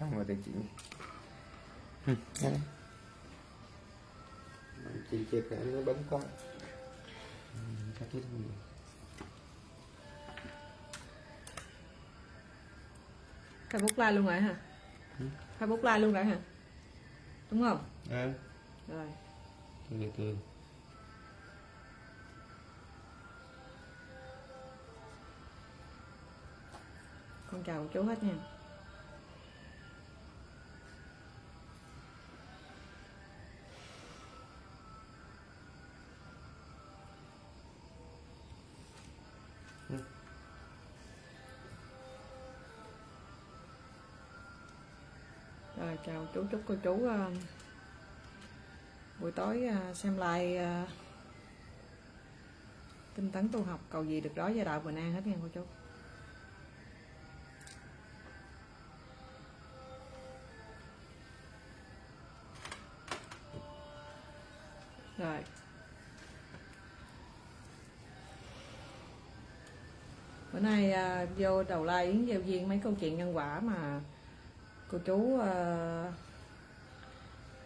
không có thể chị chị chết cái nó bấm con chắc chết không được. Facebook live luôn rồi hả? Facebook live luôn rồi hả? Đúng không? Rồi. Từ Con chào chú hết nha. Rồi chào chú, chúc cô chú buổi tối xem like tinh tấn tu học, cầu gì được đó gia đạo bình an hết nha cô chú. Rồi bữa nay vô đầu like Yến gieo duyên mấy câu chuyện nhân quả mà cô chú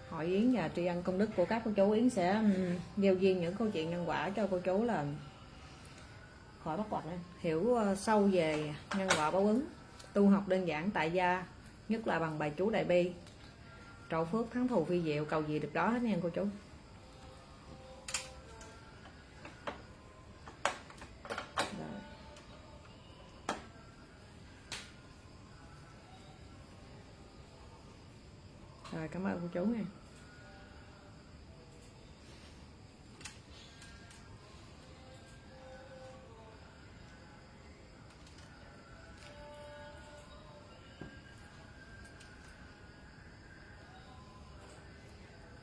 hỏi Yến và tri ân công đức của các cô chú. Yến sẽ gieo duyên những câu chuyện nhân quả cho cô chú là khỏi bắt quạch, hiểu sâu về nhân quả báo ứng, tu học đơn giản tại gia, nhất là bằng bài chú đại bi, trổ phước thắng thù phi diệu, cầu gì được đó hết nha cô chú. Rồi cảm ơn cô chú nha.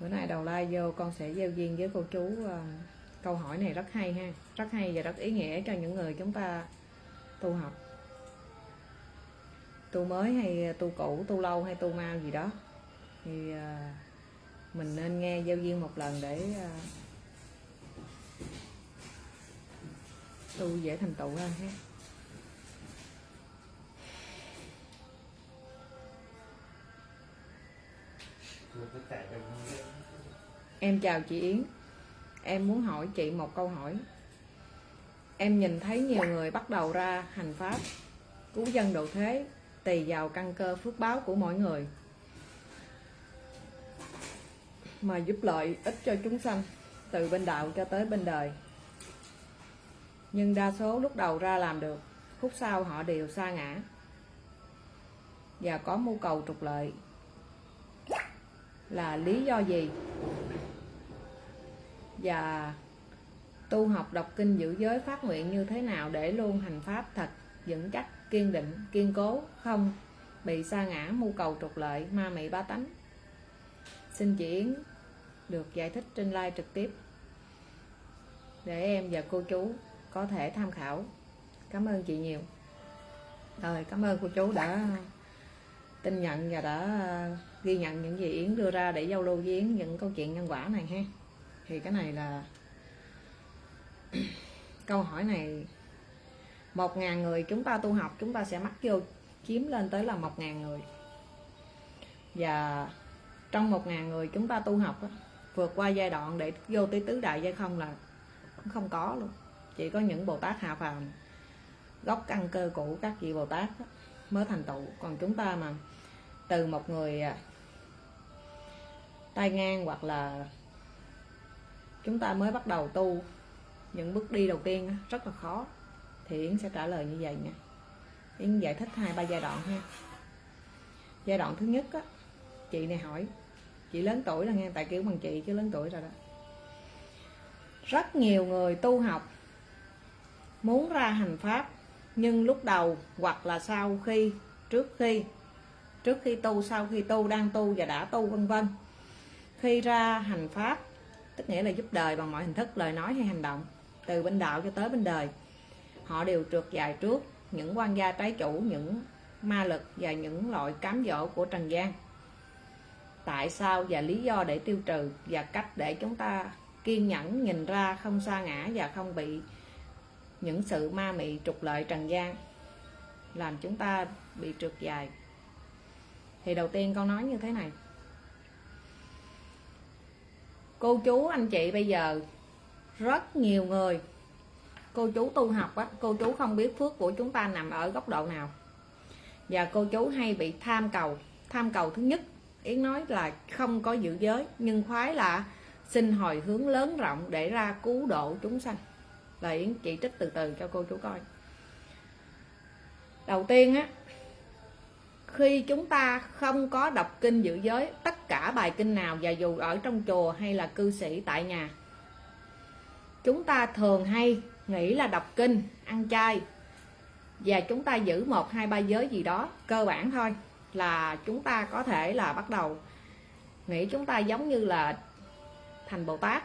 Bữa nay đầu like vô con sẽ gieo duyên với cô chú. Câu hỏi này rất hay ha, rất hay và rất ý nghĩa cho những người chúng ta tu học, tu mới hay tu cũ, tu lâu hay tu mau gì đó, thì mình nên nghe gieo duyên một lần để tu dễ thành tựu hơn ha. Em chào chị Yến, em muốn hỏi chị một câu hỏi. Em nhìn thấy nhiều người bắt đầu ra hành pháp cứu dân độ thế, tùy vào căn cơ phước báo của mỗi người mà giúp lợi ích cho chúng sanh, từ bên đạo cho tới bên đời. Nhưng đa số lúc đầu ra làm được, khúc sau họ đều sa ngã và có mưu cầu trục lợi. Là lý do gì? Và tu học đọc kinh giữ giới phát nguyện như thế nào để luôn hành pháp thật vững chắc, kiên định, kiên cố, không bị sa ngã, mưu cầu trục lợi, ma mị ba tánh? Xin chị Yến được giải thích trên live trực tiếp để em và cô chú có thể tham khảo. Cảm ơn chị nhiều. Rồi cảm ơn cô chú đã tin nhận và đã ghi nhận những gì Yến đưa ra để giao lưu với Yến những câu chuyện nhân quả này ha. Thì cái này là câu hỏi này 1.000 người chúng ta tu học, chúng ta sẽ mắc vô chiếm lên tới là 1.000 người. Và trong 1.000 người chúng ta tu học vượt qua giai đoạn để vô tới tứ đại giai không là không có luôn. Chỉ có những Bồ Tát hạ phàm, gốc căn cơ cũ các vị Bồ Tát mới thành tựu. Còn chúng ta mà từ một người tay ngang hoặc là chúng ta mới bắt đầu tu, những bước đi đầu tiên rất là khó, thì Yến sẽ trả lời như vậy nha. Yến giải thích 2-3 giai đoạn ha. Giai đoạn thứ nhất chị này hỏi, chị lớn tuổi là nghe, tại kiểu bằng chị chứ lớn tuổi rồi đó. Rất nhiều người tu học muốn ra hành pháp, nhưng lúc đầu hoặc là sau khi, trước khi tu, sau khi tu, đang tu và đã tu vân vân, khi ra hành pháp, tức nghĩa là giúp đời bằng mọi hình thức, lời nói hay hành động, từ bên đạo cho tới bên đời, họ đều trượt dài trước những quan gia trái chủ, những ma lực và những loại cám dỗ của trần gian. Tại sao và lý do để tiêu trừ, và cách để chúng ta kiên nhẫn nhìn ra, không sa ngã và không bị những sự ma mị trục lợi trần gian làm chúng ta bị trượt dài. Thì đầu tiên con nói như thế này, cô chú anh chị bây giờ rất nhiều người, cô chú tu học á, cô chú không biết phước của chúng ta nằm ở góc độ nào, và cô chú hay bị tham cầu. Tham cầu thứ nhất, Yến nói là không có giữ giới, nhưng khoái là xin hồi hướng lớn rộng để ra cứu độ chúng sanh. Là Yến chỉ trích từ từ cho cô chú coi. Đầu tiên á, khi chúng ta không có đọc kinh giữ giới, tất cả bài kinh nào, và dù ở trong chùa hay là cư sĩ tại nhà, chúng ta thường hay nghĩ là đọc kinh, ăn chay, và chúng ta giữ 1, 2, 3 giới gì đó cơ bản thôi, là chúng ta có thể là bắt đầu nghĩ chúng ta giống như là thành Bồ Tát,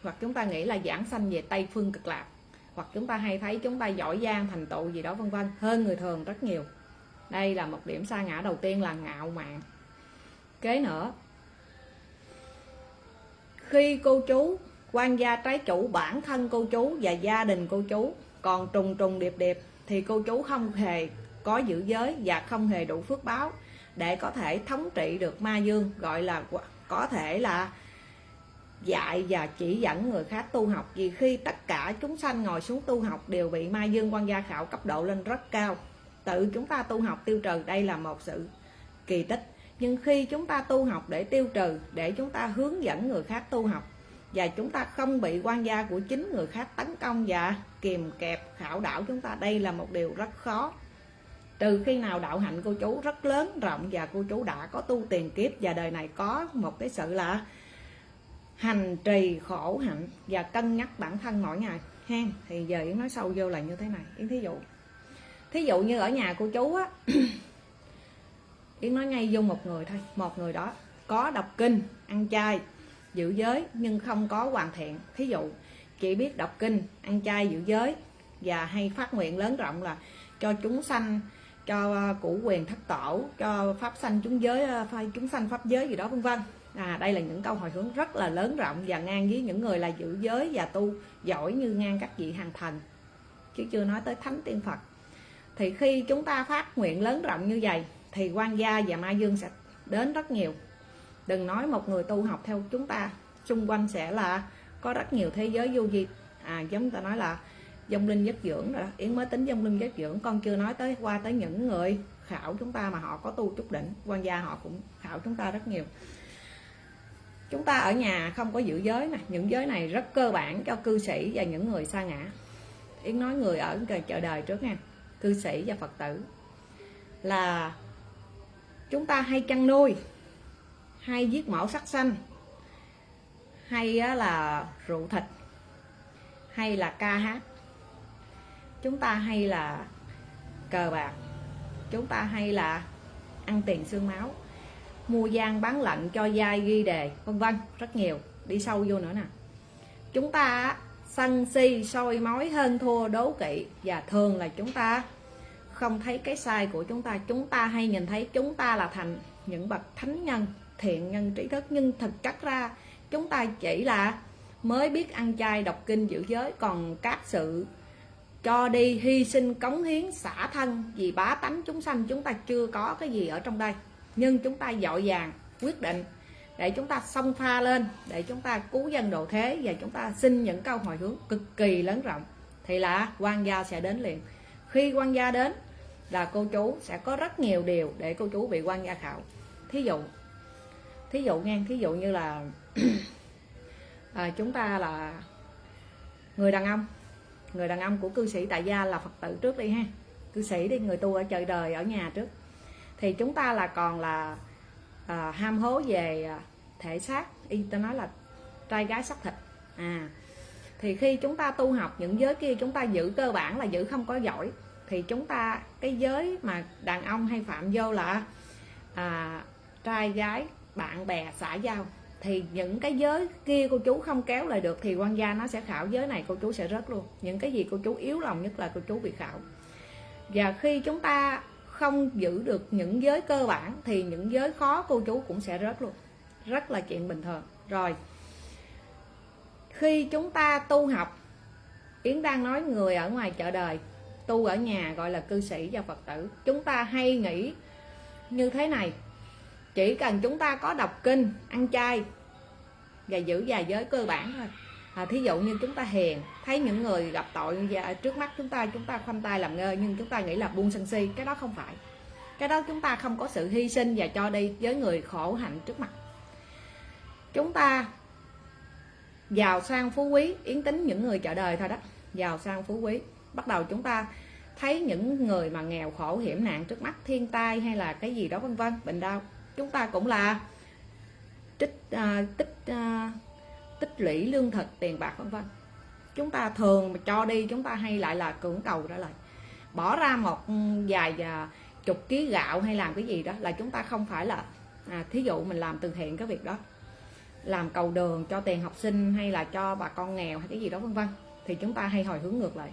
hoặc chúng ta nghĩ là giảng sanh về Tây Phương Cực Lạc, hoặc chúng ta hay thấy chúng ta giỏi giang thành tựu gì đó vân vân, hơn người thường rất nhiều. Đây là một điểm sa ngã đầu tiên, là ngạo mạn. Kế nữa, khi cô chú quan gia trái chủ, bản thân cô chú và gia đình cô chú còn trùng trùng điệp điệp, thì cô chú không hề có giữ giới và không hề đủ phước báo để có thể thống trị được ma dương, gọi là có thể là dạy và chỉ dẫn người khác tu học. Vì khi tất cả chúng sanh ngồi xuống tu học đều bị ma dương quan gia khảo cấp độ lên rất cao, tự chúng ta tu học tiêu trừ, đây là một sự kỳ tích. Nhưng khi chúng ta tu học để tiêu trừ, để chúng ta hướng dẫn người khác tu học, và chúng ta không bị quan gia của chính người khác tấn công và kìm kẹp khảo đảo chúng ta, đây là một điều rất khó. Trừ khi nào đạo hạnh cô chú rất lớn rộng và cô chú đã có tu tiền kiếp, và đời này có một cái sự là hành trì khổ hạnh và cân nhắc bản thân mỗi ngày ha. Thì giờ Yến nói sâu vô là như thế này. Yến thí dụ như ở nhà cô chú á, Yến nói ngay vô một người thôi, một người đó có đọc kinh, ăn chay, giữ giới nhưng không có hoàn thiện. Thí dụ chỉ biết đọc kinh, ăn chay, giữ giới và hay phát nguyện lớn rộng là cho chúng sanh, cho cửu quyền thất tổ, cho pháp sanh chúng giới, chúng sanh pháp giới gì đó vân vân. Đây là những câu hồi hướng rất là lớn rộng và ngang với những người là giữ giới và tu giỏi như ngang các vị hàng thần, chứ chưa nói tới thánh tiên Phật. Thì khi chúng ta phát nguyện lớn rộng như vậy thì quan gia và ma dương sẽ đến rất nhiều. Đừng nói một người tu học theo chúng ta, xung quanh sẽ là có rất nhiều thế giới vô vi. Giống ta nói là vong linh giấc dưỡng rồi đó. Yến mới tính vong linh giấc dưỡng, con chưa nói tới qua tới những người khảo chúng ta mà họ có tu chút đỉnh, quan gia họ cũng khảo chúng ta rất nhiều. Chúng ta ở nhà không có giữ giới nè, những giới này rất cơ bản cho cư sĩ và những người sa ngã. Yến nói người ở chợ đời trước nha, cư sĩ và Phật tử, là chúng ta hay chăn nuôi, hay giết mổ sát sanh, hay là rượu thịt, hay là ca hát, chúng ta hay là cờ bạc, chúng ta hay là ăn tiền xương máu, mua gian bán lận, cho vay ghi đề vân vân, rất nhiều. Đi sâu vô nữa nè, chúng ta sân si, soi mói, hơn thua, đố kỵ, và thường là chúng ta không thấy cái sai của chúng ta. Chúng ta hay nhìn thấy chúng ta là thành những bậc thánh nhân, thiện nhân, trí thức, nhưng thực chất ra chúng ta chỉ là mới biết ăn chay, đọc kinh, giữ giới, còn các sự cho đi, hy sinh, cống hiến, xả thân vì bá tánh chúng sanh chúng ta chưa có cái gì ở trong đây. Nhưng chúng ta dội vàng quyết định để chúng ta xông pha lên, để chúng ta cứu dân độ thế, và chúng ta xin những câu hồi hướng cực kỳ lớn rộng, thì là quan gia sẽ đến liền. Khi quan gia đến là cô chú sẽ có rất nhiều điều để cô chú bị quan gia khảo. Thí dụ như là chúng ta là người đàn ông của cư sĩ tại gia, là Phật tử trước đi ha, cư sĩ đi, người tu ở chợ đời ở nhà trước, thì chúng ta là còn là ham hố về thể xác, ta nói là trai gái sắc thịt. Thì khi chúng ta tu học những giới kia, chúng ta giữ cơ bản là giữ không có giỏi, thì chúng ta cái giới mà đàn ông hay phạm vô là trai gái, bạn bè, xã giao, thì những cái giới kia cô chú không kéo lại được thì quan gia nó sẽ khảo giới này, cô chú sẽ rớt luôn. Những cái gì cô chú yếu lòng nhất là cô chú bị khảo. Và khi chúng ta không giữ được những giới cơ bản thì những giới khó cô chú cũng sẽ rớt luôn, rất là chuyện bình thường. Rồi khi chúng ta tu học, Yến đang nói người ở ngoài chợ đời, tu ở nhà gọi là cư sĩ và Phật tử, chúng ta hay nghĩ như thế này: chỉ cần chúng ta có đọc kinh, ăn chay và giữ già giới cơ bản thôi. Thí dụ như chúng ta hiền, thấy những người gặp tội trước mắt chúng ta khoanh tay làm ngơ, nhưng chúng ta nghĩ là buông sân si, cái đó không phải. Cái đó chúng ta không có sự hy sinh và cho đi với người khổ hạnh trước mặt. Chúng ta giàu sang phú quý, Yến tính những người chợ đời thôi đó, giàu sang phú quý. Bắt đầu chúng ta thấy những người mà nghèo khổ hiểm nạn trước mắt, thiên tai hay là cái gì đó vân vân, bệnh đau, chúng ta cũng là tích lũy lương thực, tiền bạc vân vân. Chúng ta thường mà cho đi, chúng ta hay lại là cưỡng cầu trả lời. Bỏ ra một vài chục ký gạo hay làm cái gì đó là chúng ta không phải là thí dụ mình làm từ thiện cái việc đó, làm cầu đường, cho tiền học sinh hay là cho bà con nghèo hay cái gì đó vân vân, thì chúng ta hay hồi hướng ngược lại.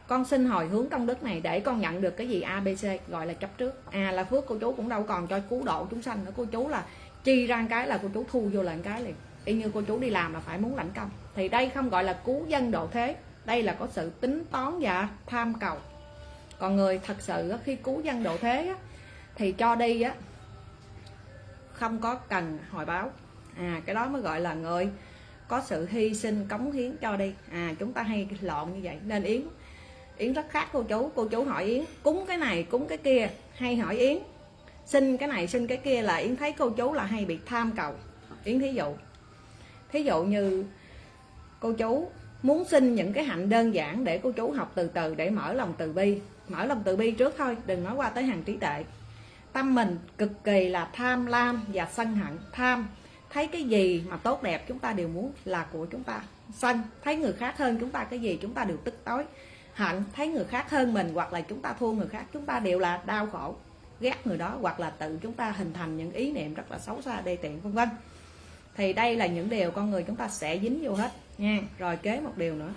Con xin hồi hướng công đức này để con nhận được cái gì ABC, gọi là chấp trước. Là phước cô chú cũng đâu còn cho cứu độ chúng sanh nữa, cô chú là chi ra cái là cô chú thu vô lại cái liền. Y như cô chú đi làm là phải muốn lãnh công. Thì đây không gọi là cứu dân độ thế, đây là có sự tính toán và tham cầu. Còn người thật sự khi cứu dân độ thế thì cho đi không có cần hồi báo. Cái đó mới gọi là người có sự hy sinh cống hiến cho đi. Chúng ta hay lộn như vậy. Nên Yến rất khác cô chú hỏi Yến cúng cái này cúng cái kia, hay hỏi Yến xin cái này xin cái kia là Yến thấy cô chú là hay bị tham cầu. Yến thí dụ như cô chú muốn xin những cái hạnh đơn giản để cô chú học từ từ để mở lòng từ bi. Mở lòng từ bi trước thôi, đừng nói qua tới hàng trí tuệ. Tâm mình cực kỳ là tham lam và sân hận. Tham, thấy cái gì mà tốt đẹp chúng ta đều muốn là của chúng ta. Sân, thấy người khác hơn chúng ta cái gì chúng ta đều tức tối. Hận, thấy người khác hơn mình hoặc là chúng ta thua người khác, chúng ta đều là đau khổ, ghét người đó, hoặc là tự chúng ta hình thành những ý niệm rất là xấu xa, đê tiện vân vân. Thì đây là những điều con người chúng ta sẽ dính vô hết nha. Rồi kế một điều nữa,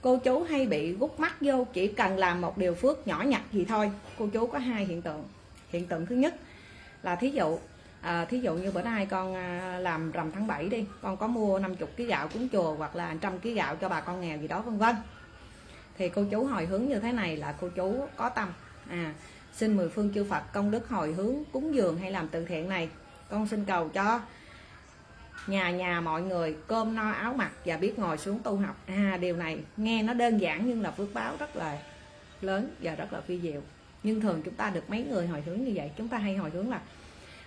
cô chú hay bị gút mắt vô, chỉ cần làm một điều phước nhỏ nhặt gì thôi. Cô chú có hai hiện tượng. Hiện tượng thứ nhất là thí dụ như bữa nay con làm rằm tháng 7 đi, con có mua 50 kg gạo cúng chùa hoặc là 100 kg gạo cho bà con nghèo gì đó vân vân. Thì cô chú hồi hướng như thế này là cô chú có tâm xin mười phương chư Phật công đức hồi hướng cúng dường hay làm từ thiện này, con xin cầu cho nhà mọi người cơm no áo mặc và biết ngồi xuống tu học. Điều này nghe nó đơn giản nhưng là phước báo rất là lớn và rất là phi diệu. Nhưng thường chúng ta được mấy người hồi hướng như vậy. Chúng ta hay hồi hướng là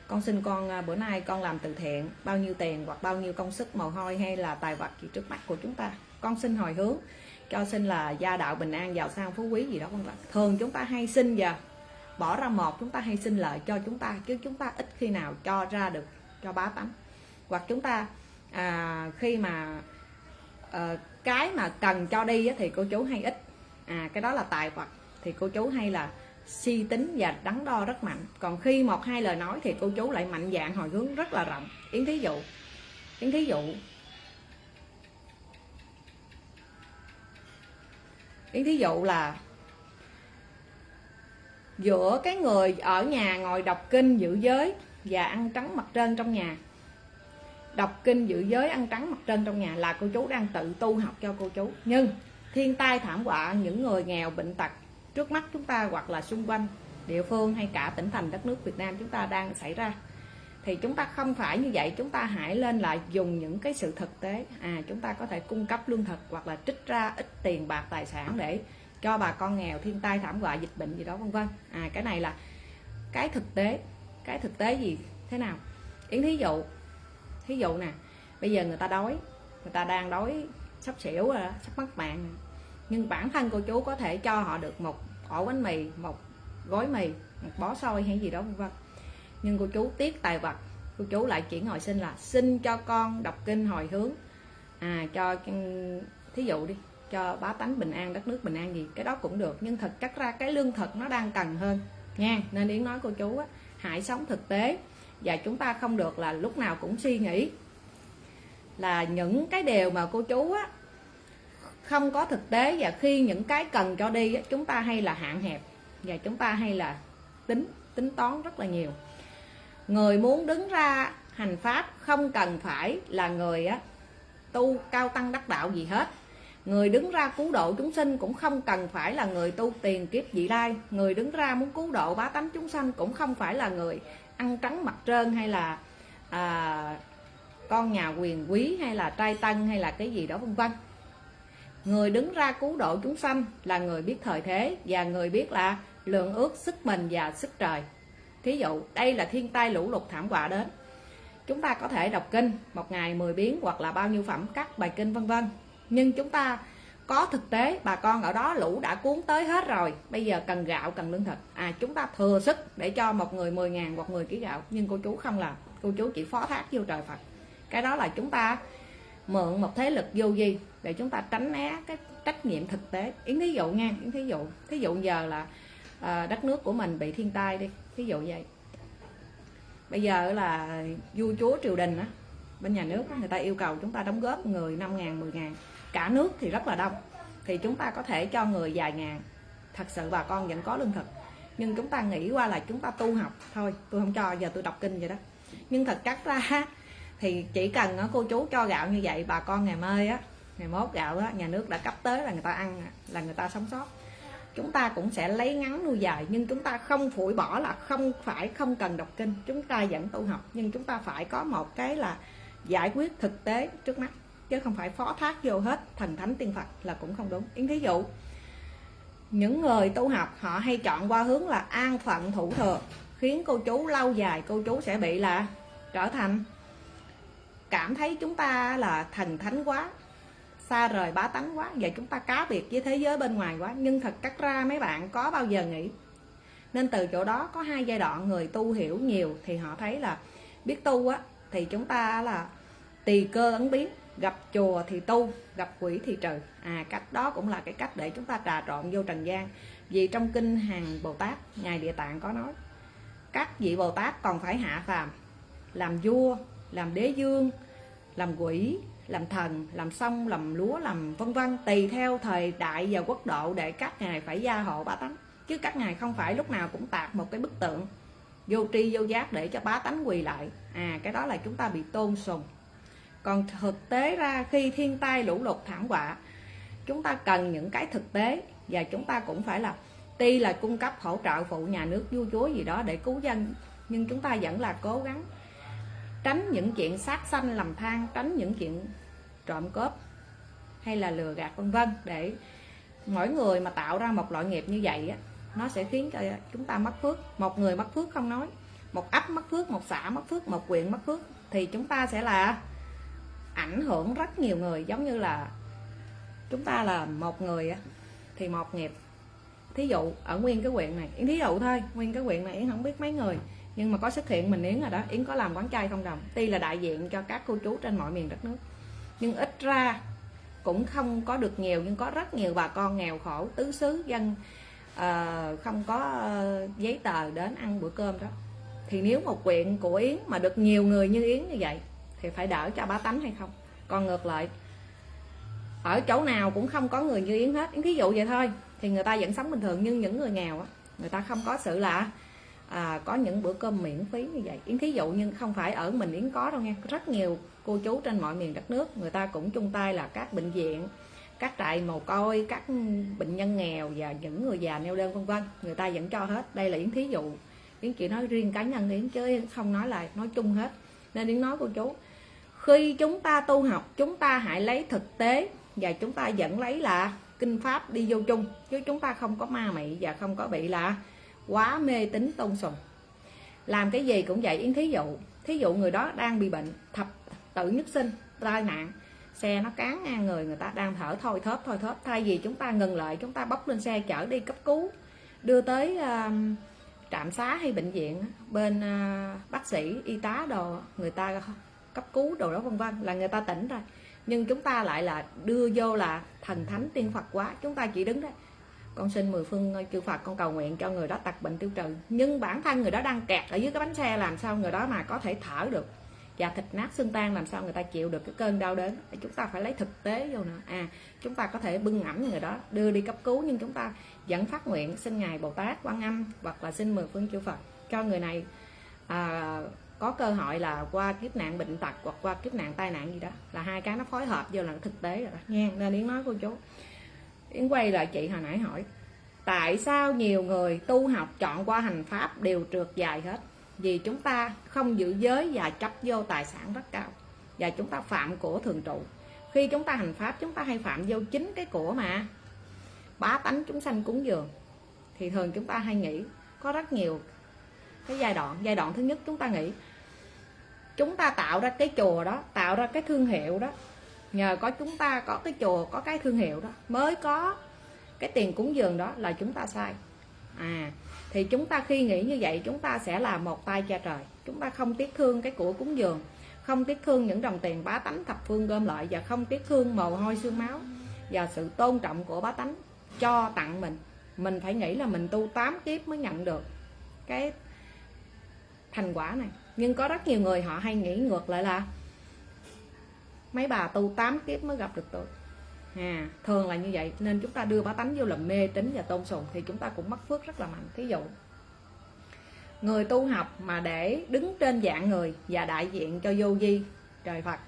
con xin bữa nay con làm từ thiện bao nhiêu tiền hoặc bao nhiêu công sức mồ hôi hay là tài vật gì trước mắt của chúng ta, con xin hồi hướng cho xin là gia đạo bình an, giàu sang phú quý gì đó vân vân. Thường chúng ta hay xin và bỏ ra một, chúng ta hay xin lợi cho chúng ta, chứ chúng ta ít khi nào cho ra được cho bá tánh. Hoặc chúng ta khi mà cái mà cần cho đi thì cô chú hay ít, cái đó là tài vật, thì cô chú hay là si tính và đắn đo rất mạnh. Còn khi một hai lời nói thì cô chú lại mạnh dạn hồi hướng rất là rộng. Yến thí dụ là giữa cái người ở nhà ngồi đọc kinh giữ giới và ăn trắng mặt trơn trong nhà, đọc kinh giữ giới ăn trắng mặt trơn trong nhà là cô chú đang tự tu học cho cô chú. Nhưng thiên tai thảm họa, những người nghèo bệnh tật trước mắt chúng ta hoặc là xung quanh địa phương hay cả tỉnh thành đất nước Việt Nam chúng ta đang xảy ra, thì chúng ta không phải như vậy. Chúng ta hãy lên lại dùng những cái sự thực tế. Chúng ta có thể cung cấp lương thực hoặc là trích ra ít tiền bạc tài sản để cho bà con nghèo, thiên tai thảm họa dịch bệnh gì đó vân vân. Cái này là cái thực tế. Cái thực tế gì thế nào? Yến thí dụ nè, bây giờ người ta đói, người ta đang đói sắp xỉu rồi, sắp mất mạng, nhưng bản thân cô chú có thể cho họ được một ổ bánh mì, một gói mì, một bó xôi hay gì đó vân vân. Nhưng cô chú tiếc tài vật, cô chú lại chỉ ngồi xin là xin cho con đọc kinh hồi hướng cho thí dụ đi, cho bá tánh bình an, đất nước bình an gì, cái đó cũng được. Nhưng thực chất ra cái lương thực nó đang cần hơn nha. Nên Yến nói cô chú hãy sống thực tế, và chúng ta không được là lúc nào cũng suy nghĩ là những cái điều mà cô chú không có thực tế, và khi những cái cần cho đi chúng ta hay là hạn hẹp và chúng ta hay là tính toán rất là nhiều. Người muốn đứng ra hành pháp không cần phải là người tu cao tăng đắc đạo gì hết, Người đứng ra cứu độ chúng sinh cũng không cần phải là người tu tiền kiếp vị lai. Người đứng ra muốn cứu độ bá tánh chúng sanh cũng không phải là người ăn trắng mặt trơn, hay là con nhà quyền quý, hay là trai tân, hay là cái gì đó vân vân. Người đứng ra cứu độ chúng sanh là người biết thời thế, và người biết là lượng ước sức mình và sức trời. Thí dụ đây là thiên tai lũ lụt thảm họa đến, chúng ta có thể đọc kinh một ngày 10 biến hoặc là bao nhiêu phẩm các bài kinh vân vân, nhưng chúng ta có thực tế bà con ở đó lũ đã cuốn tới hết rồi, bây giờ cần gạo, cần lương thực, chúng ta thừa sức để cho một người 10.000 hoặc 10 kg gạo, nhưng cô chú không làm, cô chú chỉ phó thác vô trời Phật. Cái đó là chúng ta mượn một thế lực vô vi để chúng ta tránh né cái trách nhiệm thực tế. Yến thí dụ nha, Yến thí dụ giờ là đất nước của mình bị thiên tai đi, thí dụ vậy. Bây giờ là vua chúa triều đình á, bên nhà nước người ta yêu cầu chúng ta đóng góp người 5.000, 10.000, cả nước thì rất là đông, thì chúng ta có thể cho người vài ngàn. Thật sự bà con vẫn có lương thực, nhưng chúng ta nghĩ qua là chúng ta tu học thôi, tôi không cho, giờ tôi đọc kinh vậy đó. Nhưng thật chất ra thì chỉ cần cô chú cho gạo như vậy, bà con ngày mai á, ngày mốt gạo á, nhà nước đã cấp tới là người ta ăn, là người ta sống sót. Chúng ta cũng sẽ lấy ngắn nuôi dài, nhưng chúng ta không phủi bỏ là không cần đọc kinh, chúng ta vẫn tu học, nhưng chúng ta phải có một cái là giải quyết thực tế trước mắt, chứ không phải phó thác vô hết thần thánh tiên Phật là cũng không đúng. Yến thí dụ những người tu học họ hay chọn qua hướng là an phận thủ thừa, khiến cô chú lâu dài cô chú sẽ bị là trở thành cảm thấy chúng ta là thần thánh quá, xa rời bá tánh quá, và chúng ta cá biệt với thế giới bên ngoài quá. Nhưng thật cắt ra mấy bạn có bao giờ nghĩ. Nên từ chỗ đó có hai giai đoạn. Người tu hiểu nhiều thì họ thấy là biết tu á, thì chúng ta là tùy cơ ứng biến, gặp chùa thì tu, gặp quỷ thì trừ. Cách đó cũng là cái cách để chúng ta trà trộn vô trần gian. Vì trong kinh hàng Bồ Tát, ngài Địa Tạng có nói các vị Bồ Tát còn phải hạ phàm, làm vua, làm đế vương, làm quỷ, làm thần, làm sông, làm lúa, làm vân vân, tùy theo thời đại và quốc độ để các ngài phải gia hộ bá tánh. Chứ các ngài không phải lúc nào cũng tạc một cái bức tượng vô tri vô giác để cho bá tánh quỳ lại. Cái đó là chúng ta bị tôn sùng. Còn thực tế ra khi thiên tai lũ lụt thảm họa, chúng ta cần những cái thực tế, và chúng ta cũng phải là tuy là cung cấp hỗ trợ phụ nhà nước vua chúa gì đó để cứu dân, nhưng chúng ta vẫn là cố gắng tránh những chuyện sát sanh làm than, tránh những chuyện trộm cướp hay là lừa gạt vân vân. Để mỗi người mà tạo ra một loại nghiệp như vậy á, nó sẽ khiến cho chúng ta mất phước. Một người mất phước không nói, một ấp mất phước, một xã mất phước, một huyện mất phước, thì chúng ta sẽ là ảnh hưởng rất nhiều người. Giống như là chúng ta là một người á, thì một nghiệp. Thí dụ ở nguyên cái huyện này, Yến thí dụ thôi, nguyên cái huyện này Yến không biết mấy người, nhưng mà có xuất hiện mình Yến rồi đó. Yến có làm quán chay không đồng, tuy là đại diện cho các cô chú trên mọi miền đất nước, nhưng ít ra cũng không có được nhiều, nhưng có rất nhiều bà con nghèo khổ tứ xứ dân không có giấy tờ đến ăn bữa cơm đó. Thì nếu một huyện của Yến mà được nhiều người như Yến như vậy thì phải đỡ cho bá tánh hay không? Còn ngược lại, ở chỗ nào cũng không có người như Yến hết, Yến thí dụ vậy thôi, thì người ta vẫn sống bình thường. Nhưng những người nghèo á, người ta không có sự là có những bữa cơm miễn phí như vậy. Yến thí dụ, nhưng không phải ở mình Yến có đâu nha. Rất nhiều cô chú trên mọi miền đất nước, người ta cũng chung tay là các bệnh viện, các trại mồ côi, các bệnh nhân nghèo và những người già neo đơn vân vân, người ta vẫn cho hết. Đây là Yến thí dụ, Yến chỉ nói riêng cá nhân Yến chứ không nói là nói chung hết. Nên Yến nói cô chú, khi chúng ta tu học, chúng ta hãy lấy thực tế, và chúng ta vẫn lấy là kinh pháp đi vô chung, chứ chúng ta không có ma mị và không có bị là quá mê tín tôn sùng. Làm cái gì cũng vậy. Yến thí dụ người đó đang bị bệnh thập tử nhất sinh, tai nạn, xe nó cán ngang người ta đang thở thôi thóp, thay vì chúng ta ngừng lại, chúng ta bốc lên xe chở đi cấp cứu, đưa tới trạm xá hay bệnh viện, bên bác sĩ y tá đồ, người ta cấp cứu đồ đó vân vân, là người ta tỉnh rồi. Nhưng chúng ta lại là đưa vô là thần thánh tiên Phật quá, chúng ta chỉ đứng đó, con xin 10 phương chư Phật, con cầu nguyện cho người đó tật bệnh tiêu trừ. Nhưng bản thân người đó đang kẹt ở dưới cái bánh xe, làm sao người đó mà có thể thở được, và thịt nát xương tan, làm sao người ta chịu được cái cơn đau đớn. Chúng ta phải lấy thực tế vô nữa. Chúng ta có thể bưng ẩm người đó đưa đi cấp cứu, nhưng chúng ta vẫn phát nguyện xin ngài Bồ Tát Quan Âm hoặc là xin 10 phương chư Phật cho người này có cơ hội là qua kiếp nạn bệnh tật hoặc qua kiếp nạn tai nạn gì đó, là hai cái nó phối hợp vô là thực tế rồi đó nha. Nên Yến nói cô chú, Yến quay lại chị hồi nãy hỏi tại sao nhiều người tu học chọn qua hành pháp đều trượt dài hết? Vì chúng ta không giữ giới và chấp vô tài sản rất cao, và chúng ta phạm của thường trụ. Khi chúng ta hành pháp chúng ta hay phạm vô chính cái của mà bá tánh chúng sanh cúng dường. Thì thường chúng ta hay nghĩ có rất nhiều cái giai đoạn thứ nhất chúng ta nghĩ chúng ta tạo ra cái chùa đó, tạo ra cái thương hiệu đó, nhờ có chúng ta có cái chùa, có cái thương hiệu đó mới có cái tiền cúng dường đó, là chúng ta sai. Thì chúng ta khi nghĩ như vậy chúng ta sẽ là một tay cha trời. Chúng ta không tiếc thương cái của cúng dường, không tiếc thương những đồng tiền bá tánh thập phương gom lại, và không tiếc thương mồ hôi xương máu và sự tôn trọng của bá tánh cho tặng mình. Mình phải nghĩ là mình tu 8 kiếp mới nhận được cái thành quả này. Nhưng có rất nhiều người họ hay nghĩ ngược lại là mấy bà tu 8 kiếp mới gặp được tôi. Thường là như vậy. Nên chúng ta đưa bá tánh vô làm mê tín và tôn sùng thì chúng ta cũng mất phước rất là mạnh. Thí dụ người tu học mà để đứng trên dạng người và đại diện cho vô vi trời Phật,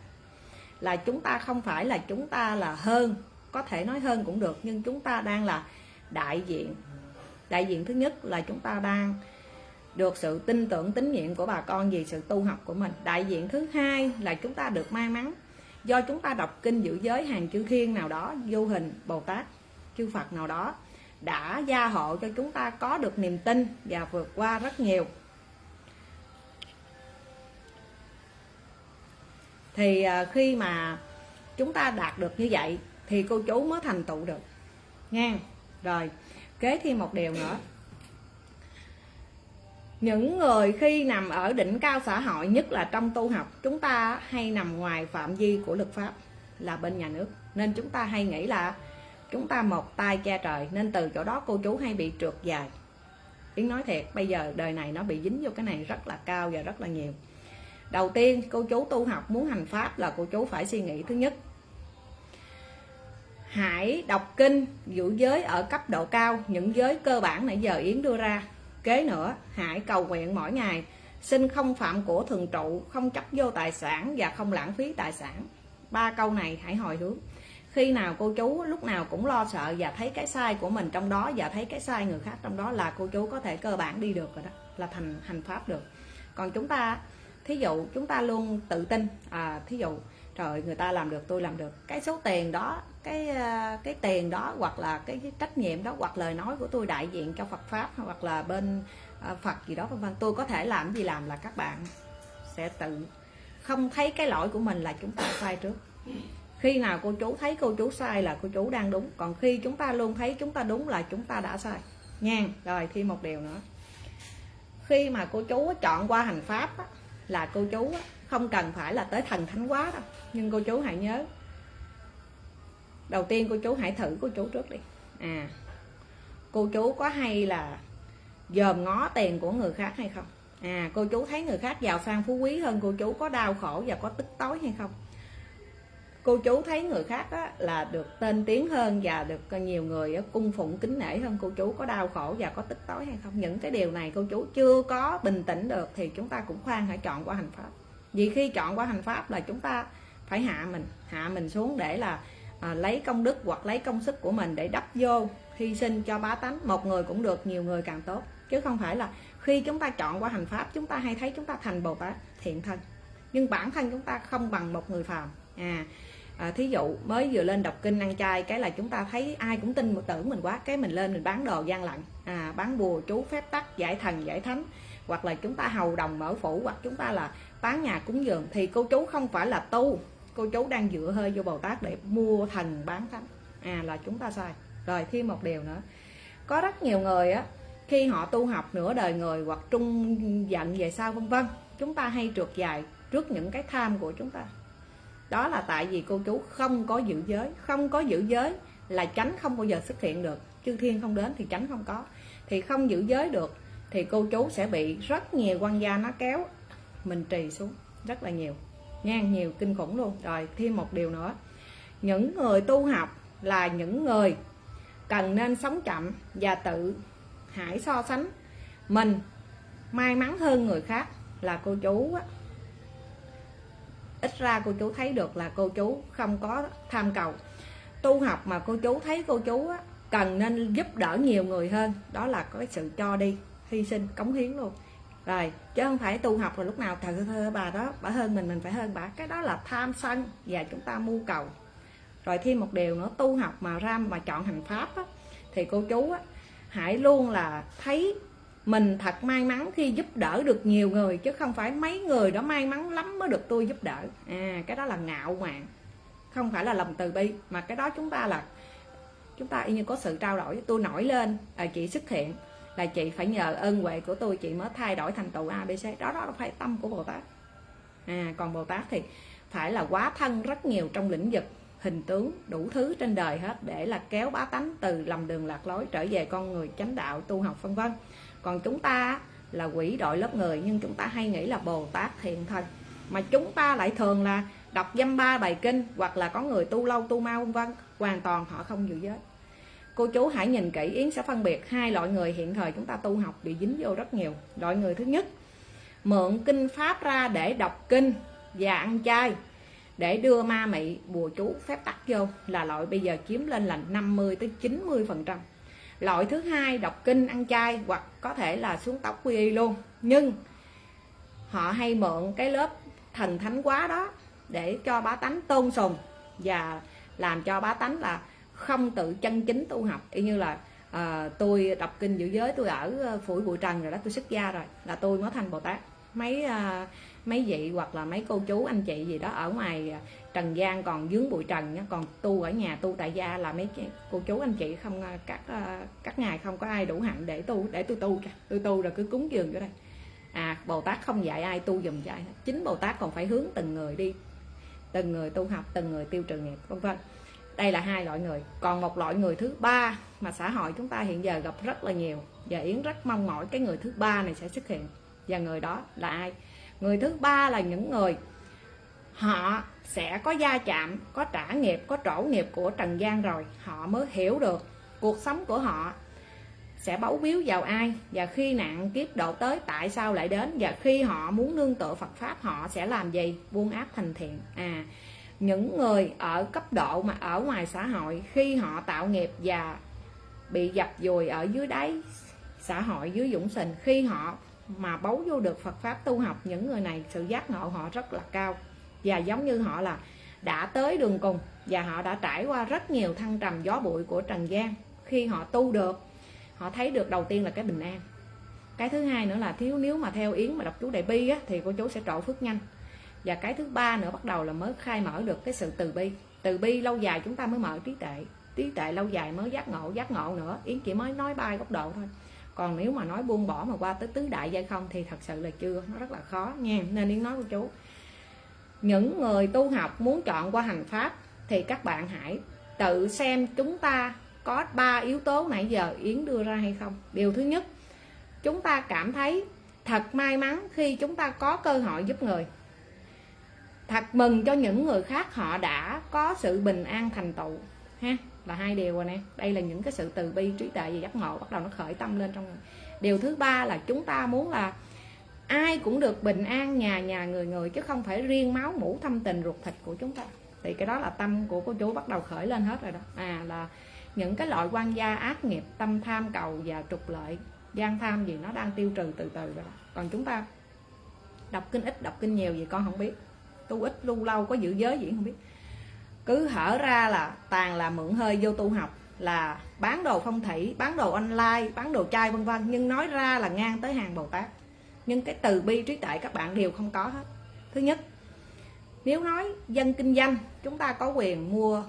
là chúng ta không phải là chúng ta là hơn, có thể nói hơn cũng được, nhưng chúng ta đang là đại diện. Đại diện thứ nhất là chúng ta đang được sự tin tưởng tín nhiệm của bà con vì sự tu học của mình. Đại diện thứ hai là chúng ta được may mắn do chúng ta đọc kinh giữ giới, hàng chư thiên nào đó, vô hình Bồ Tát, chư Phật nào đó đã gia hộ cho chúng ta có được niềm tin và vượt qua rất nhiều. Thì khi mà chúng ta đạt được như vậy thì cô chú mới thành tựu được nha. Rồi kế thêm một điều nữa, những người khi nằm ở đỉnh cao xã hội, nhất là trong tu học, chúng ta hay nằm ngoài phạm vi của luật pháp là bên nhà nước. Nên chúng ta hay nghĩ là chúng ta một tay cha trời, nên từ chỗ đó cô chú hay bị trượt dài. Yến nói thiệt, bây giờ đời này nó bị dính vô cái này rất là cao và rất là nhiều. Đầu tiên cô chú tu học muốn hành pháp là cô chú phải suy nghĩ thứ nhất, hãy đọc kinh giữ giới ở cấp độ cao, những giới cơ bản nãy giờ Yến đưa ra. Kế nữa, hãy cầu nguyện mỗi ngày xin không phạm của thường trụ, không chấp vô tài sản và không lãng phí tài sản. 3 câu này hãy hồi hướng. Khi nào cô chú lúc nào cũng lo sợ và thấy cái sai của mình trong đó và thấy cái sai người khác trong đó, là cô chú có thể cơ bản đi được rồi đó, là hành pháp được. Còn chúng ta thí dụ chúng ta luôn tự tin, thí dụ trời người ta làm được tôi làm được, cái số tiền đó, cái tiền đó, hoặc là cái trách nhiệm đó, hoặc lời nói của tôi đại diện cho Phật pháp, hoặc là bên Phật gì đó vân vân, tôi có thể làm gì làm, là các bạn sẽ tự không thấy cái lỗi của mình là chúng ta sai trước. Khi nào cô chú thấy cô chú sai là cô chú đang đúng, còn khi chúng ta luôn thấy chúng ta đúng là chúng ta đã sai nha. Rồi thêm một điều nữa, khi mà cô chú chọn qua hành pháp á, là cô chú không cần phải là tới thần thánh quá đâu, nhưng cô chú hãy nhớ, đầu tiên cô chú hãy thử cô chú trước đi. Cô chú có hay là dòm ngó tiền của người khác hay không? Cô chú thấy người khác giàu sang phú quý hơn cô chú, có đau khổ và có tức tối hay không? Cô chú thấy người khác là được tên tiếng hơn và được nhiều người cung phụng kính nể hơn cô chú, có đau khổ và có tức tối hay không? Những cái điều này cô chú chưa có bình tĩnh được thì chúng ta cũng khoan hãy chọn qua hành pháp. Vì khi chọn qua hành pháp là chúng ta phải hạ mình xuống để là lấy công đức hoặc lấy công sức của mình để đắp vô, hy sinh cho bá tánh. Một người cũng được, nhiều người càng tốt, chứ không phải là khi chúng ta chọn qua hành pháp chúng ta hay thấy chúng ta thành Bồ Tát thiện thân, nhưng bản thân chúng ta không bằng một người phàm. Thí dụ mới vừa lên đọc kinh ăn chay, cái là chúng ta thấy ai cũng tin một tưởng mình quá, cái mình lên mình bán đồ gian lận, bán bùa chú phép tắc, giải thần giải thánh, hoặc là chúng ta hầu đồng mở phủ, hoặc chúng ta là bán nhà cúng dường, thì cô chú không phải là tu, cô chú đang dựa hơi vô Bồ Tát để mua thần bán thánh, là chúng ta sai. Rồi thêm một điều nữa, có rất nhiều người khi họ tu học nửa đời người hoặc trung giận về sau vân vân, chúng ta hay trượt dài trước những cái tham của chúng ta. Đó là tại vì cô chú không có giữ giới. Không có giữ giới là chánh không bao giờ xuất hiện được, chư thiên không đến thì chánh không có, thì không giữ giới được thì cô chú sẽ bị rất nhiều quan gia nó kéo mình trì xuống rất là nhiều nha, nhiều kinh khủng luôn. Rồi thêm một điều nữa, những người tu học là những người cần nên sống chậm và tự hãy so sánh mình may mắn hơn người khác là cô chú á, ít ra cô chú thấy được là cô chú không có tham cầu. Tu học mà cô chú thấy cô chú á, cần nên giúp đỡ nhiều người hơn, đó là có cái sự cho đi, hy sinh, cống hiến luôn. Rồi, chứ không phải tu học rồi lúc nào thờ bà đó, bà hơn mình phải hơn bà. Cái đó là tham sân và chúng ta mưu cầu. Rồi thêm một điều nữa, tu học mà ra mà chọn hành pháp á, thì cô chú á, hãy luôn là thấy mình thật may mắn khi giúp đỡ được nhiều người, chứ không phải mấy người đó may mắn lắm mới được tôi giúp đỡ. Cái đó là ngạo mạn, không phải là lòng từ bi, mà cái đó chúng ta y như có sự trao đổi. Tôi nổi lên, chị xuất hiện là chị phải nhờ ơn huệ của tôi chị mới thay đổi thành tựu ABC. Đó phải tâm của Bồ Tát. Còn Bồ Tát thì phải là quá thân rất nhiều trong lĩnh vực hình tướng đủ thứ trên đời hết, để là kéo bá tánh từ lầm đường lạc lối trở về con người chánh đạo tu học vân vân. Còn chúng ta là quỷ đội lớp người, nhưng chúng ta hay nghĩ là Bồ Tát thiện thân, mà chúng ta lại thường là đọc dăm ba bài kinh, hoặc là có người tu lâu tu mau vân vân, hoàn toàn họ không giữ giới. Cô chú hãy nhìn kỹ, Yến sẽ phân biệt hai loại người hiện thời chúng ta tu học bị dính vô rất nhiều. Loại người thứ nhất, mượn kinh pháp ra để đọc kinh và ăn chay, để đưa ma mị bùa chú phép tắc vô, là loại bây giờ chiếm lên là 50-90%. Loại thứ hai, đọc kinh ăn chay hoặc có thể là xuống tóc quy y luôn, nhưng họ hay mượn cái lớp thần thánh quá đó để cho bá tánh tôn sùng và làm cho bá tánh là không tự chân chính tu học. Y như là tôi đọc kinh giữ giới, tôi ở phủi bụi trần rồi đó, tôi xuất gia rồi là tôi mới thành Bồ Tát. Mấy vị hoặc là mấy cô chú anh chị gì đó ở ngoài trần gian còn vướng bụi trần nhá, còn tu ở nhà tu tại gia là mấy cô chú anh chị không, các ngài không có ai đủ hạnh để tôi tu rồi cứ cúng dường cho đây. Bồ Tát không dạy ai tu dùm cho ai, chính Bồ Tát còn phải hướng từng người đi, từng người tu học, từng người tiêu trừ nghiệp vân vân. Đây là hai loại người. Còn một loại người thứ ba mà xã hội chúng ta hiện giờ gặp rất là nhiều, và Yến rất mong mỏi cái người thứ ba này sẽ xuất hiện. Và người đó là ai? Người thứ ba là những người họ sẽ có gia chạm, có trả nghiệp, có trổ nghiệp của trần gian rồi, họ mới hiểu được cuộc sống của họ sẽ bấu víu vào ai, và khi nạn kiếp độ tới tại sao lại đến, và khi họ muốn nương tựa Phật Pháp họ sẽ làm gì? Buông ác thành thiện. Những người ở cấp độ mà ở ngoài xã hội, khi họ tạo nghiệp và bị dập dùi ở dưới đáy xã hội, dưới dũng sình, khi họ mà bấu vô được Phật Pháp tu học, những người này sự giác ngộ họ rất là cao, và giống như họ là đã tới đường cùng, và họ đã trải qua rất nhiều thăng trầm gió bụi của trần gian. Khi họ tu được, họ thấy được đầu tiên là cái bình an. Cái thứ hai nữa là nếu mà theo Yến mà đọc chú Đại Bi á, thì cô chú sẽ trổ phước nhanh. Và cái thứ ba nữa bắt đầu là mới khai mở được cái sự từ bi. Từ bi lâu dài chúng ta mới mở trí tuệ, trí tuệ lâu dài mới giác ngộ nữa. Yến chỉ mới nói 3 góc độ thôi. Còn nếu mà nói buông bỏ mà qua tới tứ đại giai không thì thật sự là chưa, nó rất là khó nha. Nên Yến nói cô chú, những người tu học muốn chọn qua hành pháp thì các bạn hãy tự xem chúng ta có 3 yếu tố nãy giờ Yến đưa ra hay không. Điều thứ nhất, chúng ta cảm thấy thật may mắn khi chúng ta có cơ hội giúp người, thật mừng cho những người khác họ đã có sự bình an thành tựu ha, là hai điều rồi nè. Đây là những cái sự từ bi, trí tuệ và giác ngộ bắt đầu nó khởi tâm lên trong người. Điều thứ ba là chúng ta muốn là ai cũng được bình an, nhà người, chứ không phải riêng máu mủ thâm tình ruột thịt của chúng ta. Thì cái đó là tâm của cô chú bắt đầu khởi lên hết rồi đó. Là những cái loại quan gia ác nghiệp, tâm tham cầu và trục lợi, gian tham gì nó đang tiêu trừ từ từ rồi đó. Còn chúng ta đọc kinh ít, đọc kinh nhiều gì con không biết, tu ít tu lâu có giữ giới gì không biết, cứ hở ra là toàn là mượn hơi vô tu học, là bán đồ phong thủy, bán đồ online, bán đồ chay vân vân, nhưng nói ra là ngang tới hàng Bồ Tát. Nhưng cái từ bi trí tuệ các bạn đều không có hết. Thứ nhất, nếu nói dân kinh doanh, chúng ta có quyền mua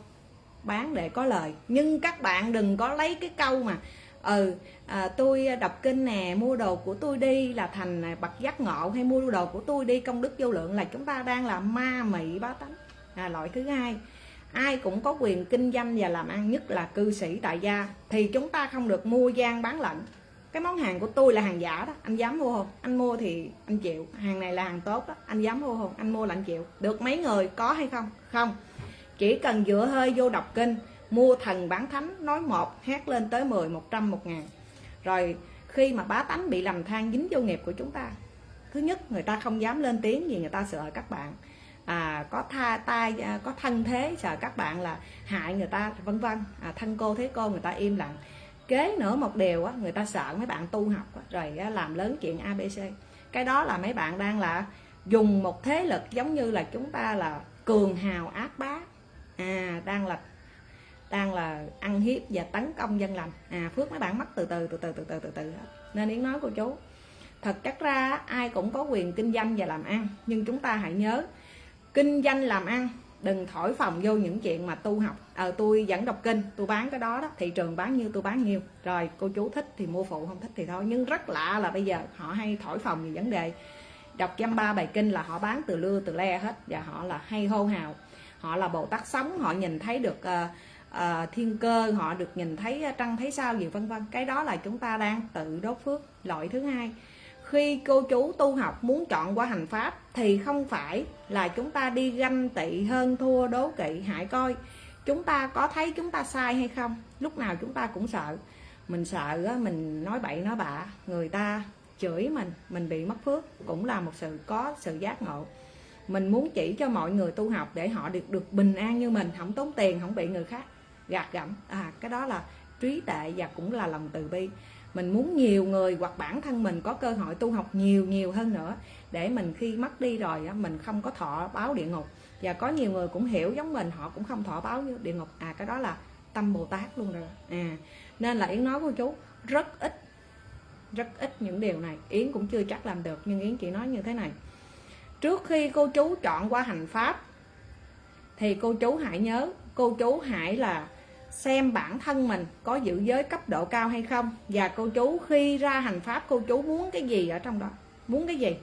bán để có lời, nhưng các bạn đừng có lấy cái câu mà tôi đọc kinh nè, mua đồ của tôi đi là thành bậc giác ngộ, hay mua đồ của tôi đi công đức vô lượng, là chúng ta đang là ma mị bá tánh. Loại thứ hai, ai cũng có quyền kinh doanh và làm ăn, nhất là cư sĩ tại gia, thì chúng ta không được mua gian bán lận. Cái món hàng của tôi là hàng giả đó, anh dám mua không? Anh mua thì anh chịu. Hàng này là hàng tốt đó, anh dám mua không? Anh mua là anh chịu. Được mấy người có hay không? Không. Chỉ cần dựa hơi vô đọc kinh, mua thần bán thánh, nói 1 hét lên tới 10, 100, 1000. Rồi khi mà bá tánh bị lầm than dính vô nghiệp của chúng ta, Thứ nhất, người ta không dám lên tiếng vì người ta sợ các bạn có thân thế, sợ các bạn là hại người ta vân vân, thân cô thế cô người ta im lặng. Kế nữa một điều á, người ta sợ mấy bạn tu học rồi làm lớn chuyện ABC. Cái đó là mấy bạn đang là dùng một thế lực giống như là chúng ta là cường hào ác bá, đang là ăn hiếp và tấn công dân lành. Phước mấy bạn mất từ từ. Nên Yến nói cô chú, thật chất ra ai cũng có quyền kinh doanh và làm ăn, nhưng chúng ta hãy nhớ kinh doanh làm ăn đừng thổi phồng vô những chuyện mà tu học. Tôi vẫn đọc kinh, tôi bán cái đó, thị trường bán nhiêu tôi bán nhiêu, rồi cô chú thích thì mua phụ, không thích thì thôi. Nhưng rất lạ là bây giờ họ hay thổi phồng về vấn đề đọc 130 bài kinh là họ bán từ lưa từ le hết, và họ là hay hô hào họ là Bồ Tát sống, họ nhìn thấy được thiên cơ, họ được nhìn thấy trăng thấy sao gì vân vân. Cái đó là chúng ta đang tự đốt phước. Loại thứ hai, khi cô chú tu học muốn chọn qua hành pháp thì không phải là chúng ta đi ganh tị hơn thua đố kỵ hại coi chúng ta có thấy chúng ta sai hay không. Lúc nào chúng ta cũng sợ, mình sợ mình nói bậy nói bạ, người ta chửi mình bị mất phước, cũng là một có sự giác ngộ. Mình muốn chỉ cho mọi người tu học để họ được bình an như mình, không tốn tiền, không bị người khác gạt gẫm. Cái đó là trí tuệ và cũng là lòng từ bi. Mình muốn nhiều người hoặc bản thân mình có cơ hội tu học nhiều hơn nữa, để mình khi mất đi rồi mình không có thọ báo địa ngục. Và có nhiều người cũng hiểu giống mình, họ cũng không thọ báo địa ngục. Cái đó là tâm Bồ Tát luôn rồi. Nên là Yến nói cô chú rất ít những điều này. Yến cũng chưa chắc làm được, nhưng Yến chỉ nói như thế này: trước khi cô chú chọn qua hành pháp thì cô chú hãy nhớ, cô chú hãy là xem bản thân mình có giữ giới cấp độ cao hay không. Và cô chú khi ra hành pháp, cô chú muốn cái gì ở trong đó, muốn cái gì.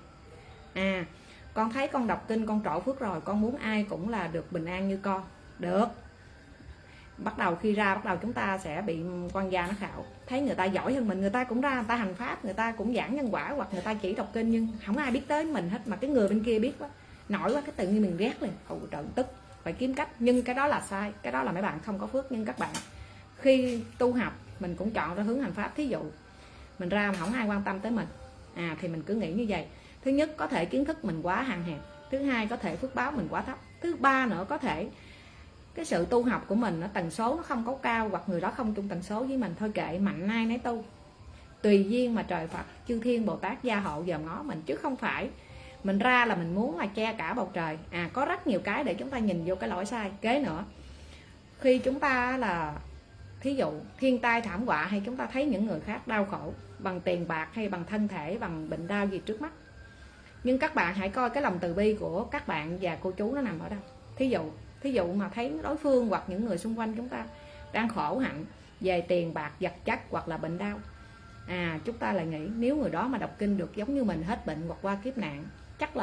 Con thấy con đọc kinh con trổ phước rồi, con muốn ai cũng là được bình an như con. Được. Bắt đầu khi ra, bắt đầu chúng ta sẽ bị quan gia nó khảo. Thấy người ta giỏi hơn mình, người ta cũng ra, người ta hành pháp, người ta cũng giảng nhân quả, hoặc người ta chỉ đọc kinh, nhưng không ai biết tới mình hết. Mà cái người bên kia biết quá, nổi quá, cái tự nhiên mình ghét liền, trận tức, phải kiếm cách. Nhưng cái đó là sai, cái đó là mấy bạn không có phước. Nhưng các bạn khi tu học mình cũng chọn ra hướng hành pháp. Thí dụ mình ra mà không ai quan tâm tới mình, thì mình cứ nghĩ như vậy. Thứ nhất, có thể kiến thức mình quá hạn hẹp. Thứ hai, có thể phước báo mình quá thấp. Thứ ba nữa, có thể cái sự tu học của mình nó tần số nó không có cao, hoặc người đó không chung tần số với mình. Thôi kệ, mạnh ai nấy tu, tùy duyên mà trời Phật chư thiên Bồ Tát gia hộ dòm ngó mình, chứ không phải mình ra là mình muốn là che cả bầu trời. Có rất nhiều cái để chúng ta nhìn vô cái lỗi sai. Kế nữa, khi chúng ta là thí dụ thiên tai thảm họa, hay chúng ta thấy những người khác đau khổ bằng tiền bạc hay bằng thân thể, bằng bệnh đau gì trước mắt, nhưng các bạn hãy coi cái lòng từ bi của các bạn và cô chú nó nằm ở đâu. Thí dụ mà thấy đối phương hoặc những người xung quanh chúng ta đang khổ hạnh về tiền bạc vật chất hoặc là bệnh đau, chúng ta lại nghĩ nếu người đó mà đọc kinh được giống như mình, hết bệnh hoặc qua kiếp nạn, chắc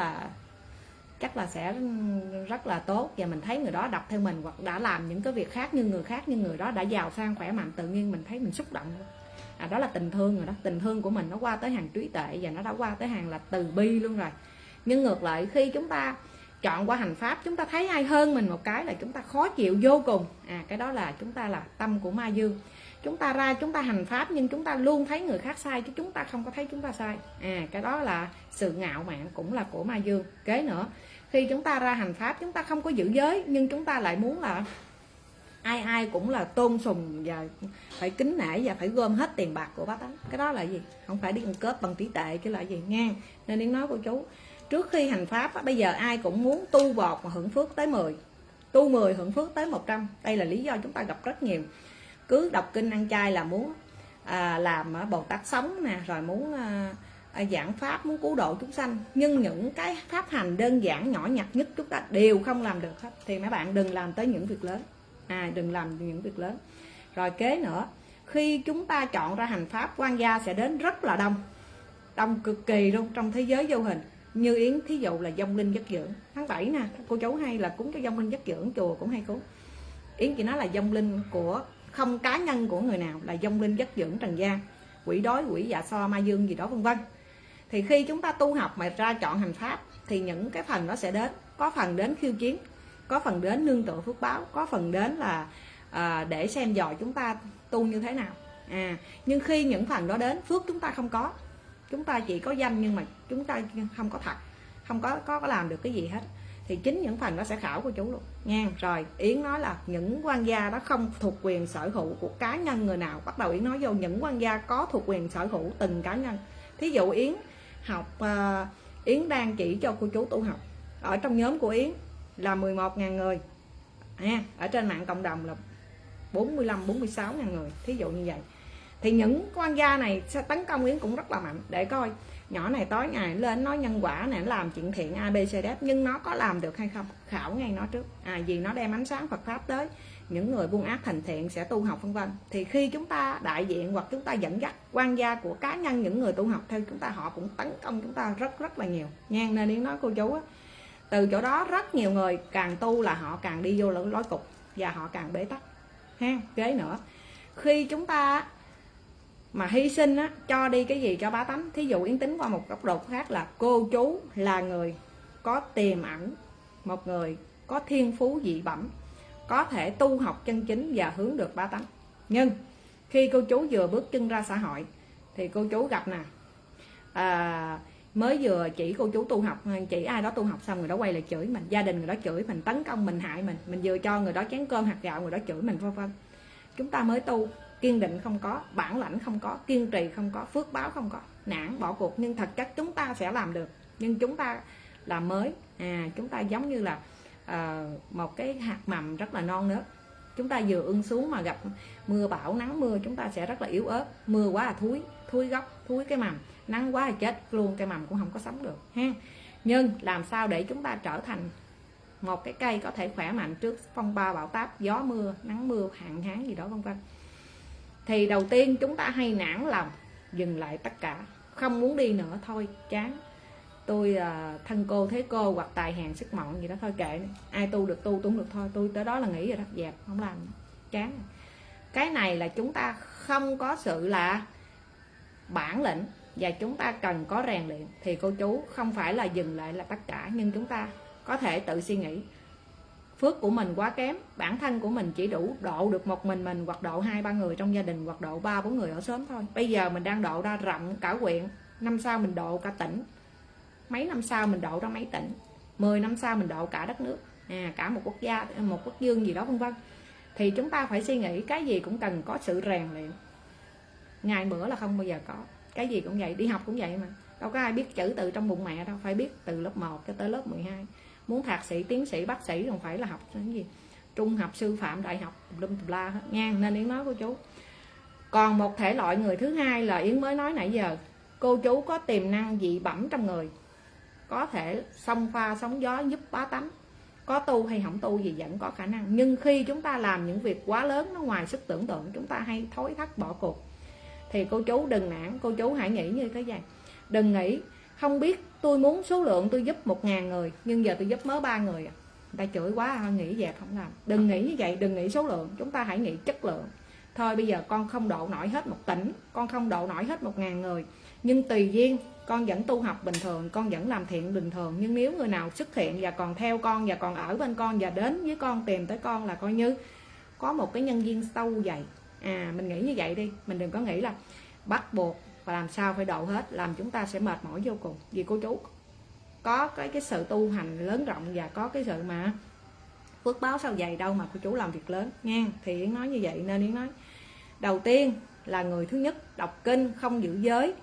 là sẽ rất là tốt. Và mình thấy người đó đọc theo mình hoặc đã làm những cái việc khác như người khác, nhưng người đó đã giàu sang khỏe mạnh, tự nhiên mình thấy mình xúc động. Đó là tình thương rồi đó. Tình thương của mình nó qua tới hàng trí tuệ, và nó đã qua tới hàng là từ bi luôn rồi. Nhưng ngược lại, khi chúng ta chọn qua hành pháp, chúng ta thấy ai hơn mình một cái là chúng ta khó chịu vô cùng. Cái đó là chúng ta là tâm của ma dương. Chúng ta ra chúng ta hành pháp, nhưng chúng ta luôn thấy người khác sai, chứ chúng ta không có thấy chúng ta sai. Cái đó là sự ngạo mạn, cũng là của ma dương. Kế nữa, khi chúng ta ra hành pháp, chúng ta không có giữ giới, nhưng chúng ta lại muốn là ai cũng là tôn sùng và phải kính nể và phải gom hết tiền bạc của bá tánh. Cái đó là gì? Không phải đi ăn cướp bằng trí tuệ chứ là gì nha. Nên Yến nói cô chú, trước khi hành pháp, bây giờ ai cũng muốn tu vọt mà hưởng phước tới 10, tu 10 hưởng phước tới 100. Đây là lý do chúng ta gặp rất nhiều. Cứ đọc kinh ăn chay là muốn làm Bồ Tát sống nè, rồi muốn giảng pháp, muốn cứu độ chúng sanh. Nhưng những cái pháp hành đơn giản nhỏ nhặt nhất chúng ta đều không làm được hết. Thì mấy bạn đừng làm tới những việc lớn. Đừng làm những việc lớn. Rồi kế nữa, khi chúng ta chọn ra hành pháp, quan gia sẽ đến rất là đông cực kỳ luôn trong thế giới vô hình. Như Yến thí dụ là vong linh giấc dưỡng tháng 7 nè, cô chú hay là cúng cho vong linh giấc dưỡng, chùa cũng hay cúng. Yến chỉ nói là vong linh của không cá nhân của người nào, là vong linh giấc dưỡng trần gian, quỷ đói, quỷ dạ so, ma dương gì đó vân vân. Thì khi chúng ta tu học mà ra chọn hành pháp thì những cái phần đó sẽ đến. Có phần đến khiêu chiến, có phần đến nương tựa phước báo, có phần đến là để xem dò chúng ta tu như thế nào. Nhưng khi những phần đó đến, phước chúng ta không có, chúng ta chỉ có danh nhưng mà chúng ta không có thật, không có làm được cái gì hết. Thì chính những phần đó sẽ khảo cô chú luôn nha. Rồi Yến nói là những quan gia đó không thuộc quyền sở hữu của cá nhân người nào. Bắt đầu Yến nói vô những quan gia có thuộc quyền sở hữu từng cá nhân. Thí dụ Yến học, Yến đang chỉ cho cô chú tu học, ở trong nhóm của Yến là 11.000 người, ở trên mạng cộng đồng là 45-46.000 người, thí dụ như vậy. Thì những quan gia này sẽ tấn công Yến cũng rất là mạnh, để coi nhỏ này tối ngày lên nói nhân quả này, làm chuyện thiện ABCD, nhưng nó có làm được hay không, khảo ngay nó trước. Vì nó đem ánh sáng Phật pháp tới, những người buôn ác thành thiện sẽ tu học vân vân. Thì khi chúng ta đại diện hoặc chúng ta dẫn dắt quan gia của cá nhân những người tu học theo chúng ta, họ cũng tấn công chúng ta rất là nhiều nha. Nên Yến nói cô chú á, từ chỗ đó rất nhiều người càng tu là họ càng đi vô lối cục và họ càng bế tắc ha. Kế nữa, khi chúng ta mà hy sinh á, cho đi cái gì cho bá tánh. Thí dụ Yến tính qua một góc độ khác là cô chú là người có tiềm ẩn, một người có thiên phú dị bẩm, có thể tu học chân chính và hướng được bá tánh. Nhưng khi cô chú vừa bước chân ra xã hội thì cô chú gặp nè, mới vừa chỉ cô chú tu học, chỉ ai đó tu học xong người đó quay lại chửi mình, gia đình người đó chửi mình, tấn công mình, hại mình vừa cho người đó chén cơm hạt gạo người đó chửi mình vân vân. Chúng ta mới tu, kiên định không có, bản lãnh không có, kiên trì không có, phước báo không có, nản bỏ cuộc. Nhưng thật chất chúng ta sẽ làm được, nhưng chúng ta là mới, chúng ta giống như là một cái hạt mầm rất là non nớt. Chúng ta vừa ưng xuống mà gặp mưa bão nắng mưa, chúng ta sẽ rất là yếu ớt. Mưa quá là thúi gốc, thúi cái mầm, nắng quá là chết luôn, cái mầm cũng không có sống được ha. Nhưng làm sao để chúng ta trở thành một cái cây có thể khỏe mạnh trước phong ba bão táp, gió mưa, nắng mưa, hạn hán gì đó vân vân. Thì đầu tiên chúng ta hay nản lòng, dừng lại tất cả, không muốn đi nữa, thôi chán, tôi thân cô thế cô, hoặc tài hèn sức mọn gì đó, thôi kệ, ai tu được tu, tu không được thôi, tôi tới đó là nghỉ rồi đó, dẹp không làm nữa, chán. Cái này là chúng ta không có sự là bản lĩnh, và chúng ta cần có rèn luyện. Thì cô chú không phải là dừng lại là tất cả, nhưng chúng ta có thể tự suy nghĩ phước của mình quá kém, bản thân của mình chỉ đủ độ được một mình hoặc độ 2-3 người trong gia đình, hoặc độ 3-4 người ở xóm thôi. Bây giờ mình đang độ ra rộng cả huyện, năm sau mình độ cả tỉnh, mấy năm sau mình độ ra mấy tỉnh, 10 năm sau mình độ cả đất nước, cả một quốc gia, một quốc dương gì đó vân vân. Thì chúng ta phải suy nghĩ cái gì cũng cần có sự rèn luyện, ngày bữa là không bao giờ có. Cái gì cũng vậy, đi học cũng vậy mà, đâu có ai biết chữ từ trong bụng mẹ đâu, phải biết từ lớp 1 cho tới lớp 12. Muốn thạc sĩ, tiến sĩ, bác sĩ không phải là học cái gì trung học, sư phạm, đại học tùm la hết nha. Nên Yến nói cô chú. Còn một thể loại người thứ hai là Yến mới nói nãy giờ, cô chú có tiềm năng dị bẩm trong người, có thể xông pha sóng gió giúp bá tánh, có tu hay không tu gì vẫn có khả năng. Nhưng khi chúng ta làm những việc quá lớn, nó ngoài sức tưởng tượng, chúng ta hay thối thắt bỏ cuộc. Thì cô chú đừng nản, cô chú hãy nghĩ như thế vậy. Đừng nghĩ không biết tôi muốn số lượng tôi giúp 1.000 người, nhưng giờ tôi giúp mới 3 người, người ta chửi quá, nghĩ dẹp không làm. Đừng nghĩ như vậy, đừng nghĩ số lượng, chúng ta hãy nghĩ chất lượng. Thôi bây giờ con không độ nổi hết một tỉnh, con không độ nổi hết 1.000 người, nhưng tùy duyên con vẫn tu học bình thường, con vẫn làm thiện bình thường. Nhưng nếu người nào xuất hiện và còn theo con, và còn ở bên con, và đến với con, tìm tới con, là coi như có một cái nhân duyên sâu dày. Mình nghĩ như vậy đi, mình đừng có nghĩ là bắt buộc và làm sao phải độ hết, làm chúng ta sẽ mệt mỏi vô cùng. Vì cô chú có cái sự tu hành lớn rộng, và có cái sự mà phước báo sao dày đâu mà cô chú làm việc lớn nha. Thì Yến nói như vậy. Nên Yến nói đầu tiên là người thứ nhất đọc kinh không giữ giới,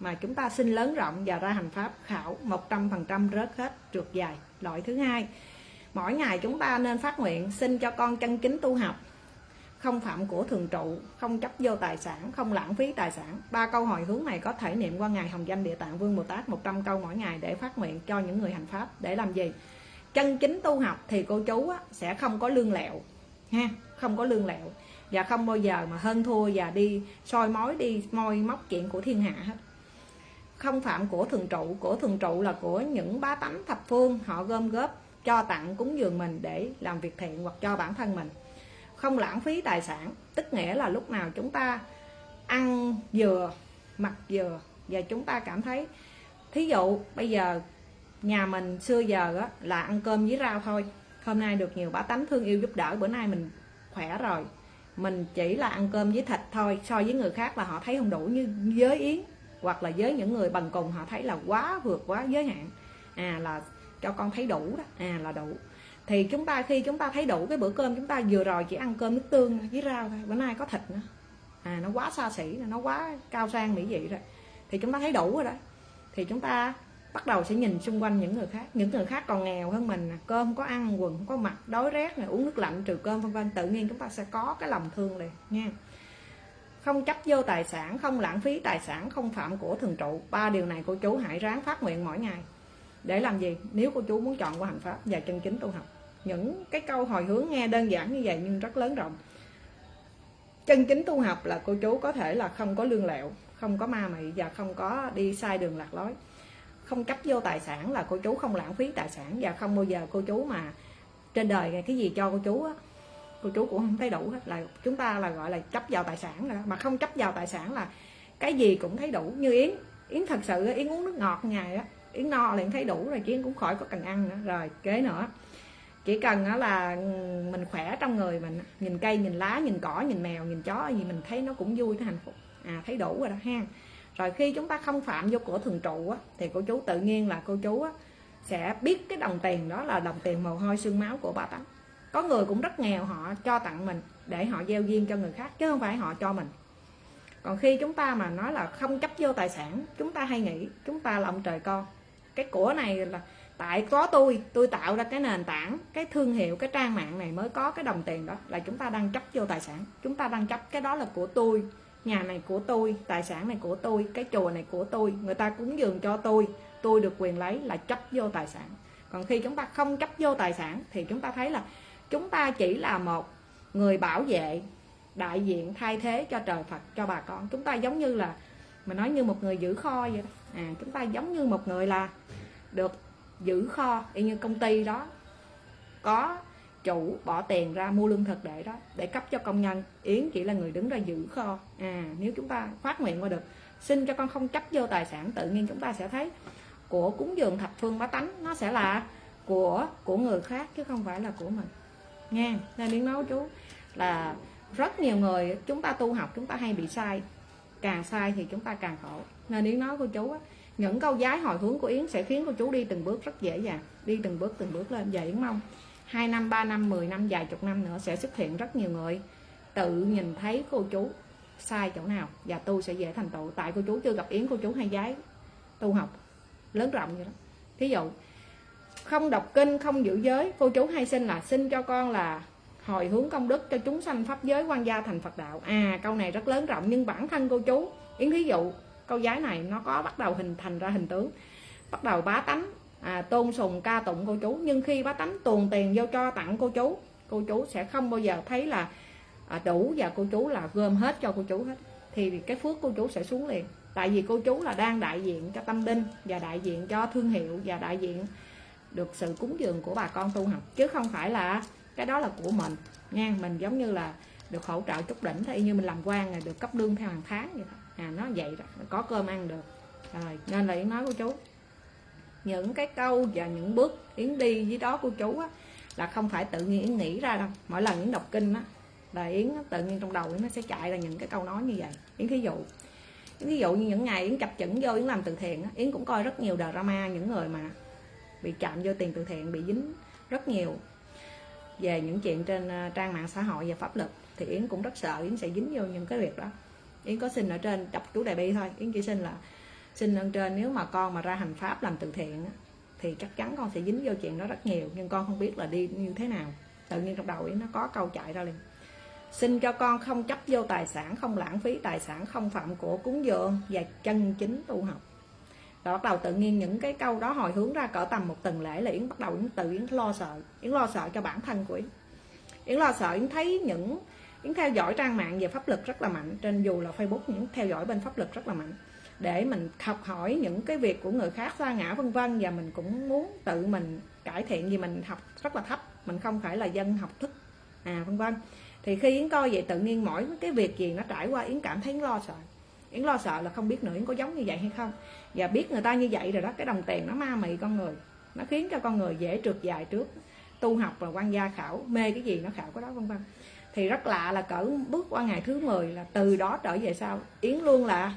mà chúng ta xin lớn rộng và ra hành pháp, khảo 100% rớt hết, trượt dài. Loại thứ hai, mỗi ngày chúng ta nên phát nguyện xin cho con chân chính tu học, không phạm của thường trụ, không chấp vô tài sản, không lãng phí tài sản. 3 câu hồi hướng này có thể niệm qua ngày Hồng Danh Địa Tạng Vương Bồ Tát 100 câu mỗi ngày để phát nguyện cho những người hành pháp. Để làm gì? Chân chính tu học thì cô chú sẽ không có lương lẹo ha, không có lương lẹo, và không bao giờ mà hơn thua và đi soi mói, đi moi móc chuyện của thiên hạ hết. Không phạm của thường trụ. Của thường trụ là của những bá tánh thập phương, họ gom góp cho tặng cúng dường mình để làm việc thiện hoặc cho bản thân mình. Không lãng phí tài sản, tức nghĩa là lúc nào chúng ta ăn vừa, mặc vừa, và chúng ta cảm thấy, thí dụ bây giờ nhà mình xưa giờ là ăn cơm với rau thôi, hôm nay được nhiều bá tánh thương yêu giúp đỡ, bữa nay mình khỏe rồi, mình chỉ là ăn cơm với thịt thôi, so với người khác là họ thấy không đủ. Như với Yến hoặc là với những người bằng cùng họ thấy là vượt quá giới hạn, là cho con thấy đủ đó, là đủ. Thì chúng ta khi chúng ta thấy đủ cái bữa cơm chúng ta vừa rồi chỉ ăn cơm nước tương với rau thôi, bữa nay có thịt nữa, nó quá xa xỉ, nó quá cao sang mỹ vị rồi, thì chúng ta thấy đủ rồi đó. Thì chúng ta bắt đầu sẽ nhìn xung quanh những người khác còn nghèo hơn mình, cơm có ăn, quần không có mặc, đói rét này, uống nước lạnh trừ cơm vân vân, tự nhiên chúng ta sẽ có cái lòng thương liền nha. Không chấp vô tài sản, không lãng phí tài sản, không phạm của thường trụ. 3 điều này cô chú hãy ráng phát nguyện mỗi ngày. Để làm gì? Nếu cô chú muốn chọn qua hành pháp và chân chính tu học. Những cái câu hồi hướng nghe đơn giản như vậy nhưng rất lớn rộng. Chân chính tu học là cô chú có thể là không có lương lẹo, không có ma mị và không có đi sai đường lạc lối. Không chấp vô tài sản là cô chú không lãng phí tài sản, và không bao giờ cô chú mà trên đời cái gì cho cô chú á, cô chú cũng không thấy đủ hết, là chúng ta là gọi là chấp vào tài sản rồi. Mà không chấp vào tài sản là cái gì cũng thấy đủ. Như Yến thật sự Yến uống nước ngọt ngày á, Yến no liền thấy đủ rồi, chứ Yến cũng khỏi có cần ăn nữa. Rồi kế nữa, chỉ cần là mình khỏe trong người mình, nhìn cây, nhìn lá, nhìn cỏ, nhìn mèo, nhìn chó gì mình thấy nó cũng vui, nó hạnh phúc, thấy đủ rồi đó ha. Rồi khi chúng ta không phạm vô của thường trụ á, thì cô chú tự nhiên là cô chú á, sẽ biết cái đồng tiền đó là đồng tiền mồ hôi xương máu của Ba Tánh. Có người cũng rất nghèo, họ cho tặng mình để họ gieo duyên cho người khác, chứ không phải họ cho mình. Còn khi chúng ta mà nói là không chấp vô tài sản, chúng ta hay nghĩ chúng ta là ông trời con. Cái của này là tại có tôi tạo ra cái nền tảng, cái thương hiệu, cái trang mạng này mới có cái đồng tiền đó, là chúng ta đang chấp vô tài sản. Chúng ta đang chấp cái đó là của tôi, nhà này của tôi, tài sản này của tôi, cái chùa này của tôi, người ta cúng dường cho tôi được quyền lấy, là chấp vô tài sản. Còn khi chúng ta không chấp vô tài sản thì chúng ta thấy là chúng ta chỉ là một người bảo vệ, đại diện thay thế cho trời Phật, cho bà con. Chúng ta giống như là mình nói như một người giữ kho vậy đó. Chúng ta giống như một người là được giữ kho, như công ty đó có chủ bỏ tiền ra mua lương thực để cấp cho công nhân, Yến chỉ là người đứng ra giữ kho. Nếu chúng ta phát nguyện qua được xin cho con không chấp vô tài sản, tự nhiên chúng ta sẽ thấy của cúng dường thập phương bá tánh nó sẽ là của người khác chứ không phải là của mình nha. Nên Yến nói chú là rất nhiều người chúng ta tu học chúng ta hay bị sai, càng sai thì chúng ta càng khổ. Nên Yến nói cô chú á, những câu giái hồi hướng của Yến sẽ khiến cô chú đi từng bước rất dễ dàng, đi từng bước lên. Và Yến mong 2 năm, 3 năm, 10 năm, vài chục năm nữa sẽ xuất hiện rất nhiều người tự nhìn thấy cô chú sai chỗ nào và tu sẽ dễ thành tựu. Tại cô chú chưa gặp Yến, cô chú hay giái tu học lớn rộng vậy đó. Thí dụ không đọc kinh, không giữ giới, cô chú hay xin cho con là hồi hướng công đức cho chúng sanh pháp giới quan gia thành Phật đạo. Câu này rất lớn rộng, nhưng bản thân cô chú Yến thí dụ câu giái này nó có bắt đầu hình thành ra hình tướng, bắt đầu bá tánh tôn sùng ca tụng cô chú. Nhưng khi bá tánh tuồn tiền vô cho tặng cô chú sẽ không bao giờ thấy là đủ, và cô chú là gom hết cho cô chú hết, thì cái phước cô chú sẽ xuống liền. Tại vì cô chú là đang đại diện cho tâm linh, và đại diện cho thương hiệu, và đại diện được sự cúng dường của bà con tu học, chứ không phải là cái đó là của mình nha. Mình giống như là được hỗ trợ chút đỉnh thôi, như mình làm quan là được cấp lương theo hàng tháng vậy thôi. Nó vậy đó, có cơm ăn được rồi. Nên là Yến nói cô chú những cái câu và những bước Yến đi với đó cô chú á, là không phải tự nhiên Yến nghĩ ra đâu. Mỗi lần Yến đọc kinh á là Yến tự nhiên trong đầu Yến nó sẽ chạy ra những cái câu nói như vậy. Yến thí dụ như những ngày Yến chập chững vô Yến làm từ thiện á, Yến cũng coi rất nhiều drama, những người mà bị chạm vô tiền từ thiện, bị dính rất nhiều về những chuyện trên trang mạng xã hội và pháp luật, thì Yến cũng rất sợ Yến sẽ dính vô những cái việc đó. Yến có xin ở trên chọc chú Đại Bi thôi, Yến chỉ xin ơn trên, nếu mà con mà ra hành pháp làm từ thiện á, thì chắc chắn con sẽ dính vô chuyện đó rất nhiều, nhưng con không biết là đi như thế nào. Tự nhiên trong đầu Yến nó có câu chạy ra liền: xin cho con không chấp vô tài sản, không lãng phí tài sản, không phạm của cúng dường và chân chính tu học. Rồi bắt đầu tự nhiên những cái câu đó hồi hướng ra cỡ tầm một tuần lễ là Yến bắt đầu Yến lo sợ. Yến lo sợ cho bản thân của Yến. Yến lo sợ, Yến thấy Yến theo dõi trang mạng về pháp luật rất là mạnh, trên dù là Facebook, Yến theo dõi bên pháp luật rất là mạnh, để mình học hỏi những cái việc của người khác sa ngã vân vân, và mình cũng muốn tự mình cải thiện, vì mình học rất là thấp, mình không phải là dân học thức vân vân. Thì khi Yến coi vậy, tự nhiên mỗi cái việc gì nó trải qua Yến cảm thấy Yến lo sợ. Yến lo sợ là không biết nữa Yến có giống như vậy hay không, và biết người ta như vậy rồi đó, cái đồng tiền nó ma mị con người, nó khiến cho con người dễ trượt dài trước tu học, và quan gia khảo mê cái gì nó khảo cái đó vân vân. Thì rất lạ là cỡ bước qua ngày thứ 10 là từ đó trở về sau Yến luôn là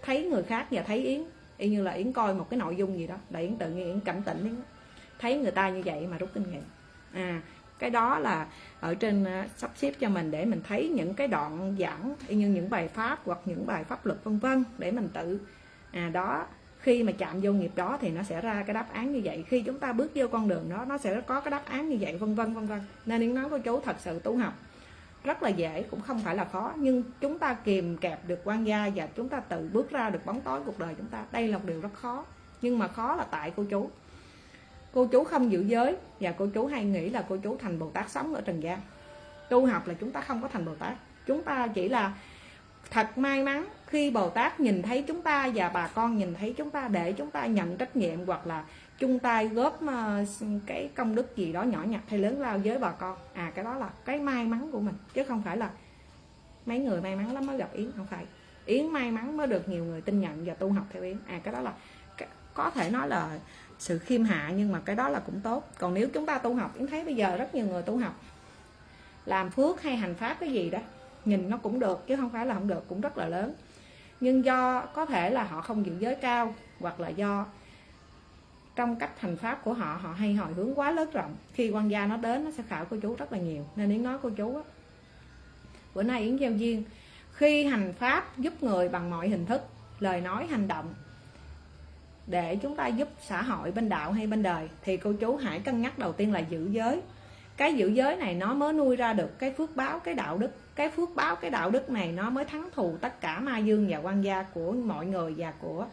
thấy người khác và thấy Yến y như là Yến coi một cái nội dung gì đó là Yến tự nhiên Yến cảm tỉnh Yến thấy người ta như vậy mà rút kinh nghiệm. Cái đó là ở trên sắp xếp cho mình để mình thấy những cái đoạn giảng y như những bài pháp hoặc những bài pháp luật vân vân để mình tự đó, khi mà chạm vô nghiệp đó thì nó sẽ ra cái đáp án như vậy, khi chúng ta bước vô con đường đó nó sẽ có cái đáp án như vậy vân vân vân vân. Nên Yến nói cô chú thật sự tu học rất là dễ, cũng không phải là khó, nhưng chúng ta kìm kẹp được quan gia và chúng ta tự bước ra được bóng tối cuộc đời chúng ta, đây là một điều rất khó. Nhưng mà khó là tại cô chú không giữ giới và cô chú hay nghĩ là cô chú thành Bồ Tát sống ở trần gian. Tu học là chúng ta không có thành Bồ Tát, chúng ta chỉ là thật may mắn khi Bồ Tát nhìn thấy chúng ta và bà con nhìn thấy chúng ta để chúng ta nhận trách nhiệm hoặc là chung tay góp cái công đức gì đó nhỏ nhặt hay lớn lao với bà con. Cái đó là cái may mắn của mình, chứ không phải là mấy người may mắn lắm mới gặp Yến, không phải. Yến may mắn mới được nhiều người tin nhận và tu học theo Yến. Cái đó là có thể nói là sự khiêm hạ, nhưng mà cái đó là cũng tốt. Còn nếu chúng ta tu học, Yến thấy bây giờ rất nhiều người tu học làm phước hay hành pháp cái gì đó nhìn nó cũng được chứ không phải là không được, cũng rất là lớn. Nhưng do có thể là họ không giữ giới cao, hoặc là do trong cách hành pháp của họ, họ hay hồi hướng quá lớn rộng, khi quan gia nó đến nó sẽ khảo cô chú rất là nhiều. Nên Yến nói cô chú á, bữa nay Yến gieo duyên khi hành pháp giúp người bằng mọi hình thức, lời nói hành động để chúng ta giúp xã hội bên đạo hay bên đời, thì cô chú hãy cân nhắc đầu tiên là giữ giới. Cái giữ giới này nó mới nuôi ra được cái phước báo, cái đạo đức. Cái phước báo, cái đạo đức này nó mới thắng thù tất cả ma dương và quan gia của mọi người và của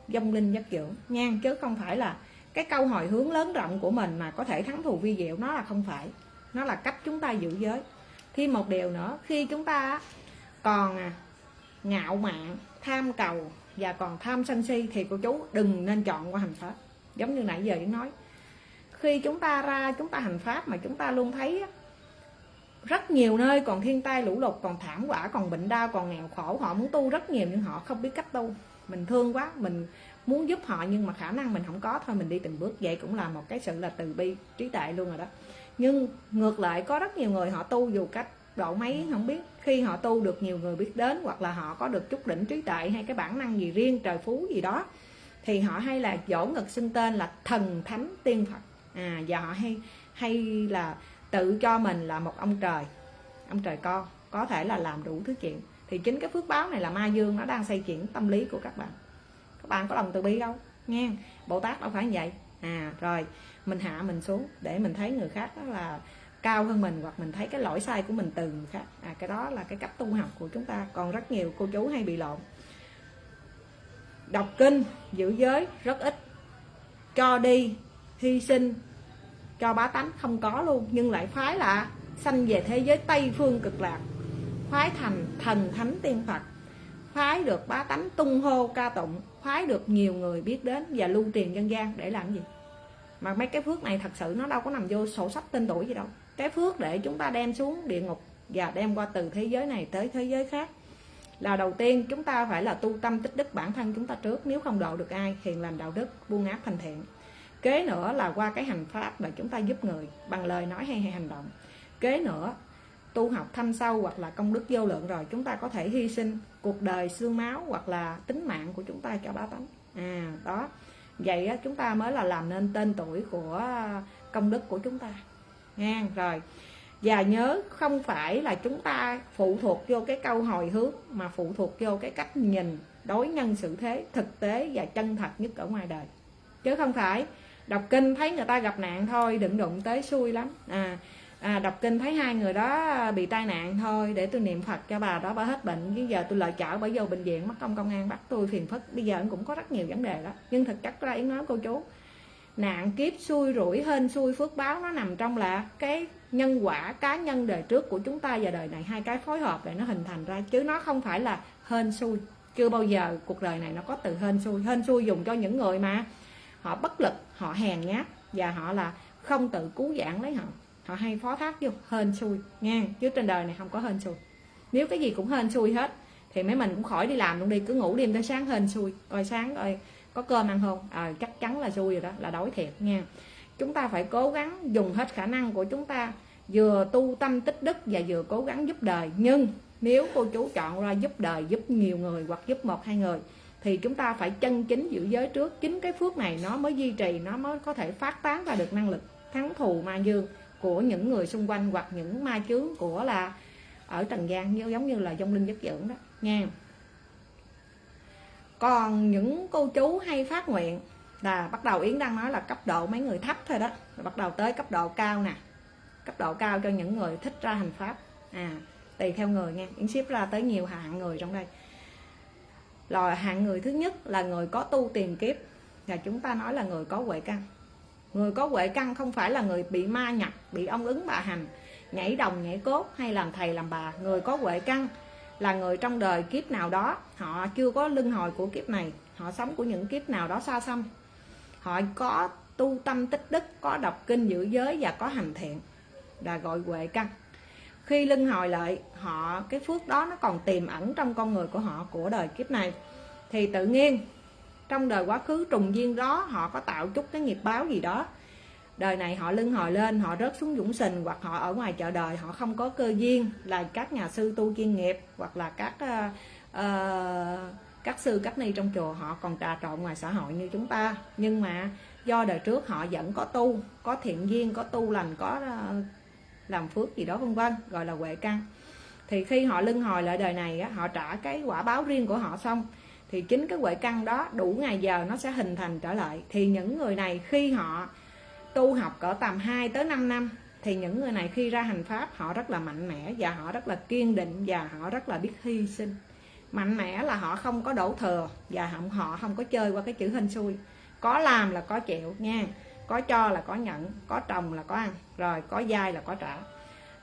vong linh giác dưỡng nha. Chứ không phải là cái câu hồi hướng lớn rộng của mình mà có thể thắng thù vi diệu, nó là không phải. Nó là cách chúng ta giữ giới. Thêm một điều nữa, khi chúng ta còn ngạo mạn, tham cầu và còn tham sân si thì cô chú đừng nên chọn qua hành pháp. Giống như nãy giờ Yến nói, khi chúng ta ra chúng ta hành pháp mà chúng ta luôn thấy rất nhiều nơi còn thiên tai lũ lụt, còn thảm họa, còn bệnh đau, còn nghèo khổ, họ muốn tu rất nhiều nhưng họ không biết cách tu. Mình thương quá, mình muốn giúp họ nhưng mà khả năng mình không có, thôi mình đi từng bước. Vậy cũng là một cái sự là từ bi trí tuệ luôn rồi đó. Nhưng ngược lại có rất nhiều người họ tu dù cách độ mấy không biết, khi họ tu được nhiều người biết đến, hoặc là họ có được chút đỉnh trí tuệ hay cái bản năng gì riêng, trời phú gì đó, thì họ hay là dỗ ngực xưng tên là thần thánh tiên Phật. Và họ hay là tự cho mình là một ông trời con, có thể là làm đủ thứ chuyện. Thì chính cái phước báo này là ma dương nó đang xây chuyển tâm lý của các bạn có lòng từ bi đâu nghe. Bồ Tát đâu phải như vậy. Rồi mình hạ mình xuống để mình thấy người khác đó là cao hơn mình, hoặc mình thấy cái lỗi sai của mình từ người khác. Cái đó là cái cách tu học của chúng ta. Còn rất nhiều cô chú hay bị lộn, đọc kinh giữ giới rất ít, cho đi hy sinh cho bá tánh không có luôn, nhưng lại phái là sanh về thế giới Tây phương cực lạc, phái thành thần thánh tiên Phật, phái được bá tánh tung hô ca tụng, phái được nhiều người biết đến và lưu truyền dân gian để làm gì? Mà mấy cái phước này thật sự nó đâu có nằm vô sổ sách tên tuổi gì đâu. Cái phước để chúng ta đem xuống địa ngục và đem qua từ thế giới này tới thế giới khác là đầu tiên chúng ta phải là tu tâm tích đức bản thân chúng ta trước. Nếu không độ được ai, hiền lành đạo đức, buông ác thành thiện. Kế nữa là qua cái hành pháp mà chúng ta giúp người bằng lời nói hay hành động. Kế nữa tu học thâm sâu hoặc là công đức vô lượng rồi, chúng ta có thể hy sinh cuộc đời xương máu hoặc là tính mạng của chúng ta cho bá tánh. Đó, vậy á, chúng ta mới là làm nên tên tuổi của công đức của chúng ta nha. Rồi, và nhớ không phải là chúng ta phụ thuộc vô cái câu hồi hướng, mà phụ thuộc vô cái cách nhìn đối nhân xử thế thực tế và chân thật nhất ở ngoài đời. Chứ không phải đọc kinh thấy người ta gặp nạn thôi, đừng đụng tới xui lắm. Đọc kinh thấy hai người đó bị tai nạn thôi, để tôi niệm Phật cho bà đó, bà hết bệnh. Bây giờ tôi lại chở bà vô bệnh viện, mất công an bắt tôi phiền phức. Bây giờ cũng có rất nhiều vấn đề đó. Nhưng thực chất ra Yến nói cô chú, nạn kiếp xui rủi hên xui phước báo nó nằm trong là cái nhân quả cá nhân đời trước của chúng ta và đời này, hai cái phối hợp để nó hình thành ra, chứ nó không phải là hên xui. Chưa bao giờ cuộc đời này nó có từ hên xui. Hên xui dùng cho những người mà họ bất lực, họ hèn nhát và họ là không tự cứu vãn lấy họ hay phó thác vô hên xui nha. Chứ trên đời này không có hên xui. Nếu cái gì cũng hên xui hết thì mấy mình cũng khỏi đi làm luôn đi, cứ ngủ đêm tới sáng hên xui, coi sáng coi có cơm ăn không, chắc chắn là xui rồi đó, là đói thiệt nha. Chúng ta phải cố gắng dùng hết khả năng của chúng ta, vừa tu tâm tích đức và vừa cố gắng giúp đời. Nhưng Nếu cô chú chọn ra giúp đời, giúp nhiều người hoặc giúp 1-2 người thì chúng ta phải chân chính giữ giới trước. Chính cái phước này nó mới duy trì, nó mới có thể phát tán ra được năng lực thắng thù ma dương của những người xung quanh, hoặc những ma chướng của là ở trần gian, giống như là vong linh giấc dưỡng đó nha. Còn những cô chú hay phát nguyện là bắt đầu, Yến đang nói là cấp độ mấy người thấp thôi đó, rồi bắt đầu tới cấp độ cao nè. Cấp độ cao cho những người thích ra hành pháp, tùy theo người nha. Yến xếp ra tới nhiều hạng người trong đây. Rồi hạng người thứ nhất là người có tu tiền kiếp, và chúng ta nói là người có huệ căn. Người có huệ căn không phải là người bị ma nhập, bị ông ứng bà hành, nhảy đồng nhảy cốt hay làm thầy làm bà. Người có huệ căn là người trong đời kiếp nào đó họ chưa có luân hồi của kiếp này, họ sống của những kiếp nào đó xa xăm, họ có tu tâm tích đức, có đọc kinh giữ giới và có hành thiện, là gọi huệ căn. Khi luân hồi lại, họ cái phước đó nó còn tiềm ẩn trong con người của họ của đời kiếp này, thì tự nhiên trong đời quá khứ trùng duyên đó họ có tạo chút cái nghiệp báo gì đó, đời này họ luân hồi lên, họ rớt xuống dũng sình, hoặc họ ở ngoài chợ đời họ không có cơ duyên là các nhà sư tu chuyên nghiệp, hoặc là các sư các ni trong chùa, họ còn trà trộn ngoài xã hội như chúng ta. Nhưng mà do đời trước họ vẫn có tu, có thiện duyên, có tu lành, có làm phước gì đó vân vân, gọi là huệ căn. Thì khi họ luân hồi lại đời này họ trả cái quả báo riêng của họ xong, thì chính cái huệ căn đó đủ ngày giờ nó sẽ hình thành trở lại. Thì những người này khi họ tu học cỡ tầm 2 tới 5 năm, thì những người này khi ra hành pháp họ rất là mạnh mẽ, và họ rất là kiên định, và họ rất là biết hy sinh. Mạnh mẽ là họ không có đổ thừa, và họ không có chơi qua cái chữ hên xui. Có làm là có chịu nha, có cho là có nhận, có trồng là có ăn, rồi có dai là có trả,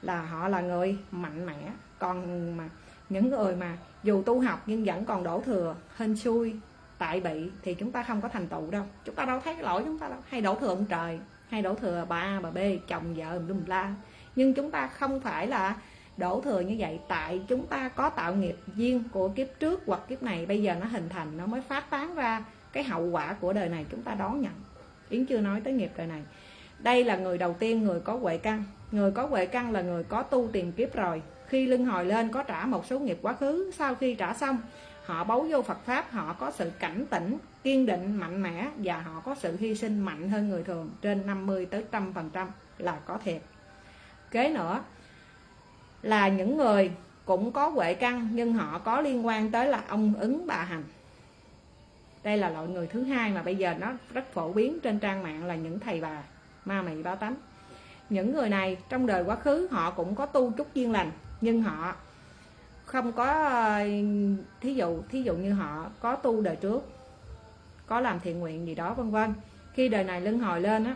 là họ là người mạnh mẽ. Còn mà những người mà dù tu học nhưng vẫn còn đổ thừa, hên xui, tại bị, thì chúng ta không có thành tựu đâu. Chúng ta đâu thấy lỗi chúng ta đâu, hay đổ thừa ông trời, hay đổ thừa bà A bà B, chồng vợ lum la. Nhưng chúng ta không phải là đổ thừa như vậy, tại chúng ta có tạo nghiệp duyên của kiếp trước hoặc kiếp này bây giờ nó hình thành, nó mới phát tán ra cái hậu quả của đời này chúng ta đón nhận. Yến chưa nói tới nghiệp đời này. Đây là người đầu tiên, người có huệ căn. Người có huệ căn là người có tu tiền kiếp rồi, khi luân hồi lên có trả một số nghiệp quá khứ. Sau khi trả xong, họ bấu vô Phật Pháp, họ có sự cảnh tỉnh, kiên định, mạnh mẽ, và họ có sự hy sinh mạnh hơn người thường trên 50 tới 100% là có thiệt. Kế nữa là những người cũng có huệ căn nhưng họ có liên quan tới là ông ứng bà hành. Đây là loại người thứ hai mà bây giờ nó rất phổ biến trên trang mạng, là những thầy bà ma mị ba tánh. Những người này trong đời quá khứ họ cũng có tu chút duyên lành, nhưng họ không có, thí dụ như họ có tu đời trước, có làm thiện nguyện gì đó vân vân. Khi đời này luân hồi lên á,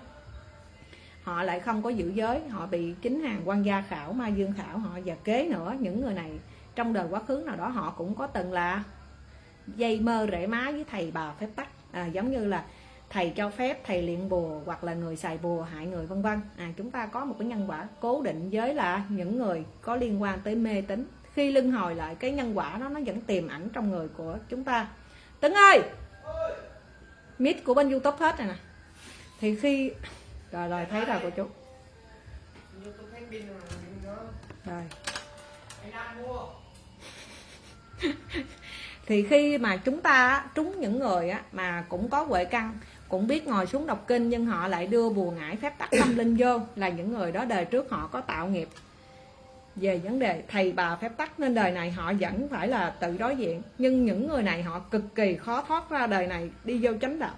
họ lại không có giữ giới, họ bị chính hàng quan gia khảo, ma dương khảo họ. Và kế nữa, những người này trong đời quá khứ nào đó họ cũng có từng là dây mơ rễ má với thầy bà phép tắc, giống như là thầy cho phép, thầy luyện bùa, hoặc là người xài bùa hại người vân vân. Chúng ta có một cái nhân quả cố định với là những người có liên quan tới mê tín. Khi luân hồi lại, cái nhân quả đó nó vẫn tiềm ẩn trong người của chúng ta. Tấn ơi, mic của bên YouTube hết rồi nè. Thì khi rồi thấy rồi cô chú. Rồi. Thì khi mà chúng ta trúng những người mà cũng có huệ căn, cũng biết ngồi xuống đọc kinh, nhưng họ lại đưa bùa ngải phép tắc tâm linh vô, là những người đó đời trước họ có tạo nghiệp về vấn đề thầy bà phép tắc, nên đời này họ vẫn phải là tự đối diện. Nhưng những người này họ cực kỳ khó thoát ra đời này đi vô chánh đạo,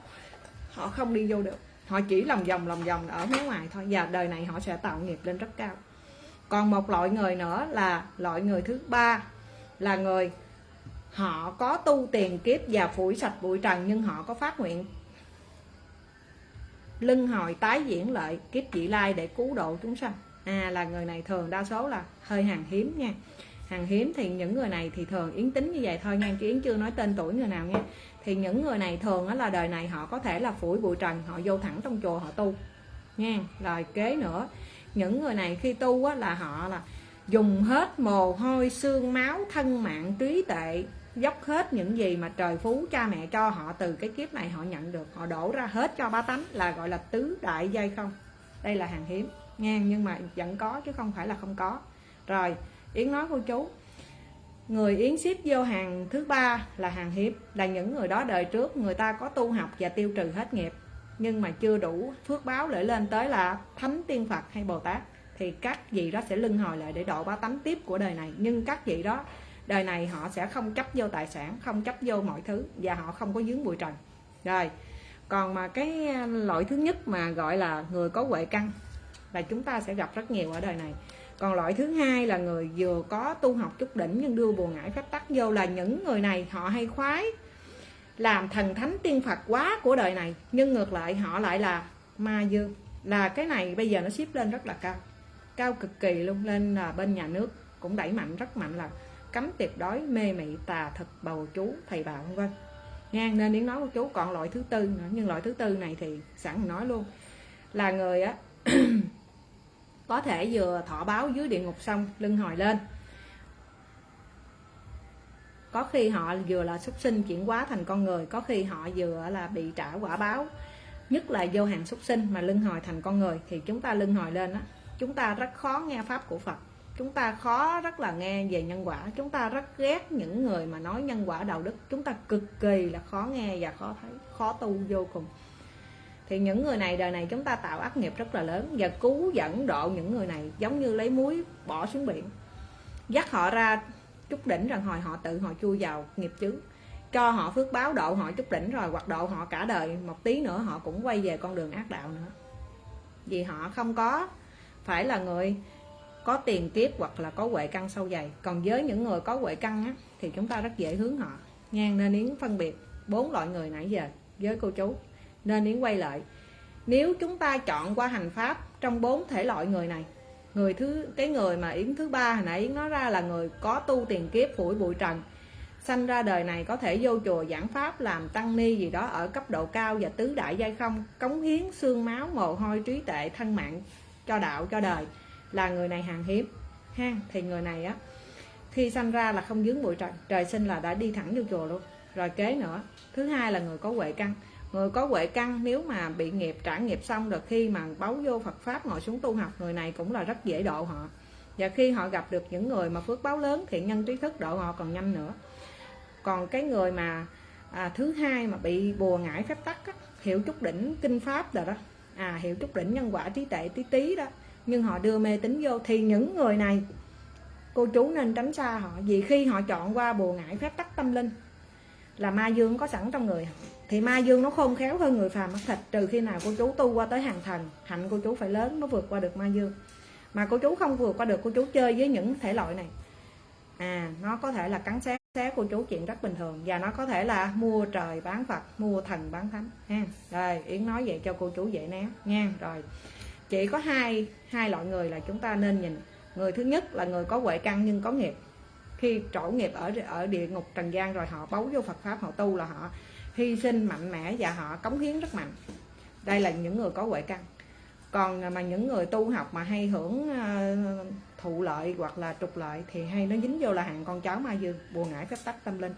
họ không đi vô được, họ chỉ lòng vòng ở phía ngoài thôi, và đời này họ sẽ tạo nghiệp lên rất cao. Còn một loại người nữa là loại người thứ ba, là người họ có tu tiền kiếp và phủi sạch bụi trần, nhưng họ có phát nguyện luân hồi tái diễn lại kiếp vị lai để cứu độ chúng sanh. Là người này thường đa số là hơi hàng hiếm nha. Hàng hiếm thì những người này thì thường Yến tính như vậy thôi nha, chứ Yến chưa nói tên tuổi người nào nha. Thì những người này thường là đời này họ có thể là phủi bụi trần, họ vô thẳng trong chùa họ tu nha. Rồi kế nữa, những người này khi tu là họ là dùng hết mồ hôi xương máu thân mạng trí tuệ, dốc hết những gì mà trời phú cha mẹ cho họ từ cái kiếp này họ nhận được, họ đổ ra hết cho bá tánh, là gọi là tứ đại giai không. Đây là hàng hiếm nha, nhưng mà vẫn có chứ không phải là không có. Rồi Yến nói cô chú, người Yến ship vô hàng thứ ba là hàng hiếm, là những người đó đời trước người ta có tu học và tiêu trừ hết nghiệp, nhưng mà chưa đủ phước báo để lên tới là thánh tiên Phật hay Bồ Tát, thì các vị đó sẽ luân hồi lại để độ ba tánh tiếp của đời này. Nhưng các vị đó đời này họ sẽ không chấp vô tài sản, không chấp vô mọi thứ, và họ không có dướng bụi trần. Rồi còn mà cái loại thứ nhất mà gọi là người có huệ căn là chúng ta sẽ gặp rất nhiều ở đời này. Còn loại thứ hai là người vừa có tu học chút đỉnh nhưng đưa bùa ngải phép tắc vô, là những người này họ hay khoái làm thần thánh tiên Phật quá của đời này, nhưng ngược lại họ lại là ma dương. Là cái này bây giờ nó ship lên rất là cao, cao cực kỳ luôn, lên là bên nhà nước cũng đẩy mạnh rất mạnh là cấm tuyệt đối mê mị tà thực bầu chú thầy bà vân vân nha. Nên Yến nói của chú còn loại thứ tư nữa, nhưng loại thứ tư này thì sẵn mình nói luôn là người á có thể vừa thọ báo dưới địa ngục xong luân hồi lên, có khi họ vừa là súc sinh chuyển hóa thành con người, có khi họ vừa là bị trả quả báo, nhất là vô hàng súc sinh mà luân hồi thành con người. Thì chúng ta luân hồi lên á, chúng ta rất khó nghe pháp của Phật, chúng ta khó rất là nghe về nhân quả, chúng ta rất ghét những người mà nói nhân quả đạo đức, chúng ta cực kỳ là khó nghe và khó thấy, khó tu vô cùng. Thì những người này đời này chúng ta tạo ác nghiệp rất là lớn, và cứu dẫn độ những người này giống như lấy muối bỏ xuống biển, dắt họ ra chút đỉnh rồi hồi họ tự họ chui vào nghiệp chướng, cho họ phước báo độ họ chút đỉnh rồi, hoặc độ họ cả đời, một tí nữa họ cũng quay về con đường ác đạo nữa. Vì họ không có phải là người có tiền kiếp hoặc là có huệ căn sâu dày. Còn với những người có huệ căn á, thì chúng ta rất dễ hướng họ nha. Nên Yến phân biệt 4 loại người nãy giờ với cô chú. Nên Yến quay lại, nếu chúng ta chọn qua hành pháp trong 4 thể loại người này, cái người mà Yến thứ ba hồi nãy Yến nói ra là người có tu tiền kiếp phủi bụi trần, sanh ra đời này có thể vô chùa giảng pháp làm tăng ni gì đó ở cấp độ cao và tứ đại giai không, cống hiến xương máu mồ hôi trí tuệ thân mạng cho đạo cho đời, là người này hàng hiếm ha. Thì người này á, khi sanh ra là không dướng bụi trần, trời sinh là đã đi thẳng vô chùa luôn. Rồi kế nữa, thứ hai là người có huệ căn. Người có huệ căn nếu mà bị nghiệp trả nghiệp xong rồi, khi mà báu vô Phật pháp ngồi xuống tu học, người này cũng là rất dễ độ họ. Và khi họ gặp được những người mà phước báo lớn, thiện nhân trí thức, độ họ còn nhanh nữa. Còn cái người mà thứ hai mà bị bùa ngải phép tắc á, hiểu chút đỉnh kinh pháp rồi đó, hiểu chút đỉnh nhân quả trí tuệ tí tí đó, nhưng họ đưa mê tín vô, thì những người này cô chú nên tránh xa họ. Vì khi họ chọn qua bùa ngải phép tắc tâm linh là ma dương có sẵn trong người họ, thì ma dương nó khôn khéo hơn người phàm mắt thịt. Trừ khi nào cô chú tu qua tới hàng thần, hạnh cô chú phải lớn mới vượt qua được ma dương. Mà cô chú không vượt qua được, cô chú chơi với những thể loại này, nó có thể là cắn xé cô chú chuyện rất bình thường, và nó có thể là mua trời bán Phật, mua thần bán thánh ha. Rồi Yến nói vậy cho cô chú dễ né nha. Rồi chỉ có hai loại người là chúng ta nên nhìn. Người thứ nhất là người có huệ căn nhưng có nghiệp, khi trổ nghiệp ở địa ngục trần gian rồi, họ bấu vô Phật pháp, họ tu là họ hy sinh mạnh mẽ và họ cống hiến rất mạnh. Đây là những người có huệ căn. Còn mà những người tu học mà hay hưởng thụ lợi hoặc là trục lợi thì hay nó dính vô là hạng con cháu ma dương, bùa ngải phép tắc tâm linh.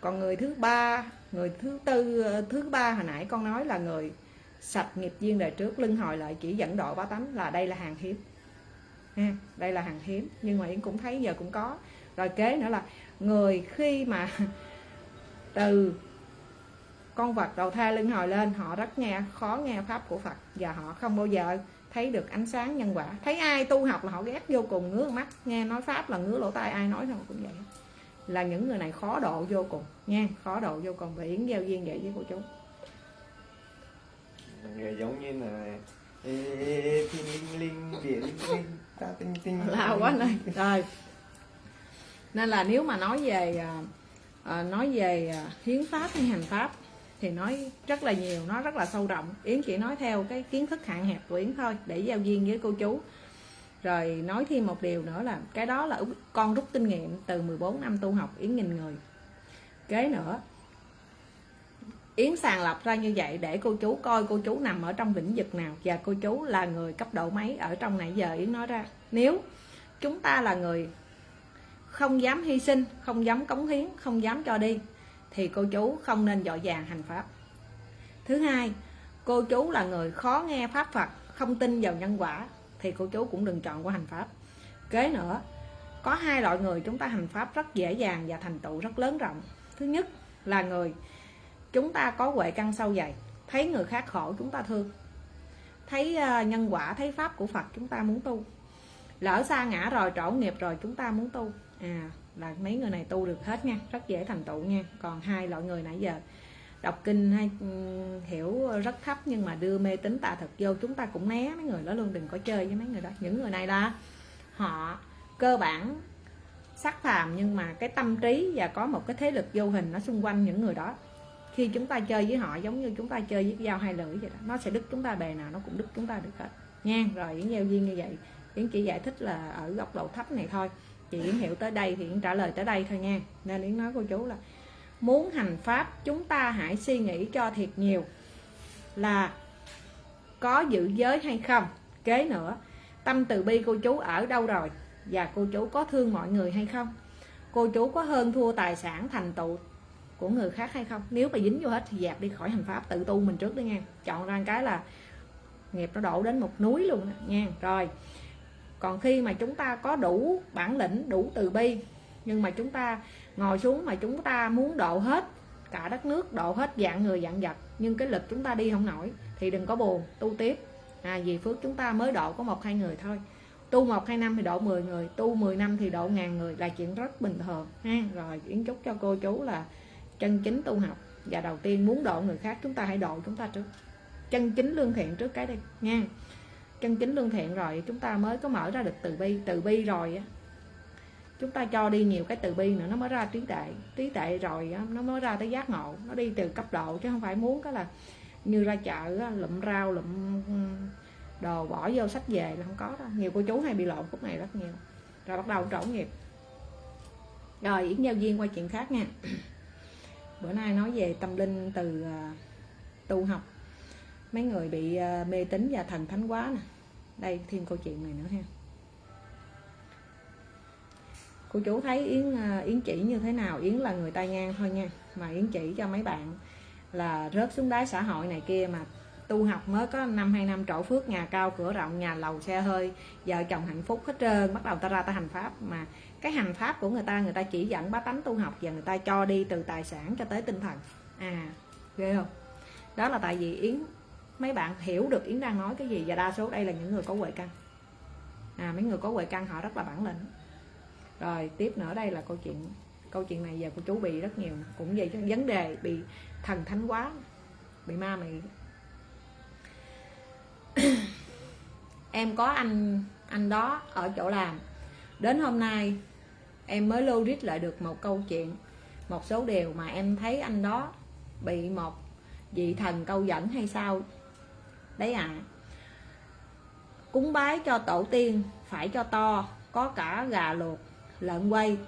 Còn người thứ ba, người thứ ba hồi nãy con nói là người sạch nghiệp duyên đời trước, luân hồi lại chỉ dẫn độ bá tánh, là đây là hàng hiếm ha. Đây là hàng hiếm, nhưng mà Yến cũng thấy giờ cũng có. Rồi kế nữa là người khi mà từ con vật đầu thai luân hồi lên, họ rất khó nghe pháp của Phật, và họ không bao giờ thấy được ánh sáng nhân quả. Thấy ai tu học là họ ghét vô cùng, ngứa mắt, nghe nói pháp là ngứa lỗ tai, ai nói không cũng vậy. Là những người này khó độ vô cùng nha, khó độ vô cùng. Và Yến giao duyên vậy với cô chú. Người giống như là lao quá này. Rồi nên là nếu mà nói về hiến pháp hay hành pháp thì nói rất là nhiều, nó rất là sâu rộng. Yến chỉ nói theo cái kiến thức hạn hẹp của Yến thôi để giao duyên với cô chú. Rồi nói thêm một điều nữa là cái đó là con rút kinh nghiệm từ 14 năm tu học. Yến nhìn người kế nữa, Yến sàng lọc ra như vậy để cô chú coi cô chú nằm ở trong lĩnh vực nào và cô chú là người cấp độ mấy ở trong nãy giờ Yến nói ra. Nếu chúng ta là người không dám hy sinh, không dám cống hiến, không dám cho đi thì cô chú không nên vội vàng hành pháp. Thứ hai, cô chú là người khó nghe pháp Phật, không tin vào nhân quả thì cô chú cũng đừng chọn qua hành pháp. Kế nữa, Có hai loại người chúng ta hành pháp rất dễ dàng và thành tựu rất lớn rộng. Thứ nhất là người chúng ta có huệ căn sâu dày, thấy người khác khổ chúng ta thương, thấy nhân quả, thấy pháp của Phật chúng ta muốn tu, lỡ sa ngã rồi, trổ nghiệp rồi chúng ta muốn tu, là mấy người này tu được hết nha, rất dễ thành tựu nha. Còn hai loại người nãy giờ đọc kinh hay hiểu rất thấp nhưng mà đưa mê tín tà thực vô, chúng ta cũng né mấy người đó luôn, đừng có chơi với mấy người đó. Những người này là họ cơ bản sắc phàm nhưng mà cái tâm trí và có một cái thế lực vô hình nó xung quanh những người đó. Khi chúng ta chơi với họ giống như chúng ta chơi với dao hai lưỡi vậy đó, nó sẽ đứt chúng ta bề nào nó cũng đứt chúng ta được hết nha. Rồi Yến gieo duyên như vậy, Yến chỉ giải thích là ở góc độ thấp này thôi, chị Yến hiểu tới đây thì Yến trả lời tới đây thôi nha. Nên Yến nói cô chú là muốn hành pháp chúng ta hãy suy nghĩ cho thiệt nhiều là có giữ giới hay không. Kế nữa, tâm từ bi cô chú ở đâu rồi, và cô chú có thương mọi người hay không, cô chú có hơn thua tài sản thành tựu của người khác hay không. Nếu mà dính vô hết thì dẹp đi khỏi hành pháp, tự tu mình trước đi nha. Chọn ra cái là nghiệp nó đổ đến một núi luôn nha. Rồi còn khi mà chúng ta có đủ bản lĩnh, đủ từ bi, nhưng mà chúng ta ngồi xuống mà chúng ta muốn độ hết cả đất nước, độ hết dạng người dạng vật, nhưng cái lực chúng ta đi không nổi thì đừng có buồn, tu tiếp. Vì phước chúng ta mới độ có 1-2 người thôi, tu 1-2 năm thì độ 10 người, tu 10 năm thì độ 1000 người là chuyện rất bình thường ha. Rồi Yến chúc cho cô chú là chân chính tu học, và đầu tiên muốn độ người khác chúng ta hãy độ chúng ta trước, chân chính lương thiện trước cái đi nha. Chân chính lương thiện rồi chúng ta mới có mở ra được từ bi. Từ bi rồi á, chúng ta cho đi nhiều cái từ bi nữa nó mới ra trí tuệ. Trí tuệ rồi á, nó mới ra tới giác ngộ. Nó đi từ cấp độ chứ không phải muốn cái là như ra chợ á, lụm rau lụm đồ bỏ vô sách về là không có đâu. Nhiều cô chú hay bị lộn khúc này rất nhiều. Rồi bắt đầu trổ nghiệp. Rồi Yến giao duyên qua chuyện khác nha. Bữa nay nói về tâm linh từ tu học. Mấy người bị mê tín và thần thánh quá nè. Đây thêm câu chuyện này nữa ha. Cô chú thấy Yến chỉ như thế nào? Yến là người tay ngang thôi nha, mà Yến chỉ cho mấy bạn là rớt xuống đáy xã hội này kia mà tu học mới có 1-2 năm trổ phước, nhà cao cửa rộng, nhà lầu xe hơi, vợ chồng hạnh phúc hết trơn, bắt đầu ta ra ta hành pháp. Mà cái hành pháp của người ta chỉ dẫn bá tánh tu học, và người ta cho đi từ tài sản cho tới tinh thần. Ghê không? Đó là tại vì Yến, mấy bạn hiểu được Yến đang nói cái gì, và đa số đây là những người có huệ căn. Mấy người có huệ căn họ rất là bản lĩnh. Rồi tiếp nữa đây là câu chuyện này giờ cô chú bị rất nhiều, cũng vậy chứ, vấn đề bị thần thánh quá, bị ma mị. Em có anh đó ở chỗ làm, đến hôm nay em mới logic lại được một câu chuyện, một số điều mà em thấy anh đó bị một vị thần câu dẫn hay sao đấy cúng bái cho tổ tiên phải cho to, có cả gà luộc, lợn quay.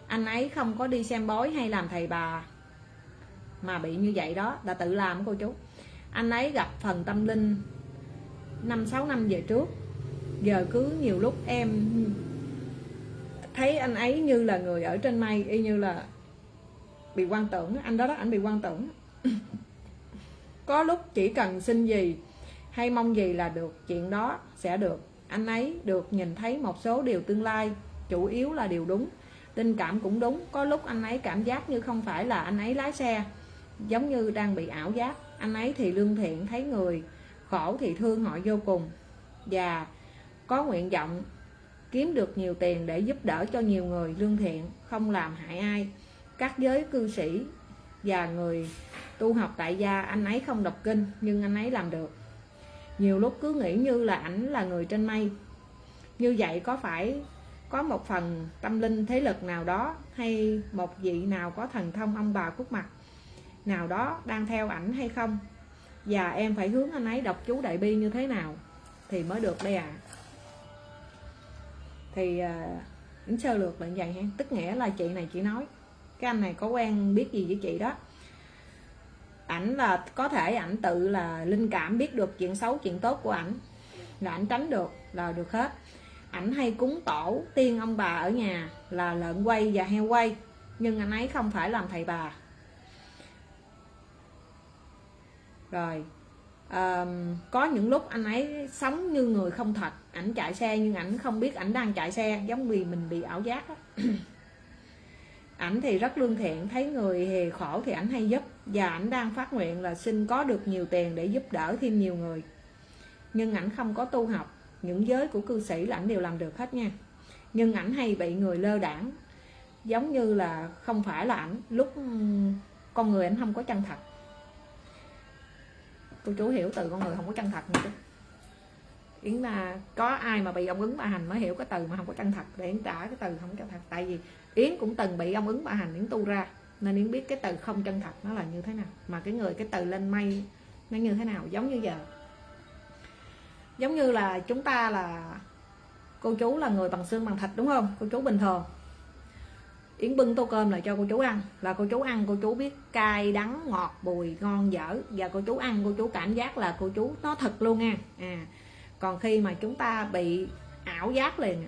Anh ấy không có đi xem bói hay làm thầy bà mà bị như vậy đó, là tự làm cô chú. Anh ấy gặp phần tâm linh 5-6 năm về trước, giờ cứ nhiều lúc em thấy anh ấy như là người ở trên mây, y như là bị quan tưởng. Anh đó anh bị quan tưởng. Có lúc chỉ cần xin gì hay mong gì là được, chuyện đó sẽ được. Anh ấy được nhìn thấy một số điều tương lai, chủ yếu là điều đúng. Tình cảm cũng đúng. Có lúc anh ấy cảm giác như không phải là anh ấy lái xe, giống như đang bị ảo giác. Anh ấy thì lương thiện, thấy người khổ thì thương họ vô cùng, và có nguyện vọng kiếm được nhiều tiền để giúp đỡ cho nhiều người, lương thiện, không làm hại ai. Các giới cư sĩ và người tu học tại gia, anh ấy không đọc kinh nhưng anh ấy làm được. Nhiều lúc cứ nghĩ như là ảnh là người trên mây. Như vậy có phải có một phần tâm linh thế lực nào đó, hay một vị nào có thần thông ông bà khuất mặt nào đó đang theo ảnh hay không? Và em phải hướng anh ấy đọc chú đại bi như thế nào thì mới được đây Thì sơ lược là như vậy ha. Tức nghĩa là chị này chị nói cái anh này có quen biết gì với chị đó, ảnh là có thể ảnh tự là linh cảm biết được chuyện xấu chuyện tốt của ảnh, là ảnh tránh được là được hết. Ảnh hay cúng tổ tiên ông bà ở nhà là lợn quay và heo quay, nhưng anh ấy không phải làm thầy bà. Rồi Có những lúc anh ấy sống như người không thật, ảnh chạy xe nhưng ảnh không biết ảnh đang chạy xe, giống vì mình bị ảo giác đó. Ảnh thì rất lương thiện, thấy người hề khổ thì ảnh hay giúp, và ảnh đang phát nguyện là xin có được nhiều tiền để giúp đỡ thêm nhiều người, nhưng ảnh không có tu học. Những giới của cư sĩ là ảnh đều làm được hết nha, nhưng ảnh hay bị người lơ đãng, giống như là không phải là ảnh, lúc con người ảnh không có chân thật. Cô chú hiểu từ con người không có chân thật nữa. Yến là có ai mà bị ông ứng bà hành mới hiểu cái từ mà không có chân thật, để Yến trả cái từ không có chân thật. Tại vì Yến cũng từng bị ông ứng bà hành, Yến tu ra nên Yến biết cái từ không chân thật nó là như thế nào, mà cái từ lên mây nó như thế nào. Giống như giờ, giống như là chúng ta là cô chú là người bằng xương bằng thịt đúng không, cô chú bình thường Yến bưng tô cơm lại cho cô chú ăn, là cô chú ăn cô chú biết cay đắng ngọt bùi ngon dở, và cô chú ăn cô chú cảm giác là cô chú nó thật luôn nha. Còn khi mà chúng ta bị ảo giác liền,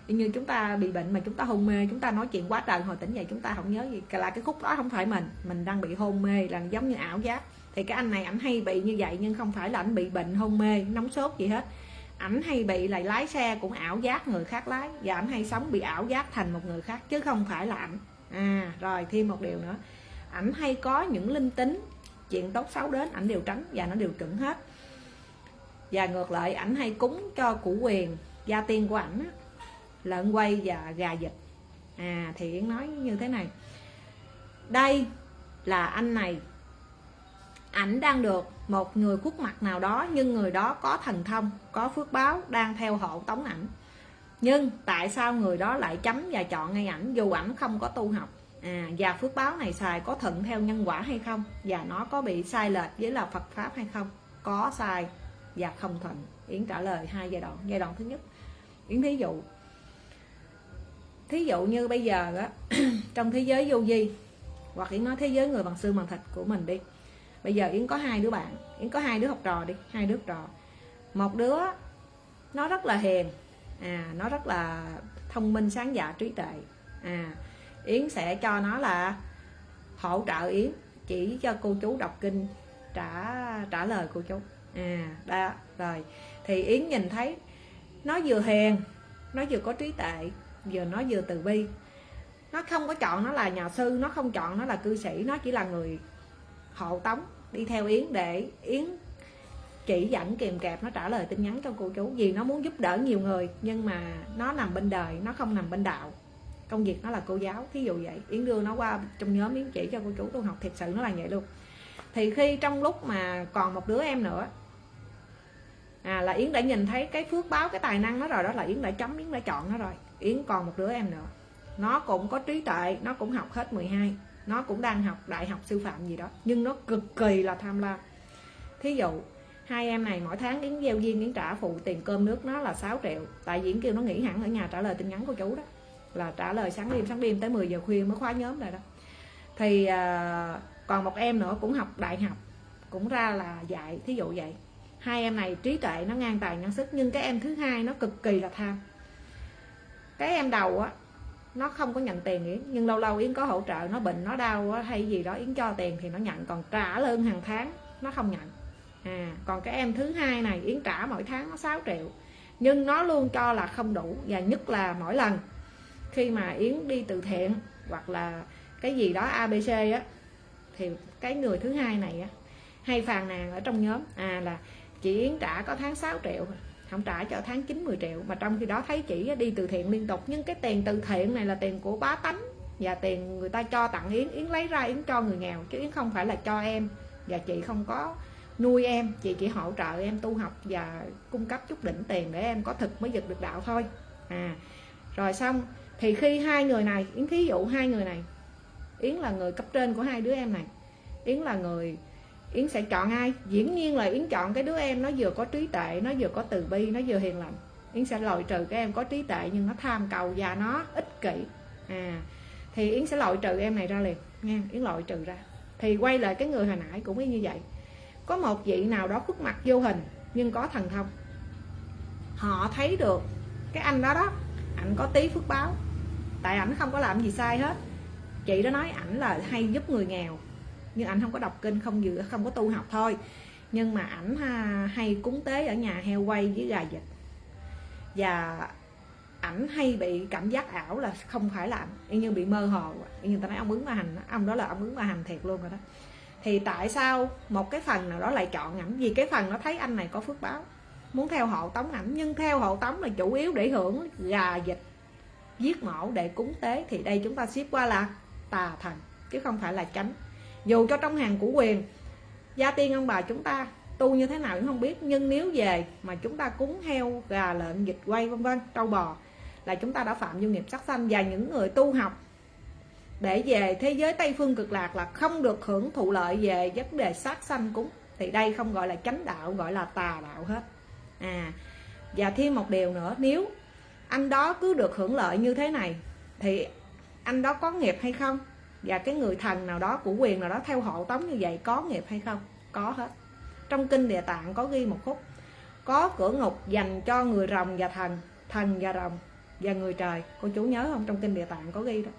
như chúng ta bị bệnh mà chúng ta hôn mê, chúng ta nói chuyện quá trời, hồi tỉnh dậy chúng ta không nhớ gì, là cái khúc đó không phải mình đang bị hôn mê, là giống như ảo giác. Thì cái anh này ảnh hay bị như vậy, nhưng không phải là ảnh bị bệnh hôn mê nóng sốt gì hết. Ảnh hay bị là lái xe cũng ảo giác người khác lái, và ảnh hay sống bị ảo giác thành một người khác chứ không phải là ảnh. Rồi thêm một điều nữa, ảnh hay có những linh tính, chuyện tốt xấu đến ảnh đều tránh và nó đều chuẩn hết. Và ngược lại ảnh hay cúng cho củ quyền gia tiên của ảnh, lợn quay và gà vịt. Thì Yến nói như thế này, đây là anh này, ảnh đang được một người khuất mặt nào đó, nhưng người đó có thần thông, có phước báo đang theo hộ tống ảnh. Nhưng tại sao người đó lại chấm và chọn ngay ảnh, dù ảnh không có tu học? Và phước báo này xài có thuận theo nhân quả hay không, và nó có bị sai lệch với là Phật pháp hay không? Có sai và không thuận. Yến trả lời hai giai đoạn. Giai đoạn thứ nhất, Yến thí dụ như bây giờ á, trong thế giới vô vi, hoặc Yến nói thế giới người bằng xương bằng thịt của mình đi. Bây giờ Yến có hai đứa bạn, Yến có hai đứa học trò đi, hai đứa học trò. Một đứa nó rất là hiền, nó rất là thông minh sáng dạ trí tuệ. Yến sẽ cho nó là hỗ trợ Yến, chỉ cho cô chú đọc kinh, trả lời cô chú. Đó rồi thì Yến nhìn thấy nó vừa hiền, nó vừa có trí tuệ, nó vừa từ bi. Nó không có chọn nó là nhà sư, nó không chọn nó là cư sĩ, nó chỉ là người hộ tống đi theo Yến để Yến chỉ dẫn kèm kẹp, nó trả lời tin nhắn cho cô chú, vì nó muốn giúp đỡ nhiều người, nhưng mà nó nằm bên đời, nó không nằm bên đạo. Công việc nó là cô giáo, thí dụ vậy. Yến đưa nó qua trong nhóm, Yến chỉ cho cô chú tu học, thật sự nó là vậy luôn. Thì khi trong lúc mà còn một đứa em nữa, là Yến đã nhìn thấy cái phước báo, cái tài năng nó rồi, đó là Yến đã chấm, Yến đã chọn nó rồi. Yến còn một đứa em nữa, nó cũng có trí tuệ, nó cũng học hết 12, nó cũng đang học đại học sư phạm gì đó, nhưng nó cực kỳ là tham lam. Thí dụ hai em này mỗi tháng Yến gieo duyên, Yến trả phụ tiền cơm nước nó là 6 triệu. Tại vì Yến kêu nó nghỉ hẳn ở nhà trả lời tin nhắn của chú đó, là trả lời sáng đêm tới 10 giờ khuya mới khóa nhóm lại đó. Thì còn một em nữa cũng học đại học, cũng ra là dạy, thí dụ vậy. Hai em này trí tuệ nó ngang tài ngang sức, nhưng cái em thứ hai nó cực kỳ là tham. Cái em đầu á, nó không có nhận tiền Yến, nhưng lâu lâu Yến có hỗ trợ, nó bệnh nó đau hay gì đó Yến cho tiền thì nó nhận, còn trả lương hàng tháng nó không nhận. Còn cái em thứ hai này Yến trả mỗi tháng nó 6 triệu, nhưng nó luôn cho là không đủ. Và nhất là mỗi lần khi mà Yến đi từ thiện hoặc là cái gì đó ABC á, thì cái người thứ hai này á hay phàn nàn ở trong nhóm là chị Yến trả có tháng 6 triệu, không trả cho tháng 9-10 triệu. Mà trong khi đó thấy chị đi từ thiện liên tục, nhưng cái tiền từ thiện này là tiền của bá tánh, và tiền người ta cho tặng Yến, Yến lấy ra Yến cho người nghèo, chứ Yến không phải là cho em. Và chị không có nuôi em, chị chỉ hỗ trợ em tu học và cung cấp chút đỉnh tiền để em có thực mới giật được đạo thôi. Rồi xong thì khi hai người này, Yến thí dụ hai người này, Yến là người cấp trên của hai đứa em này, Yến là người, Yến sẽ chọn ai? Dĩ nhiên là Yến chọn cái đứa em nó vừa có trí tuệ, nó vừa có từ bi, nó vừa hiền lành. Yến sẽ loại trừ cái em có trí tuệ nhưng nó tham cầu và nó ích kỷ. Thì Yến sẽ loại trừ em này ra liền nha, Yến loại trừ ra. Thì quay lại cái người hồi nãy cũng như vậy. Có một vị nào đó khuất mặt vô hình nhưng có thần thông, họ thấy được cái anh đó đó, ảnh có tí phước báo, tại ảnh không có làm gì sai hết. Chị đó nói ảnh là hay giúp người nghèo, nhưng ảnh không có đọc kinh, không có tu học thôi. nhưng mà ảnh hay cúng tế ở nhà heo quay với gà vịt, và ảnh hay bị cảm giác ảo là không phải là ảnh, như bị mơ hồ, như ta nói ông ứng ma hành, ông đó là ông ứng ma hành thiệt luôn rồi đó. Thì tại sao một cái phần nào đó lại chọn ảnh? Vì cái phần nó thấy anh này có phước báo, muốn theo hộ tống ảnh, nhưng theo hộ tống là chủ yếu để hưởng gà vịt giết mổ để cúng tế, thì đây chúng ta xếp qua là tà thần chứ không phải là chánh. Dù cho trong hàng của quyền gia tiên ông bà chúng ta tu như thế nào cũng không biết, nhưng nếu về mà chúng ta cúng heo gà lợn vịt quay vân vân trâu bò là chúng ta đã phạm vô nghiệp sát sanh. Và những người tu học để về thế giới Tây Phương Cực Lạc là không được hưởng thụ lợi về vấn đề sát sanh cúng, thì đây không gọi là chánh đạo, gọi là tà đạo hết. Và thêm một điều nữa, nếu anh đó cứ được hưởng lợi như thế này thì anh đó có nghiệp hay không? Và cái người thần nào đó của quyền nào đó theo hộ tống như vậy có nghiệp hay không? Có hết. Trong kinh Địa Tạng có ghi một khúc, có cửa ngục dành cho người rồng và thần, thần và rồng và người trời. Cô chú nhớ không? Trong kinh Địa Tạng có ghi đó.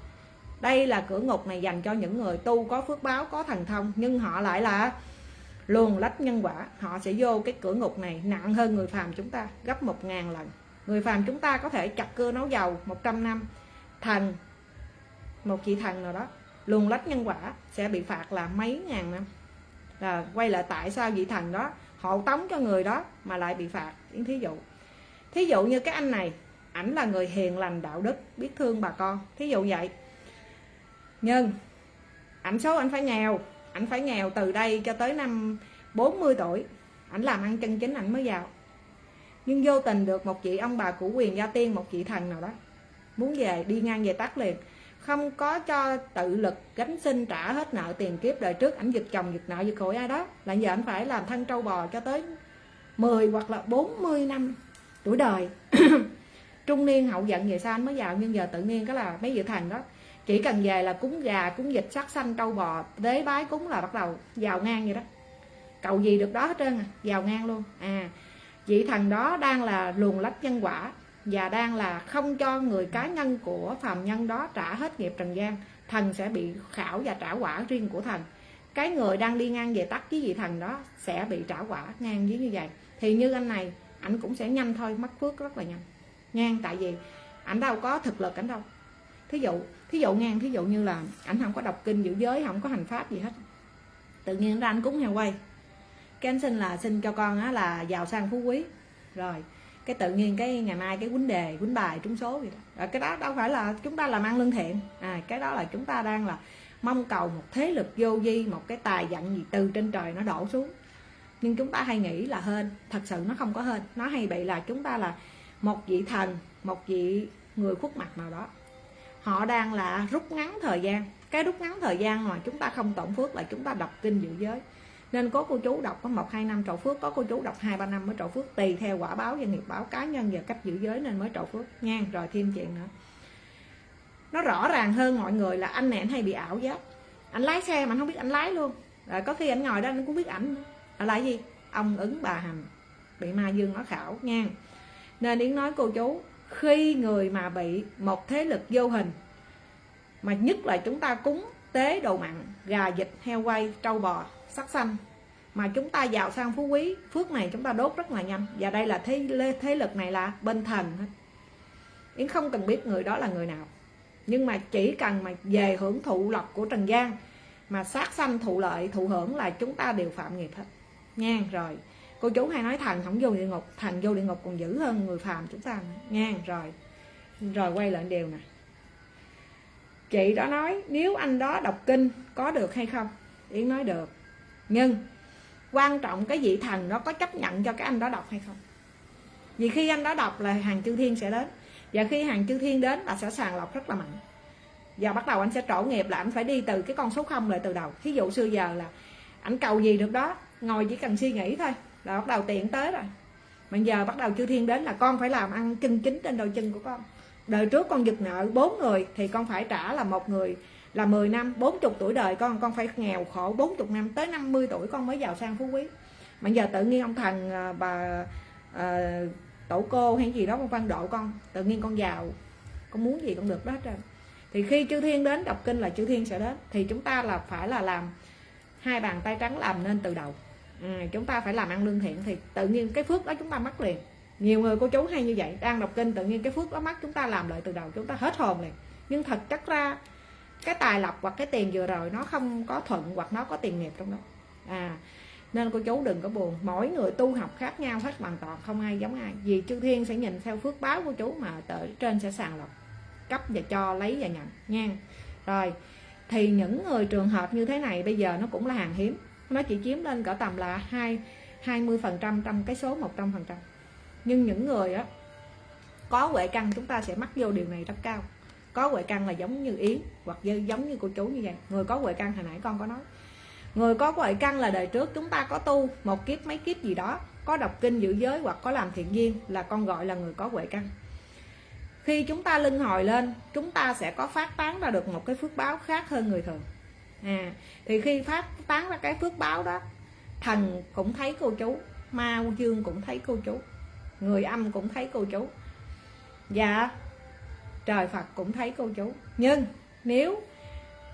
Đây là cửa ngục này dành cho những người tu có phước báo, có thần thông, nhưng họ lại là luồn lách nhân quả. Họ sẽ vô cái cửa ngục này nặng hơn người phàm chúng ta gấp 1000 lần. Người phàm chúng ta có thể chặt cưa nấu dầu 100 năm. Thần, một vị thần nào đó luồn lách nhân quả sẽ bị phạt là mấy ngàn năm. Là quay lại tại sao vị thần đó hộ tống cho người đó mà lại bị phạt. Thí dụ như cái anh này, ảnh là người hiền lành đạo đức, biết thương bà con, thí dụ vậy, nhưng ảnh số ảnh phải nghèo từ đây cho tới năm 40 tuổi, ảnh làm ăn chân chính ảnh mới giàu. Nhưng vô tình được một vị ông bà của quyền gia tiên, một vị thần nào đó muốn về, đi ngang về tắt liền, không có cho tự lực gánh sinh trả hết nợ tiền kiếp đời trước, ảnh giật chồng giật nợ giật khổ ai đó, là giờ ảnh phải làm thân trâu bò cho tới 10 hoặc là 40 năm tuổi đời. Trung niên hậu giận về sau anh mới giàu. Nhưng giờ tự nhiên cái là mấy vị thần đó chỉ cần về là cúng gà, cúng vịt, sát sanh trâu bò, tế bái cúng là bắt đầu giàu ngang vậy đó. Cầu gì được đó hết trơn giàu ngang luôn. Vị thần đó đang là luồn lách nhân quả và đang là không cho người cá nhân của phàm nhân đó trả hết nghiệp trần gian. Thần sẽ bị khảo và trả quả riêng của thần. Cái người đang đi ngang về tắt với vị thần đó sẽ bị trả quả ngang với như vậy. Thì như anh này, ảnh cũng sẽ nhanh thôi, mất phước rất là nhanh ngang, tại vì ảnh đâu có thực lực ảnh đâu. Thí dụ như là ảnh không có đọc kinh giữ giới, không có hành pháp gì hết, tự nhiên ra anh cúng heo quay, cái anh xin cho con á là giàu sang phú quý, rồi cái tự nhiên cái ngày mai cái quýnh bài trúng số vậy đó. Cái đó đâu phải là chúng ta làm ăn lương thiện, cái đó là chúng ta đang là mong cầu một thế lực vô vi, một cái tài vận gì từ trên trời nó đổ xuống. Nhưng chúng ta hay nghĩ là hên, thật sự nó không có hên. Nó hay bị là chúng ta là một vị thần, một vị người khuất mặt nào đó, họ đang là rút ngắn thời gian. Cái rút ngắn thời gian mà chúng ta không tổn phước là chúng ta đọc kinh giữ giới. Nên có cô chú đọc có 1-2 năm trổ phước, có cô chú đọc 2-3 năm mới trổ phước, tùy theo quả báo và nghiệp báo cá nhân và cách giữ giới nên mới trổ phước nha. Rồi thêm chuyện nữa, nó rõ ràng hơn mọi người là anh này anh hay bị ảo giác. Anh lái xe mà anh không biết anh lái luôn, rồi có khi anh ngồi đó anh cũng biết ảnh là gì, ông ứng bà hành, bị ma dương nó khảo nha. Nên Yến nói cô chú, khi người mà bị một thế lực vô hình, mà nhất là chúng ta cúng tế đồ mặn, gà vịt heo quay trâu bò sắc xanh, mà chúng ta giàu sang phú quý, phước này chúng ta đốt rất là nhanh. Và đây là thế lực này là bên thần hết. Yến không cần biết người đó là người nào, nhưng mà chỉ cần mà về hưởng thụ lộc của trần gian, mà sát sanh thụ lợi thụ hưởng là chúng ta đều phạm nghiệp hết nha. Rồi cô chú hay nói thần không vô địa ngục, thần vô địa ngục còn dữ hơn người phàm chúng ta nha. Rồi quay lại điều nè, chị đó nói nếu anh đó đọc kinh có được hay không? Yến nói được, nhưng quan trọng cái vị thần đó có chấp nhận cho cái anh đó đọc hay không. Vì khi anh đó đọc là hàng chư thiên sẽ đến, và khi hàng chư thiên đến là sẽ sàng lọc rất là mạnh, và bắt đầu anh sẽ trổ nghiệp là anh phải đi từ cái con số 0 lại từ đầu. Thí dụ xưa giờ là anh cầu gì được đó, ngồi chỉ cần suy nghĩ thôi là bắt đầu tiền tới rồi. Bây giờ bắt đầu chư thiên đến là con phải làm ăn chân chính trên đôi chân của con. Đời trước con giật nợ 4 người thì con phải trả là một người là 10 năm, 40 tuổi đời con phải nghèo khổ 40 năm, tới 50 tuổi con mới giàu sang phú quý. Mà giờ tự nhiên ông thần bà tổ cô hay gì đó con văn độ con, tự nhiên con giàu, con muốn gì con được đó hết trơn. Thì khi chư thiên đến đọc kinh là chư thiên sẽ đến, thì chúng ta là phải là làm hai bàn tay trắng làm nên từ đầu Chúng ta phải làm ăn lương thiện thì tự nhiên cái phước đó chúng ta mất liền. Nhiều người cô chú hay như vậy, đang đọc kinh tự nhiên cái phước đó mất, chúng ta làm lại từ đầu, chúng ta hết hồn liền. Nhưng thật chất ra cái tài lộc hoặc cái tiền vừa rồi nó không có thuận, hoặc nó có tiền nghiệp trong đó. Nên cô chú đừng có buồn, mỗi người tu học khác nhau hết hoàn toàn, không ai giống ai. Vì chư thiên sẽ nhìn theo phước báo của chú mà tới trên sẽ sàng lọc, cấp và cho, lấy và nhận nha. Rồi thì những người trường hợp như thế này bây giờ nó cũng là hàng hiếm, nó chỉ chiếm lên cỡ tầm là 20% trong cái số 100%. Nhưng những người á có huệ căn chúng ta sẽ mắc vô điều này rất cao. Có huệ căn là giống như Yến hoặc giống như cô chú như vậy. Người có huệ căn hồi nãy con có nói, người có huệ căn là đời trước chúng ta có tu một kiếp mấy kiếp gì đó, có đọc kinh giữ giới hoặc có làm thiện duyên, là con gọi là người có huệ căn. Khi chúng ta luân hồi lên, chúng ta sẽ có phát tán ra được một cái phước báo khác hơn người thường. Thì khi phát tán ra cái phước báo đó, thần cũng thấy cô chú, ma dương cũng thấy cô chú, người âm cũng thấy cô chú, và trời Phật cũng thấy cô chú. Nhưng nếu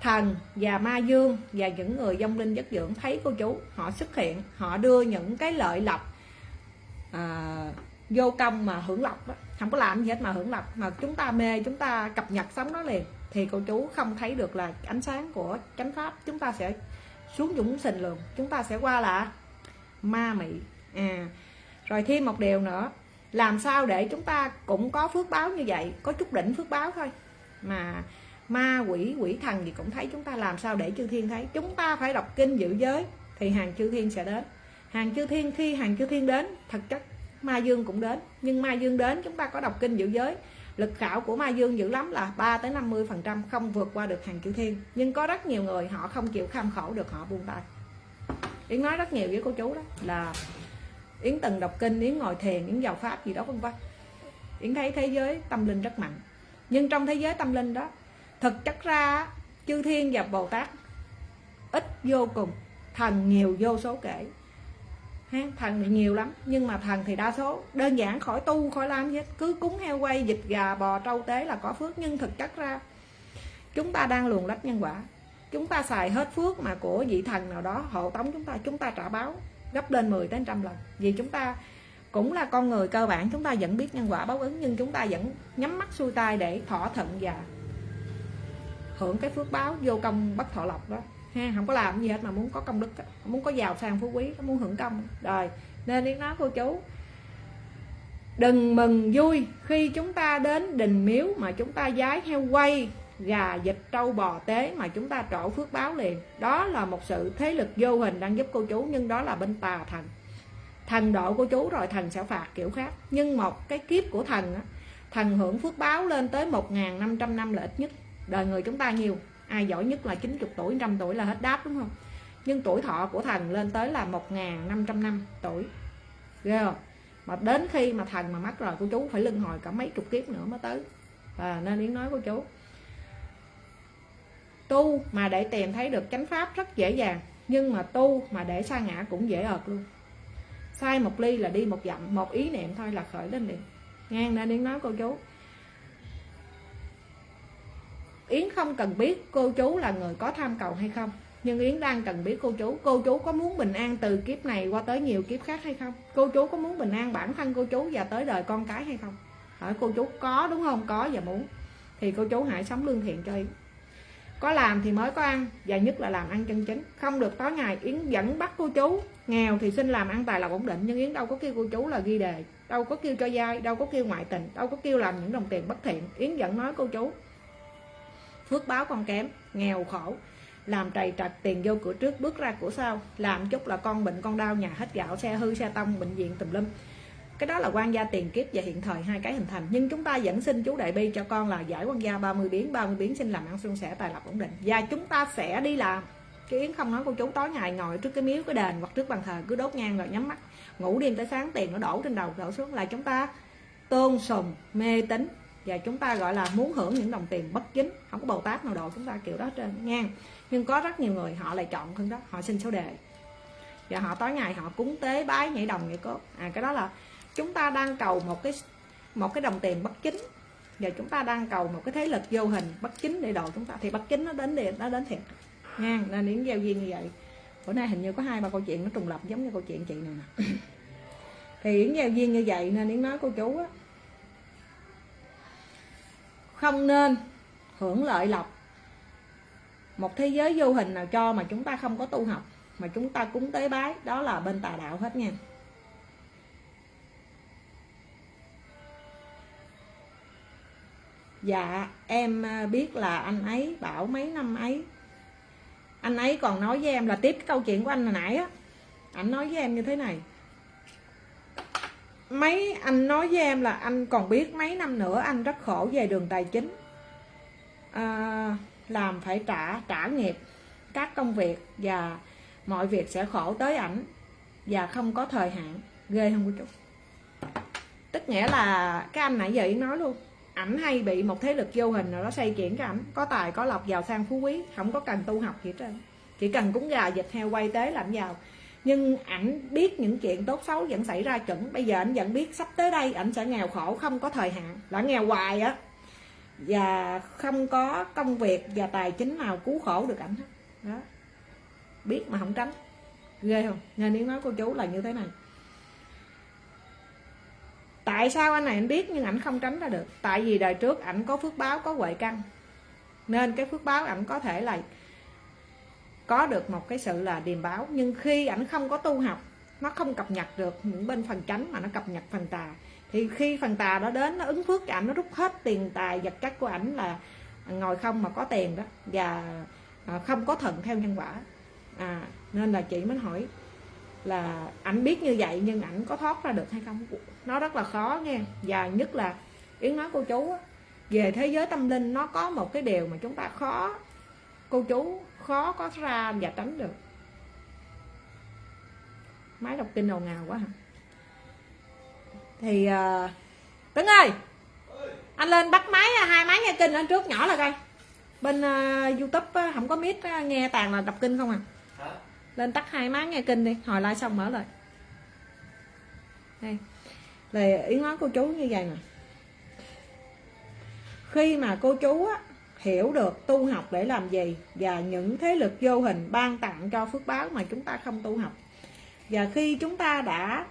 thần và ma dương và những người vong linh giấc dưỡng thấy cô chú, họ xuất hiện, họ đưa những cái lợi lộc vô công mà hưởng lộc đó, không có làm gì hết mà hưởng lộc, mà chúng ta mê, chúng ta cập nhật sống đó liền, thì cô chú không thấy được là ánh sáng của chánh pháp. Chúng ta sẽ xuống dũng sình luôn, chúng ta sẽ qua là ma mị. Rồi thêm một điều nữa, làm sao để chúng ta cũng có phước báo như vậy, có chút đỉnh phước báo thôi mà ma quỷ quỷ thần gì cũng thấy chúng ta, làm sao để chư thiên thấy? Chúng ta phải đọc kinh giữ giới thì hàng chư thiên sẽ đến. Hàng chư thiên, khi hàng chư thiên đến, thật chất ma dương cũng đến. Nhưng ma dương đến chúng ta có đọc kinh giữ giới, lực khảo của ma dương dữ lắm là 3-50%, không vượt qua được hàng chư thiên. Nhưng có rất nhiều người họ không chịu kham khổ được, họ buông tay. Yến nói rất nhiều với cô chú đó là Yến từng đọc kinh, Yến ngồi thiền, Yến vào pháp gì đó vân vân. Yến thấy thế giới tâm linh rất mạnh. Nhưng trong thế giới tâm linh đó, thực chất ra chư thiên và Bồ Tát ít vô cùng, thần nhiều vô số kể. Thần nhiều lắm, nhưng mà thần thì đa số, đơn giản khỏi tu, khỏi làm gì hết, cứ cúng heo quay, vịt gà, bò, trâu tế là có phước. Nhưng thực chất ra chúng ta đang luồn lách nhân quả, chúng ta xài hết phước mà của vị thần nào đó hộ tống chúng ta trả báo gấp lên 10-100 lần. Vì chúng ta cũng là con người cơ bản, chúng ta vẫn biết nhân quả báo ứng, nhưng chúng ta vẫn nhắm mắt xuôi tay để thỏa thuận và hưởng cái phước báo vô công bất thọ lộc đó. Không có làm gì hết mà muốn có công đức, muốn có giàu sang phú quý, muốn hưởng công. Rồi nên Yến nói cô chú đừng mừng vui khi chúng ta đến đình miếu mà chúng ta vái heo quay, gà, vịt, trâu, bò tế mà chúng ta trổ phước báo liền. Đó là một sự thế lực vô hình đang giúp cô chú, nhưng đó là bên tà thần. Thần độ cô chú rồi thần sẽ phạt kiểu khác. Nhưng một cái kiếp của thần á, thần hưởng phước báo lên tới 1.500 năm là ít nhất. Đời người chúng ta nhiều, ai giỏi nhất là 90 tuổi, 100 tuổi là hết đáp, đúng không? Nhưng tuổi thọ của thần lên tới là 1.500 năm tuổi, ghê không? Mà đến khi mà thần mà mất rồi cô chú phải luân hồi cả mấy chục kiếp nữa mới tới. Nên Yến nói cô chú tu mà để tìm thấy được chánh pháp rất dễ dàng, nhưng mà tu mà để sa ngã cũng dễ ợt luôn. Sai một ly là đi một dặm, một ý niệm thôi là khởi lên liền. Nghe nên Yến nói cô chú, Yến không cần biết cô chú là người có tham cầu hay không, nhưng Yến đang cần biết cô chú có muốn bình an từ kiếp này qua tới nhiều kiếp khác hay không? Cô chú có muốn bình an bản thân cô chú và tới đời con cái hay không? Hỏi cô chú có, đúng không? Có và muốn thì cô chú hãy sống lương thiện cho Yến. Có làm thì mới có ăn, và nhất là làm ăn chân chính. Không được tối ngày Yến vẫn bắt cô chú nghèo thì xin làm ăn tài lộc ổn định, nhưng Yến đâu có kêu cô chú là ghi đề, đâu có kêu cho vay, đâu có kêu ngoại tình, đâu có kêu làm những đồng tiền bất thiện. Yến vẫn nói cô chú phước báo con kém, nghèo khổ, làm trầy trật, tiền vô cửa trước bước ra cửa sau, làm chút là con bệnh con đau, nhà hết gạo, xe hư xe tông, bệnh viện tùm lum. Cái đó là quan gia tiền kiếp và hiện thời, hai cái hình thành. Nhưng chúng ta vẫn xin chú đại bi cho con là giải quan gia 30 biến xin làm ăn suôn sẻ, tài lộc ổn định, và chúng ta sẽ đi làm. Chứ Yến không nói cô chú tối ngày ngồi trước cái miếu, cái đền hoặc trước bàn thờ cứ đốt nhang rồi nhắm mắt ngủ đêm tới sáng, tiền nó đổ trên đầu đổ xuống, là chúng ta tôn sùng mê tín, và chúng ta gọi là muốn hưởng những đồng tiền bất chính. Không có Bồ Tát nào độ chúng ta kiểu đó trên nha. Nhưng có rất nhiều người họ lại chọn hơn đó, họ xin số đề và họ tối ngày họ cúng tế bái nhảy đồng nhảy cốt. Cái đó là chúng ta đang cầu một cái đồng tiền bất chính, và chúng ta đang cầu một cái thế lực vô hình bất chính để độ chúng ta, thì bất chính nó đến thiệt nha. Nên Yến gieo duyên như vậy bữa nay hình như có 2-3 câu chuyện nó trùng lập giống như câu chuyện chị này nè. Thì Yến gieo duyên như vậy nên Yến nói cô chú á, không nên hưởng lợi lộc một thế giới vô hình nào cho mà chúng ta không có tu học, mà chúng ta cúng tế bái, đó là bên tà đạo hết nha. Dạ em biết là anh ấy bảo mấy năm ấy, anh ấy còn nói với em là tiếp cái câu chuyện của anh hồi nãy á, anh nói với em như thế này, anh nói với em là anh còn biết mấy năm nữa anh rất khổ về đường tài chính, làm phải trả nghiệp các công việc và mọi việc sẽ khổ tới ảnh và không có thời hạn. Ghê không cô chú? Tức nghĩa là cái anh nãy giờ Yến nói luôn, ảnh hay bị một thế lực vô hình nào đó xây chuyển cho ảnh có tài có lộc, giàu sang phú quý, không có cần tu học gì hết trơn, chỉ cần cúng gà vịt heo quay tế làm giàu. Nhưng ảnh biết những chuyện tốt xấu vẫn xảy ra chuẩn. Bây giờ ảnh vẫn biết sắp tới đây ảnh sẽ nghèo khổ không có thời hạn, là nghèo hoài á, và không có công việc và tài chính nào cứu khổ được ảnh hết đó. Biết mà không tránh, ghê không? Nên Yến nói cô chú là như thế này. Tại sao anh này anh biết nhưng ảnh không tránh ra được? Tại vì đời trước ảnh có phước báo, có huệ căn, nên cái phước báo ảnh có thể là có được một cái sự là điềm báo. Nhưng khi ảnh không có tu học, nó không cập nhật được những bên phần chánh mà nó cập nhật phần tà, thì khi phần tà đó đến nó ứng phước cho ảnh, nó rút hết tiền tài vật chất của ảnh, là ngồi không mà có tiền đó, và không có thuận theo nhân quả. Nên là chị mới hỏi là ảnh biết như vậy nhưng ảnh có thoát ra được hay không? Nó rất là khó nghe. Và nhất là Yến nói cô chú về thế giới tâm linh, nó có một cái điều mà chúng ta khó, cô chú khó có ra và tránh được. Máy đọc kinh ồn ào quá hả? Thì Tuấn ơi, anh lên bắt máy, 2 máy nghe kinh lên trước nhỏ là coi. Bên YouTube không có mic nghe toàn là đọc kinh không à. Lên tắt 2 máy nghe kinh đi, hồi like xong mở lại. Đây là Yến nói cô chú như vậy nè. Khi mà cô chú hiểu được tu học để làm gì, và những thế lực vô hình ban tặng cho phước báo mà chúng ta không tu học, và khi chúng ta đã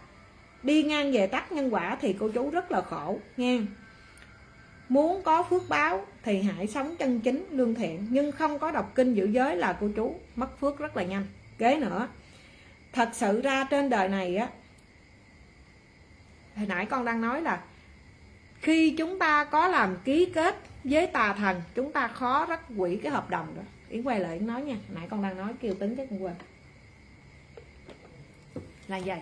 đi ngang về tắc nhân quả thì cô chú rất là khổ nghe. Muốn có phước báo thì hãy sống chân chính lương thiện, nhưng không có đọc kinh giữ giới là cô chú mất phước rất là nhanh. Kế nữa, thật sự ra trên đời này á, hồi nãy con đang nói là khi chúng ta có làm ký kết với tà thần, chúng ta khó rất hủy cái hợp đồng đó. Yến quay lại Yến nói nha, nãy con đang nói kêu tính chắc con quên. Là vậy.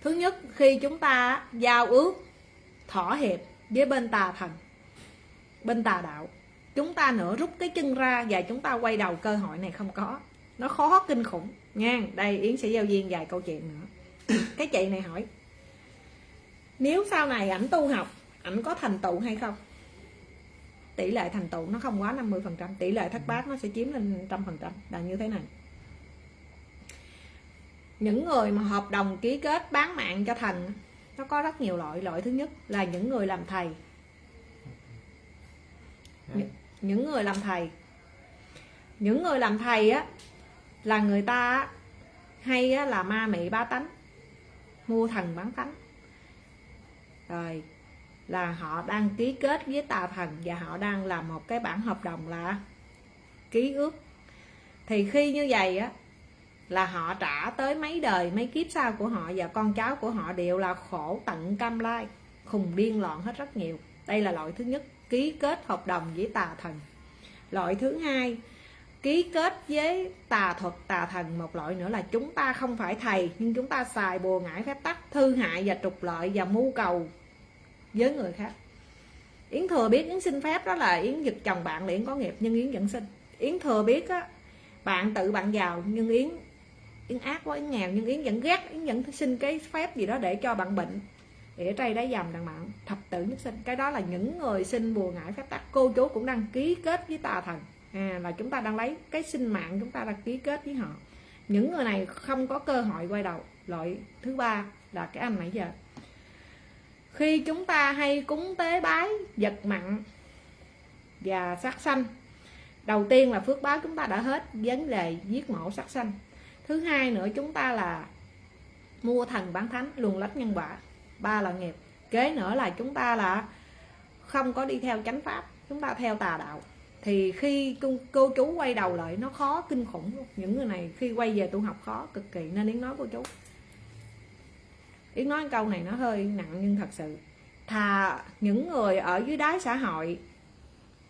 Thứ nhất, khi chúng ta giao ước thỏa hiệp với bên tà thần, bên tà đạo, chúng ta nữa rút cái chân ra và chúng ta quay đầu, cơ hội này không có. Nó khó kinh khủng nha. Đây Yến sẽ giao duyên vài câu chuyện nữa. Cái chị này hỏi, nếu sau này ảnh tu học, ảnh có thành tựu hay không? Tỷ lệ thành tựu nó không quá 50%, tỷ lệ thất bát nó sẽ chiếm lên 100%. Là như thế này. Những người mà hợp đồng ký kết bán mạng cho thần, nó có rất nhiều loại. Loại thứ nhất là những người làm thầy. Những người làm thầy, những người làm thầy á, là người ta hay á, là ma mị bá tánh, mua thần bán tánh. Rồi là họ đang ký kết với tà thần, và họ đang làm một cái bản hợp đồng là ký ước. Thì khi như vậy á, là họ trả tới mấy đời mấy kiếp sau của họ, và con cháu của họ đều là khổ tận cam lai, khùng điên loạn hết rất nhiều. Đây là loại thứ nhất, ký kết hợp đồng với tà thần. Loại thứ hai, ký kết với tà thuật, tà thần. Một loại nữa là chúng ta không phải thầy, nhưng chúng ta xài bùa ngải phép tắc, thư hại và trục lợi và mưu cầu với người khác. Yến thừa biết Yến xin phép đó là Yến giật chồng bạn là Yến có nghiệp, nhưng Yến vẫn xin. Yến thừa biết á, bạn tự bạn giàu, nhưng Yến ác quá, Yến nghèo, nhưng Yến vẫn ghét, Yến vẫn xin cái phép gì đó để cho bạn bệnh, để trai đáy dầm đằng bạn thập tử nhất sinh. Cái đó là những người xin bùa ngải phép tắc. Cô chú cũng đang ký kết với tà thần, là chúng ta đang lấy cái sinh mạng, chúng ta đang ký kết với họ. Những người này không có cơ hội quay đầu. Loại thứ ba là cái anh nãy giờ, khi chúng ta hay cúng tế bái vật mặn và sát sanh, Đầu tiên là phước báo chúng ta đã hết vấn đề giết mổ sát sanh. Thứ hai nữa chúng ta là mua thần bán thánh, luồn lách nhân quả. 3 là nghiệp. Kế nữa là chúng ta là không có đi theo chánh pháp, chúng ta theo tà đạo. Thì khi cô chú quay đầu lại nó khó kinh khủng luôn. Những người này khi quay về tu học khó cực kỳ, nên Yến nói cô chú. Yến nói câu này nó hơi nặng nhưng thật sự thà những người ở dưới đáy xã hội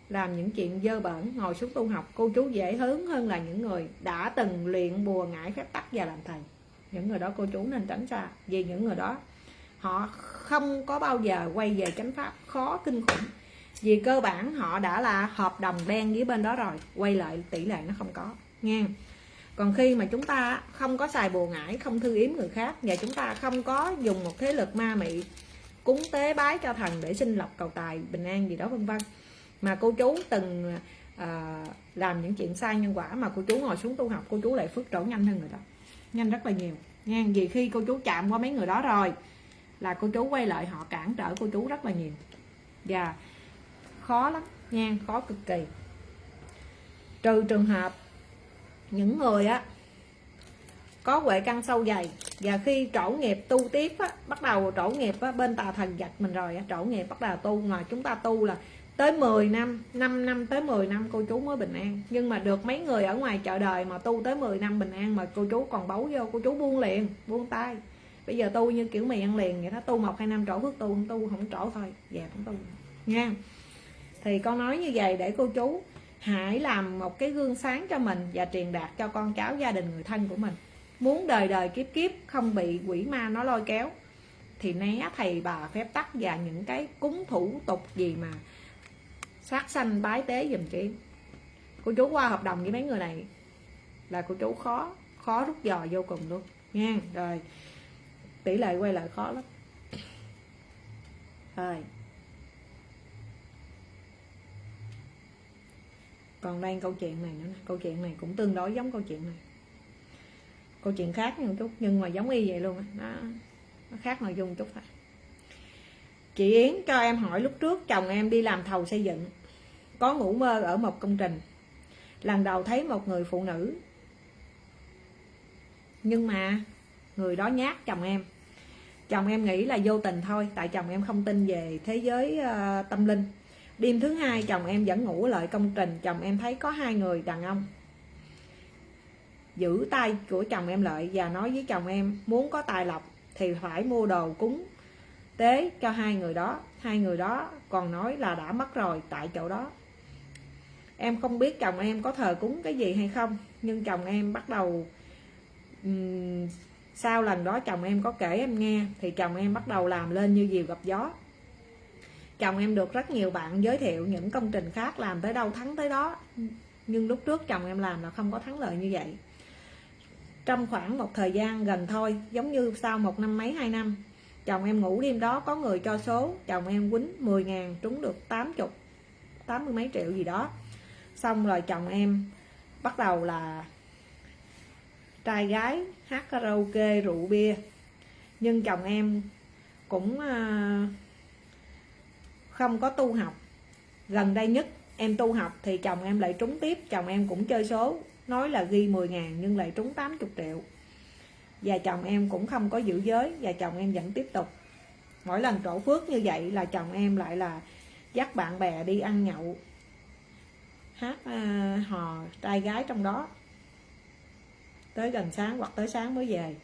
làm những chuyện dơ bẩn ngồi xuống tu học, cô chú dễ hướng hơn là những người đã từng luyện bùa ngải phép tắc và làm thầy. Những người đó cô chú nên tránh xa, vì những người đó họ không có bao giờ quay về chánh pháp, khó kinh khủng. Vì cơ bản họ đã là hợp đồng đen với bên đó rồi, quay lại tỷ lệ nó không có nha. Còn khi mà chúng ta không có xài bùa ngải, không thư yếm người khác, và chúng ta không có dùng một thế lực ma mị cúng tế bái cho thần để sinh lộc cầu tài bình an gì đó vân vân, mà cô chú từng làm những chuyện sai nhân quả, mà cô chú ngồi xuống tu học, cô chú lại phước trổ nhanh hơn người đó, nhanh rất là nhiều nha. Vì khi cô chú chạm qua mấy người đó rồi là cô chú quay lại họ cản trở cô chú rất là nhiều, và khó lắm nha, khó cực kỳ. Trừ trường hợp những người á có huệ căn sâu dày, và khi trổ nghiệp tu tiếp á, bắt đầu trổ nghiệp á, bên tà thần giật mình rồi á, trổ nghiệp bắt đầu tu, mà chúng ta tu là tới 10 năm, 5 năm tới 10 năm cô chú mới bình an. Nhưng mà được mấy người ở ngoài chợ đời mà tu tới 10 năm bình an, mà cô chú còn bấu vô, cô chú buông liền, buông tay. Bây giờ tu như kiểu mì ăn liền vậy đó, tu 1-2 năm trổ phước tu, không tu không trổ thôi, dạ không tu nha. Thì con nói như vậy để cô chú hãy làm một cái gương sáng cho mình và truyền đạt cho con cháu, gia đình, người thân của mình. Muốn đời đời kiếp kiếp không bị quỷ ma nó lôi kéo thì né thầy bà phép tắc và những cái cúng thủ tục gì mà sát sanh bái tế giùm chị. Cô chú qua hợp đồng với mấy người này là cô chú khó rút giò vô cùng luôn nha. Rồi tỷ lệ quay lại khó lắm. Rồi còn đây câu chuyện này nữa, câu chuyện này cũng tương đối giống câu chuyện này, câu chuyện khác một chút nhưng mà giống y vậy luôn á, nó khác nội dung chút thôi. Chị Yến cho em hỏi, lúc trước chồng em đi làm thầu xây dựng, có ngủ mơ ở một công trình, lần đầu thấy một người phụ nữ, nhưng mà người đó nhát chồng em. Chồng em nghĩ là vô tình thôi, tại chồng em không tin về thế giới tâm linh. Đêm thứ hai chồng em vẫn ngủ lại công trình, chồng em thấy có 2 người đàn ông giữ tay của chồng em lại và nói với chồng em muốn có tài lộc thì phải mua đồ cúng tế cho 2 người đó. 2 người đó còn nói là đã mất rồi tại chỗ đó. Em không biết chồng em có thờ cúng cái gì hay không, nhưng chồng em bắt đầu sau lần đó chồng em có kể em nghe, thì chồng em bắt đầu làm lên như diều gặp gió. Chồng em được rất nhiều bạn giới thiệu những công trình khác, làm tới đâu thắng tới đó, nhưng lúc trước chồng em làm là không có thắng lợi như vậy. Trong khoảng một thời gian gần thôi, giống như sau 1 năm mấy 2 năm, chồng em ngủ đêm đó có người cho số, chồng em quýnh 10.000 trúng được 80 mấy triệu gì đó. Xong rồi chồng em bắt đầu là trai gái hát karaoke rượu bia, nhưng chồng em cũng không có tu học. Gần đây nhất em tu học thì chồng em lại trúng tiếp, chồng em cũng chơi số, nói là ghi 10.000 nhưng lại trúng 80 triệu. Và chồng em cũng không có giữ giới, và chồng em vẫn tiếp tục. Mỗi lần trổ phước như vậy là chồng em lại là dắt bạn bè đi ăn nhậu, hát hò trai gái trong đó tới gần sáng hoặc tới sáng mới về.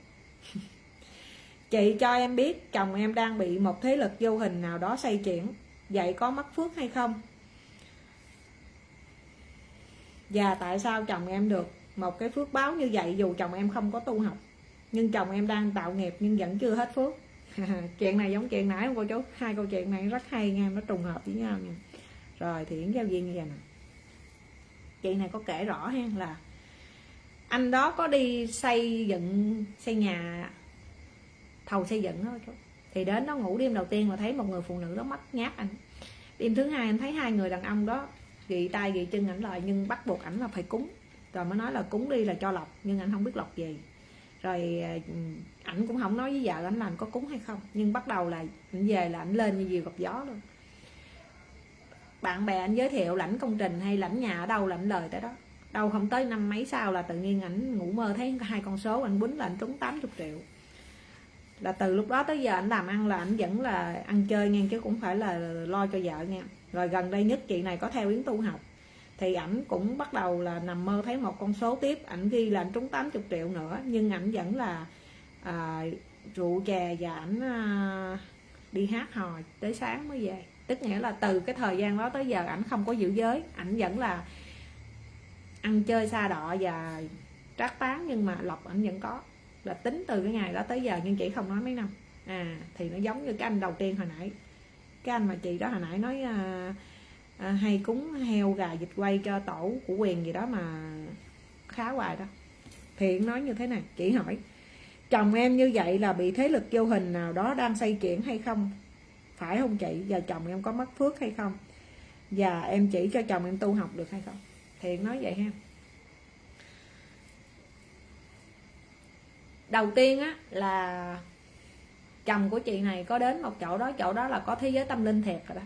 Chị cho em biết chồng em đang bị một thế lực vô hình nào đó xoay chuyển, vậy có mất phước hay không? Và tại sao chồng em được một cái phước báo như vậy dù chồng em không có tu học? Nhưng chồng em đang tạo nghiệp nhưng vẫn chưa hết phước. Chuyện này giống chuyện nãy không cô chú? 2 câu chuyện này rất hay nha, nó trùng hợp với nhau nha. Rồi thì Yến giao duyên như vậy nè. Chị này có kể rõ ha, là anh đó có đi xây nhà thầu xây dựng đó chú. Thì đến đó ngủ đêm đầu tiên mà thấy một người phụ nữ đó mất nhát anh. Đêm thứ hai anh thấy 2 người đàn ông đó gị tay gị chân ảnh lại, nhưng bắt buộc ảnh là phải cúng. Rồi mới nói là cúng đi là cho lộc, nhưng anh không biết lộc gì. Rồi ảnh cũng không nói với vợ ảnh làm có cúng hay không, nhưng bắt đầu là ảnh về là ảnh lên như diều gặp gió luôn. bạn bè anh giới thiệu lãnh công trình hay lãnh nhà ở đâu là anh lời tới đó, đâu không tới năm mấy sau là tự nhiên ảnh ngủ mơ thấy hai con số anh quýnh là anh trúng 80 triệu. Là từ lúc đó tới giờ anh làm ăn là anh vẫn là ăn chơi nghe, chứ cũng phải là lo cho vợ nha. Rồi gần đây nhất chị này có theo Yến tu học thì ảnh cũng bắt đầu là nằm mơ thấy một con số tiếp, ảnh ghi là ảnh trúng 80 triệu nữa, nhưng ảnh vẫn là rượu chè và ảnh đi hát hò tới sáng mới về. Tức nghĩa là từ cái thời gian đó tới giờ ảnh không có giữ giới, ảnh vẫn là ăn chơi xa đọ và trác tán, nhưng mà lộc ảnh vẫn có, là tính từ cái ngày đó tới giờ, nhưng chị không nói mấy năm. Thì nó giống như cái anh đầu tiên hồi nãy, cái anh mà chị đó hồi nãy nói hay cúng heo gà vịt quay cho tổ của quyền gì đó mà khá hoài đó. Thì nói như thế này, chị hỏi chồng em như vậy là bị thế lực vô hình nào đó đang xây chuyển hay không, phải không chị? Và chồng em có mất phước hay không, và em chỉ cho chồng em tu học được hay không? Thiện nói vậy ha. Đầu tiên á là chồng của chị này có đến một chỗ đó là có thế giới tâm linh thiệt rồi đó.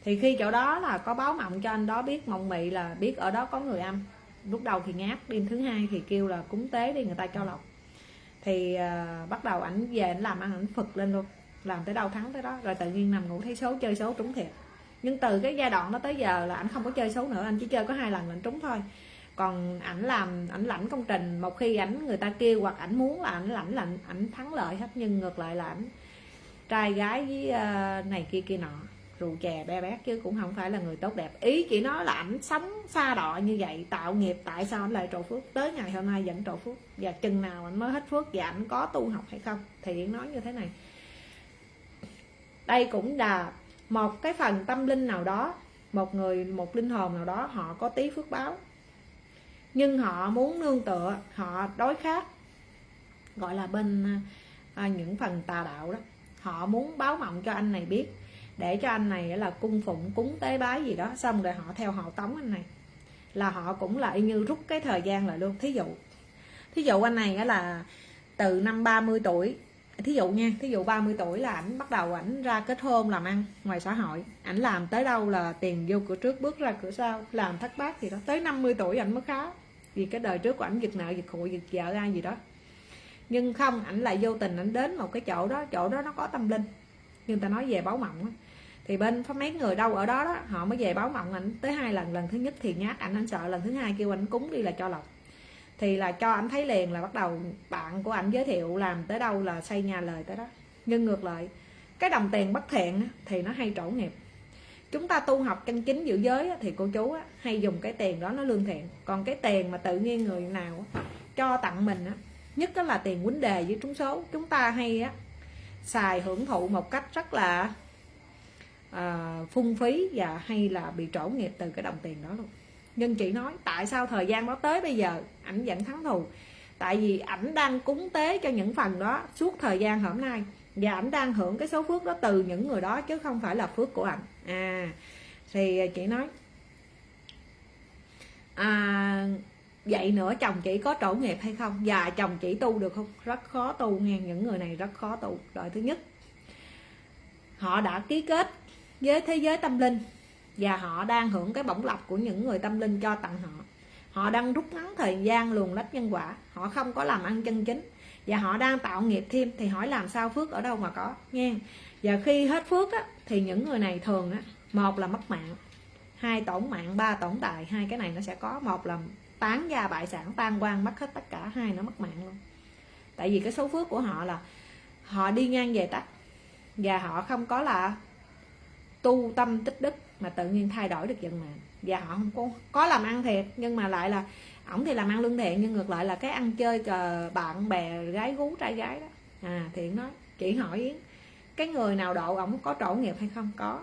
Thì khi chỗ đó là có báo mộng cho anh đó biết, mộng mị là biết ở đó có người âm. Lúc đầu thì ngáp, đêm thứ hai thì kêu là cúng tế đi người ta cho lộc. Thì bắt đầu ảnh về ảnh làm ăn, ảnh phật lên luôn, làm tới đâu thắng tới đó. Rồi tự nhiên nằm ngủ thấy số, chơi số trúng thiệt. Nhưng từ cái giai đoạn đó tới giờ là ảnh không có chơi số nữa, anh chỉ chơi có 2 lần là ảnh trúng thôi. Còn ảnh làm, ảnh lãnh công trình, một khi ảnh người ta kêu hoặc ảnh muốn là ảnh lãnh, ảnh thắng lợi hết. Nhưng ngược lại là ảnh trai gái với này kia nọ, rượu chè be bét, chứ cũng không phải là người tốt đẹp. Ý chị nói là ảnh sống xa đọ như vậy, tạo nghiệp, tại sao ảnh lại trổ phước tới ngày hôm nay vẫn trổ phước, và chừng nào ảnh mới hết phước, và ảnh có tu học hay không? Thì Yến nói như thế này, đây cũng là một cái phần tâm linh nào đó, một linh hồn nào đó họ có tí phước báo, nhưng họ muốn nương tựa, họ đối khác, gọi là bên những phần tà đạo đó. Họ muốn báo mộng cho anh này biết, để cho anh này là cung phụng cúng tế bái gì đó, xong rồi họ theo họ tống anh này, là họ cũng lại như rút cái thời gian lại luôn. Thí dụ anh này là từ năm 30 tuổi, thí dụ nha, thí dụ 30 tuổi là ảnh bắt đầu ảnh ra kết hôn làm ăn ngoài xã hội, ảnh làm tới đâu là tiền vô cửa trước bước ra cửa sau, làm thất bát gì đó, tới 50 tuổi ảnh mới khá, vì cái đời trước của ảnh giật nợ giật hụi giật vợ ai gì đó. Nhưng không, ảnh lại vô tình ảnh đến một cái chỗ đó nó có tâm linh, nhưng ta nói về báo mộng á, thì bên mấy người đâu ở đó họ mới về báo mộng ảnh tới 2 lần. Lần thứ nhất thì nhát ảnh sợ, lần thứ hai kêu ảnh cúng đi là cho lộc, thì là cho ảnh thấy liền, là bắt đầu bạn của ảnh giới thiệu làm tới đâu là xây nhà lời tới đó. Nhưng ngược lại cái đồng tiền bất thiện thì nó hay trổ nghiệp. Chúng ta tu học chân chính giữ giới thì cô chú hay dùng cái tiền đó nó lương thiện. Còn cái tiền mà tự nhiên người nào cho tặng mình, nhất là tiền quýnh đề với trúng số, chúng ta hay xài hưởng thụ một cách rất là phung phí, và hay là bị trổ nghiệp từ cái đồng tiền đó luôn. Nhưng chị nói tại sao thời gian đó tới bây giờ ảnh vẫn thắng thù, tại vì ảnh đang cúng tế cho những phần đó suốt thời gian hôm nay, và ảnh đang hưởng cái số phước đó từ những người đó, chứ không phải là phước của ảnh. Thì chị nói vậy nữa chồng chị có trổ nghiệp hay không, và chồng chị tu được không? Rất khó tu nghe, những người này rất khó tu. Rồi thứ nhất, họ đã ký kết với thế giới tâm linh, và họ đang hưởng cái bổng lộc của những người tâm linh cho tặng họ. Họ đang rút ngắn thời gian luồn lách nhân quả, họ không có làm ăn chân chính, và họ đang tạo nghiệp thêm. Thì hỏi làm sao phước ở đâu mà có nghe. Và khi hết phước thì những người này thường một là mất mạng, 2 tổn mạng, 3 tổn tài. 2 cái này nó sẽ có, một là tán gia bại sản, tan quan, mất hết tất cả. 2 nó mất mạng luôn. Tại vì cái số phước của họ là họ đi ngang về tắt, và họ không có là tu tâm tích đức mà tự nhiên thay đổi được vận mạng. Và họ không có làm ăn thiệt, nhưng mà lại là ổng thì làm ăn lương thiện, nhưng ngược lại là cái ăn chơi bạn bè gái gú trai gái đó. Thiện nói chị hỏi Yến, cái người nào độ ổng có trổ nghiệp hay không? Có.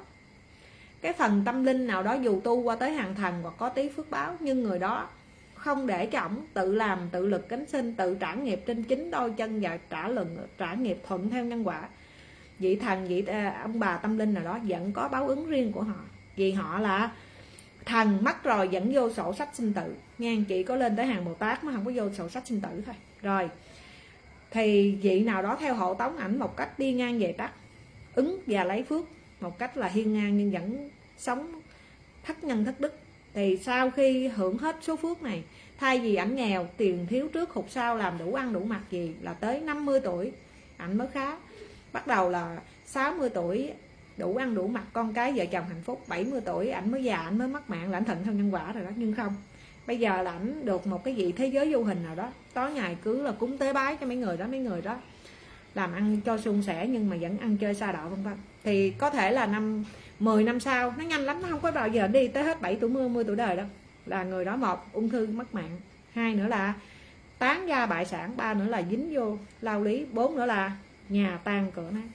Cái phần tâm linh nào đó dù tu qua tới hàng thần hoặc có tí phước báo, nhưng người đó không để cho ổng tự làm, tự lực cánh sinh, tự trả nghiệp trên chính đôi chân, và trả nghiệp thuận theo nhân quả. Vị thần, vị ông bà tâm linh nào đó vẫn có báo ứng riêng của họ, vì họ là thần mất rồi vẫn vô sổ sách sinh tử nha. Chị có lên tới hàng Bồ Tát mà không có vô sổ sách sinh tử thôi. Rồi thì vị nào đó theo hộ tống ảnh một cách đi ngang về tắt, ứng và lấy phước một cách là hiên ngang, nhưng vẫn sống thất nhân thất đức. Thì sau khi hưởng hết số phước này, thay vì ảnh nghèo, tiền thiếu trước hụt sau, làm đủ ăn đủ mặc gì, là tới 50 tuổi ảnh mới khá. Bắt đầu là 60 tuổi đủ ăn đủ mặc, con cái vợ chồng hạnh phúc. 70 tuổi ảnh mới già, ảnh mới mất mạng, là ảnh thuận theo nhân quả rồi đó. Nhưng không, bây giờ là ảnh được một cái vị thế giới vô hình nào đó, tối ngày cứ là cúng tế bái cho mấy người đó làm ăn cho suôn sẻ, nhưng mà vẫn ăn chơi xa đọa vân vân. Thì có thể là 10 năm sau, nó nhanh lắm, nó không có bao giờ đi tới hết 7 tuổi 10 tuổi đời đâu, là người đó một ung thư mất mạng, hai nữa là tán gia bại sản, ba nữa là dính vô lao lý, bốn nữa là nhà tan cửa nát.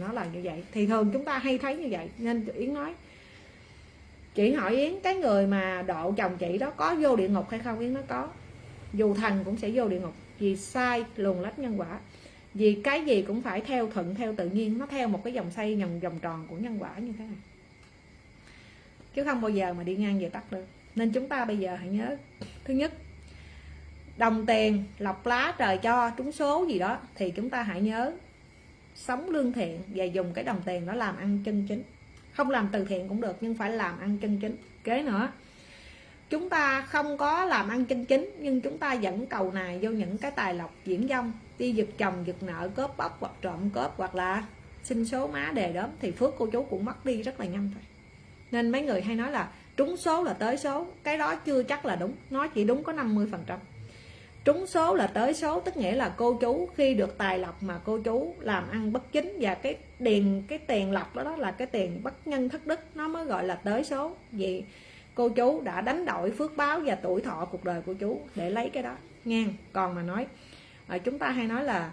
Nó là như vậy. Thì thường chúng ta hay thấy như vậy. Nên Yến nói, chị hỏi Yến, cái người mà độ chồng chị đó có vô địa ngục hay không? Yến nói có. Dù thần cũng sẽ vô địa ngục, vì sai luồn lách nhân quả. Vì cái gì cũng phải theo thuận, theo tự nhiên, nó theo một cái vòng xoay, vòng tròn của nhân quả như thế này, chứ không bao giờ mà đi ngang về tắt được. Nên chúng ta bây giờ hãy nhớ, thứ nhất, đồng tiền lọc lá trời cho, trúng số gì đó, thì chúng ta hãy nhớ sống lương thiện và dùng cái đồng tiền đó làm ăn chân chính. Không làm từ thiện cũng được, nhưng phải làm ăn chân chính. Kế nữa, chúng ta không có làm ăn chân chính, nhưng chúng ta vẫn cầu nài vô những cái tài lộc diễn dông, đi giật chồng giật nợ, cướp bóc hoặc trộm cướp, hoặc là xin số má đề đốm, thì phước cô chú cũng mất đi rất là nhanh thôi. Nên mấy người hay nói là trúng số là tới số, cái đó chưa chắc là đúng, nó chỉ đúng có 50%. Trúng số là tới số, tức nghĩa là cô chú khi được tài lộc mà cô chú làm ăn bất chính, và cái tiền lộc đó là cái tiền bất nhân thất đức, nó mới gọi là tới số. Vì cô chú đã đánh đổi phước báo và tuổi thọ cuộc đời của chú để lấy cái đó nha. Còn mà nói chúng ta hay nói là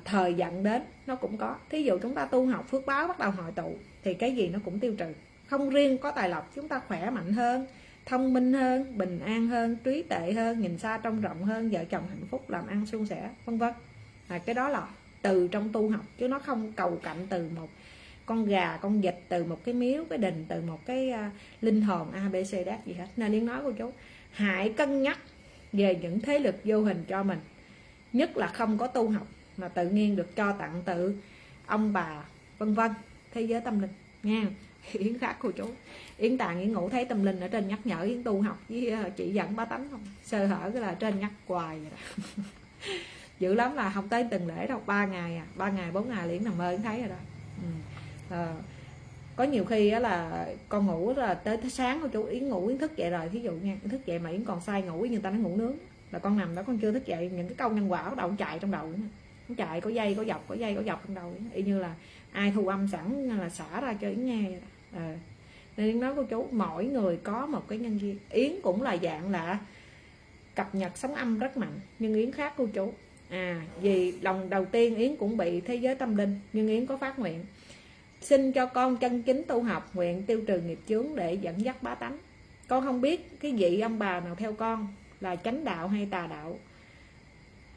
thời giận đến, nó cũng có. Thí dụ chúng ta tu học phước báo bắt đầu hội tụ, thì cái gì nó cũng tiêu trừ. Không riêng có tài lộc, chúng ta khỏe mạnh hơn, thông minh hơn, bình an hơn, trí tuệ hơn, nhìn xa trông rộng hơn, vợ chồng hạnh phúc, làm ăn suôn sẻ, vân vân. Cái đó là từ trong tu học, chứ nó không cầu cạnh từ một con gà, con vịt, từ một cái miếu, cái đình, từ một cái linh hồn ABC gì hết. Nên Yến nói cô chú, hãy cân nhắc về những thế lực vô hình cho mình, nhất là không có tu học mà tự nhiên được cho tặng từ ông bà vân vân, thế giới tâm linh nha. Yến khác cô chú, Yến tàn Yến ngủ thấy tâm linh ở trên nhắc nhở Yến tu học, với chị dẫn bá tánh không sơ hở cái là trên nhắc hoài vậy đó. Dữ lắm, là không tới từng lễ đâu, 3 ngày 4 ngày Yến nằm mơ Yến thấy rồi đó. Có nhiều khi đó là con ngủ là tới sáng cô chú, Yến ngủ Yến thức dậy rồi, thí dụ nha, Yến thức dậy mà Yến còn say ngủ, người ta nói ngủ nướng, là con nằm đó con chưa thức dậy, những cái câu nhân quả bắt đầu chạy trong đầu, nó chạy có dây có dọc trong đầu, y như là ai thu âm sẵn là xả ra cho Yến nghe. Nên Yến nói cô chú, mỗi người có một cái nhân duyên. Yến cũng là dạng là cập nhật sóng âm rất mạnh, nhưng Yến khác cô chú. Vì lòng đầu tiên Yến cũng bị thế giới tâm linh, nhưng Yến có phát nguyện xin cho con chân chính tu học, nguyện tiêu trừ nghiệp chướng để dẫn dắt bá tánh. Con không biết cái vị ông bà nào theo con là chánh đạo hay tà đạo,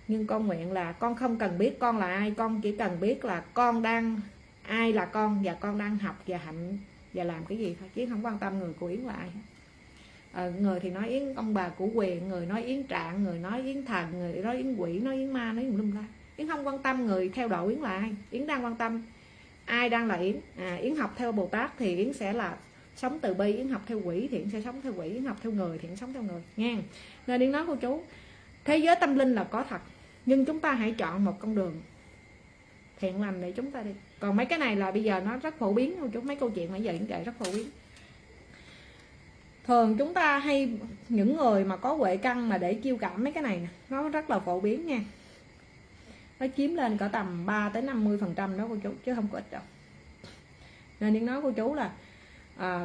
nhưng con nguyện là con không cần biết con là ai, con chỉ cần biết là con đang ai là con, và con đang học và hạnh và làm cái gì thôi, chứ không quan tâm người của Yến là ai. Người thì nói Yến ông bà của quyền, người nói Yến trạng, người nói Yến thần, người nói Yến quỷ, nói Yến ma, nói lum la. Yến không quan tâm người theo đạo Yến là ai, Yến đang quan tâm ai đang là Yến. Yến học theo Bồ Tát thì Yến sẽ là sống từ bi, Yến học theo quỷ thì Yến sẽ sống theo quỷ, Yến học theo người thì Yến sống theo người nha. Nên Yến nói cô chú, thế giới tâm linh là có thật, nhưng chúng ta hãy chọn một con đường thiện lành để chúng ta đi. Còn mấy cái này là bây giờ nó rất phổ biến cô chú, mấy câu chuyện nãy giờ Yến kể rất phổ biến. Thường chúng ta hay, những người mà có huệ căn mà để chiêu cảm mấy cái này nè, nó rất là phổ biến nha, nó chiếm lên cỡ tầm 3-50% đó cô chú, chứ không có ít đâu. Nên Yến nói cô chú là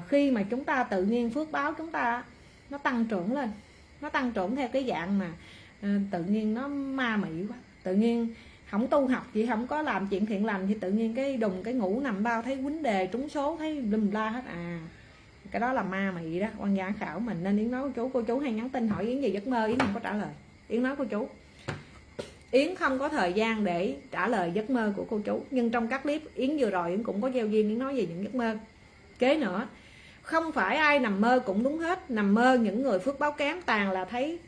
khi mà chúng ta tự nhiên phước báo chúng ta nó tăng trưởng lên, nó tăng trưởng theo cái dạng mà tự nhiên nó ma mị quá, tự nhiên không tu học chị không có làm chuyện thiện lành thì tự nhiên cái đùng cái ngủ nằm bao thấy quýnh đề trúng số thấy lùm la hết. Cái đó là ma mị đó, quan gia khảo mình. Nên Yến nói cô chú hay nhắn tin hỏi Yến về giấc mơ, Yến không có trả lời. Yến nói cô chú, Yến không có thời gian để trả lời giấc mơ của cô chú, nhưng trong các clip Yến vừa rồi Yến cũng có gieo duyên Yến nói về những giấc mơ. Kế nữa, không phải ai nằm mơ cũng đúng hết, nằm mơ những người phước báo kém toàn là thấy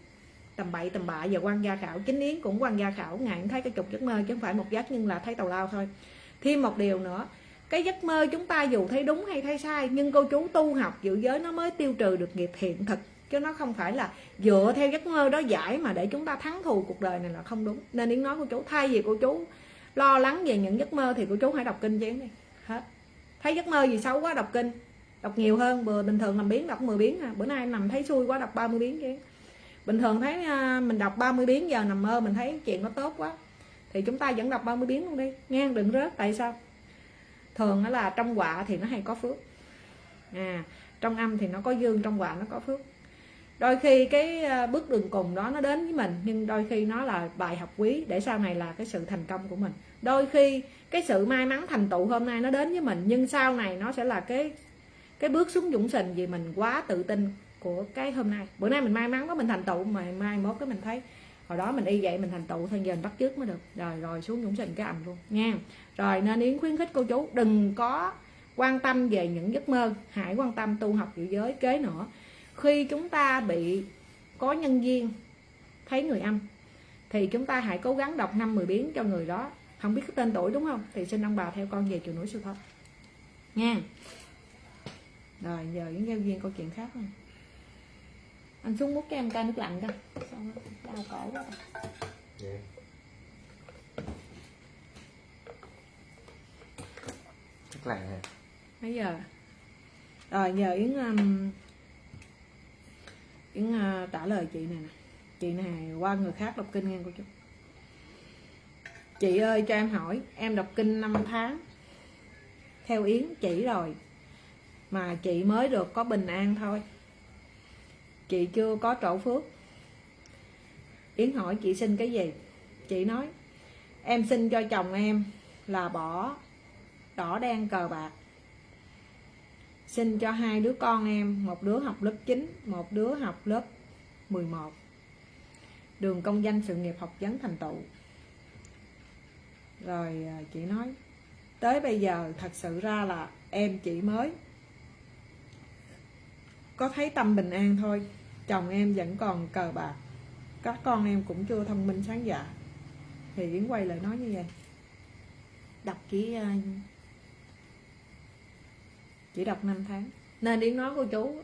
tầm bậy tầm bạ. Giờ quan gia khảo, chính Yến cũng quan gia khảo, ngày cũng thấy cái chục giấc mơ chứ không phải một giấc, nhưng là thấy tào lao thôi. Thêm một điều nữa, cái giấc mơ chúng ta dù thấy đúng hay thấy sai, nhưng cô chú tu học giữ giới nó mới tiêu trừ được nghiệp hiện thực, chứ nó không phải là dựa theo giấc mơ đó giải mà để chúng ta thắng thù cuộc đời này là không đúng. Nên Yến nói cô chú, thay vì cô chú lo lắng về những giấc mơ thì cô chú hãy đọc kinh cho Yến đi hết. Thấy giấc mơ gì xấu quá đọc kinh, đọc nhiều hơn. Bình thường làm biến đọc 10 biến ha. Bữa nay nằm thấy xui quá đọc 30 biến chứ. Bình thường thấy mình đọc 30 biến, giờ nằm mơ mình thấy chuyện nó tốt quá thì chúng ta vẫn đọc 30 biến luôn đi nghe, đừng rớt. Tại sao? Thường là trong họa thì nó hay có phước, trong âm thì nó có dương, trong họa nó có phước. Đôi khi cái bước đường cùng đó nó đến với mình, nhưng đôi khi nó là bài học quý để sau này là cái sự thành công của mình. Đôi khi cái sự may mắn thành tựu hôm nay nó đến với mình, nhưng sau này nó sẽ là cái bước xuống dũng sình vì mình quá tự tin của cái hôm nay. Bữa nay mình may mắn có mình thành tựu, mà mai mốt cái mình thấy hồi đó mình y vậy mình thành tựu thôi, giờ mình bắt chước mới được. Rồi xuống dũng sình cái ầm luôn nha. Rồi nên Yến khuyến khích cô chú đừng có quan tâm về những giấc mơ, hãy quan tâm tu học giữ giới. Kế nữa, khi chúng ta bị có nhân duyên thấy người âm thì chúng ta hãy cố gắng đọc 5-10 biến cho người đó. Không biết cái tên tuổi đúng không, thì xin ông bà theo con về chùa núi Sư Thọ nha. Rồi giờ Yến giao duyên câu chuyện khác không? Anh xuống múc cho em chai nước lạnh coi, xong đau cổ quá. Yeah. Nước lạnh hả? Mấy giờ? Rồi giờ Yến trả lời chị này nè. Chị này qua người khác đọc kinh nghe cô chú. Chị ơi cho em hỏi, em đọc kinh 5 tháng theo Yến chỉ rồi mà chị mới được có bình an thôi, chị chưa có trổ phước. Yến hỏi chị xin cái gì? Chị nói em xin cho chồng em là bỏ đỏ đen cờ bạc, xin cho 2 đứa con em, một đứa học lớp 9, một đứa học lớp 11, đường công danh sự nghiệp học vấn thành tựu. Rồi chị nói tới bây giờ thật sự ra là em chỉ mới có thấy tâm bình an thôi, chồng em vẫn còn cờ bạc, các con em cũng chưa thông minh sáng dạ. Thì Yến quay lại nói như vậy. Đọc chỉ đọc 5 tháng. Nên Yến nói cô chú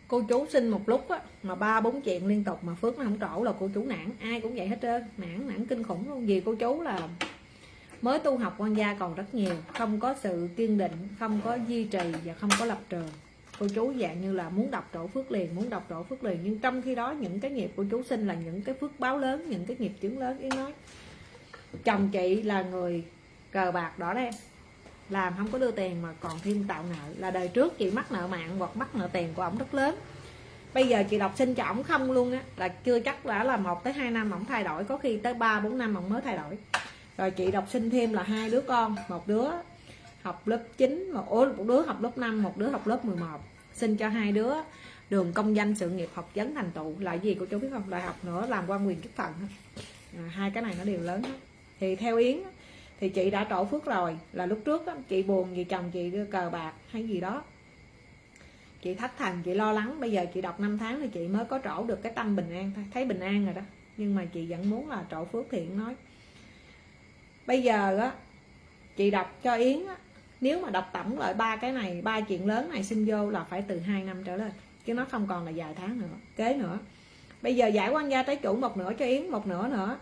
cô chú sinh một lúc á, mà 3-4 chuyện liên tục mà phước nó không trổ là cô chú nản. Ai cũng vậy hết trơn, nản kinh khủng luôn. Vì cô chú là mới tu học quan gia còn rất nhiều, không có sự kiên định, không có duy trì và không có lập trường. Cô chú dạng như là muốn đọc trổ phước liền, muốn đọc trổ phước liền, nhưng trong khi đó những cái nghiệp cô chú sinh là những cái phước báo lớn, những cái nghiệp chướng lớn. Yến nói chồng chị là người cờ bạc đỏ đen, làm không có đưa tiền mà còn thêm tạo nợ, là đời trước chị mắc nợ mạng hoặc mắc nợ tiền của ổng rất lớn. Bây giờ chị đọc xin cho ổng không luôn á, là chưa chắc đã là 1-2 năm ổng thay đổi, có khi tới 3-4 năm ổng mới thay đổi. Rồi chị đọc xin thêm là 2 đứa con, một đứa học lớp 9, một đứa học lớp 5, một đứa học lớp 11, xin cho 2 đứa đường công danh sự nghiệp học vấn thành tựu. Là gì cô chú biết không? Đại học nữa, làm quan quyền chức phận. Hai cái này nó đều lớn hết. Thì theo Yến thì chị đã trổ phước rồi. Là lúc trước chị buồn vì chồng chị đưa cờ bạc hay gì đó, chị thất thần, chị lo lắng. Bây giờ chị đọc 5 tháng thì chị mới có trổ được cái tâm bình an thôi, thấy bình an rồi đó. Nhưng mà chị vẫn muốn là trổ phước. Thì Yến nói bây giờ á, chị đọc cho Yến á, nếu mà đọc tổng lại 3 cái này, 3 chuyện lớn này xin vô là phải từ 2 năm trở lên, chứ nó không còn là vài tháng nữa. Kế nữa, bây giờ giải quan gia trái chủ một nửa cho Yến, một nửa nữa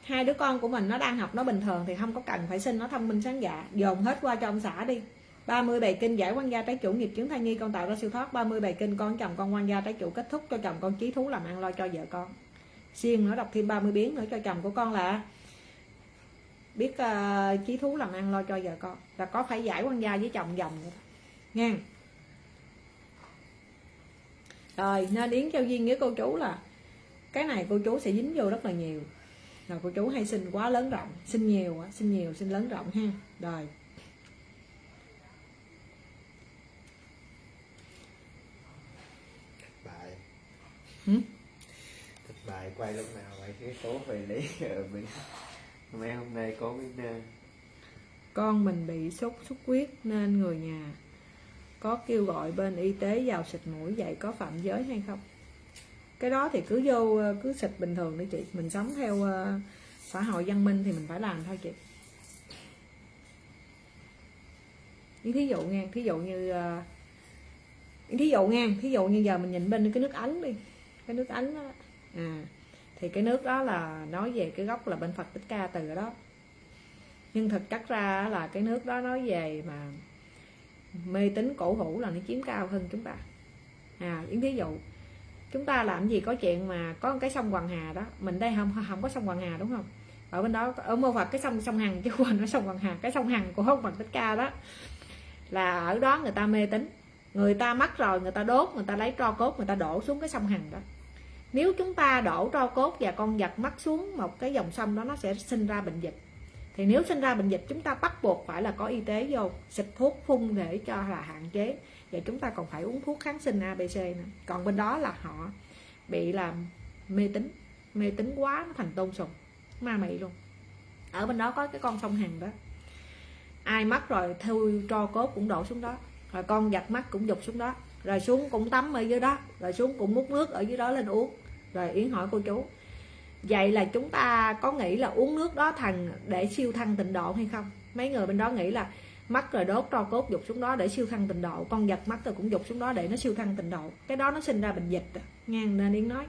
2 đứa con của mình nó đang học, nó bình thường thì không có cần phải xin, nó thông minh sáng dạ, dồn hết qua cho ông xã đi. 30 bài kinh giải quan gia trái chủ nghiệp chứng thai nhi con tạo ra siêu thoát. 30 bài kinh con chồng con quan gia trái chủ kết thúc cho chồng con chí thú làm ăn lo cho vợ con. Xuyên nữa đọc thêm 30 biến nữa cho chồng của con là biết chí thú làm ăn lo cho vợ con, là có phải giải quan gia với chồng dòng vậy nha. Rồi nên Yến trao duyên với cô chú là cái này cô chú sẽ dính vô rất là nhiều. Rồi cô chú hay xin quá lớn rộng, xin nhiều xin lớn rộng ha. Rồi Bài Thịt bài quay lúc nào vậy? Cái cố về lý ở bên mấy hôm nay có bên con mình bị sốt xuất huyết nên người nhà có kêu gọi bên y tế vào xịt mũi, vậy có phạm giới hay không? Cái đó thì cứ vô cứ xịt bình thường đi chị, mình sống theo xã hội văn minh thì mình phải làm thôi chị. Thí dụ nha, thí dụ như giờ mình nhìn bên cái nước Ấn đi, cái nước Ấn đó, thì cái nước đó là nói về cái gốc là bên Phật Thích Ca từ đó, nhưng thực chất ra là cái nước đó nói về mà mê tín cổ hủ là nó chiếm cao hơn chúng ta. Những thí dụ chúng ta làm gì có chuyện mà có cái sông Hoàng Hà đó, mình đây không có sông Hoàng Hà đúng không, ở bên đó ở mô Phật cái sông Hằng, chứ quên, nó sông Hoàng Hà, cái sông Hằng của ông Phật Thích Ca đó, là ở đó người ta mê tín, người ta mất rồi người ta đốt, người ta lấy tro cốt người ta đổ xuống cái sông Hằng đó. Nếu chúng ta đổ tro cốt và con vật mất xuống một cái dòng sông đó, nó sẽ sinh ra bệnh dịch. Thì nếu sinh ra bệnh dịch, chúng ta bắt buộc phải là có y tế vô xịt thuốc phun để cho là hạn chế, và chúng ta còn phải uống thuốc kháng sinh ABC nữa. Còn bên đó là họ bị làm mê tín quá, nó thành tôn sùng ma mị luôn. Ở bên đó có cái con sông Hằng đó, ai mất rồi thui tro cốt cũng đổ xuống đó, rồi con vật mắt cũng dục xuống đó, rồi xuống cũng tắm ở dưới đó, rồi xuống cũng múc nước ở dưới đó lên uống. Rồi Yến hỏi cô chú, vậy là chúng ta có nghĩ là uống nước đó để siêu thăng tịnh độ hay không? Mấy người bên đó nghĩ là mắt rồi đốt tro cốt dục xuống đó để siêu thăng tịnh độ, con vật mắt rồi cũng dục xuống đó để nó siêu thăng tịnh độ. Cái đó nó sinh ra bệnh dịch nha. Nên Yến nói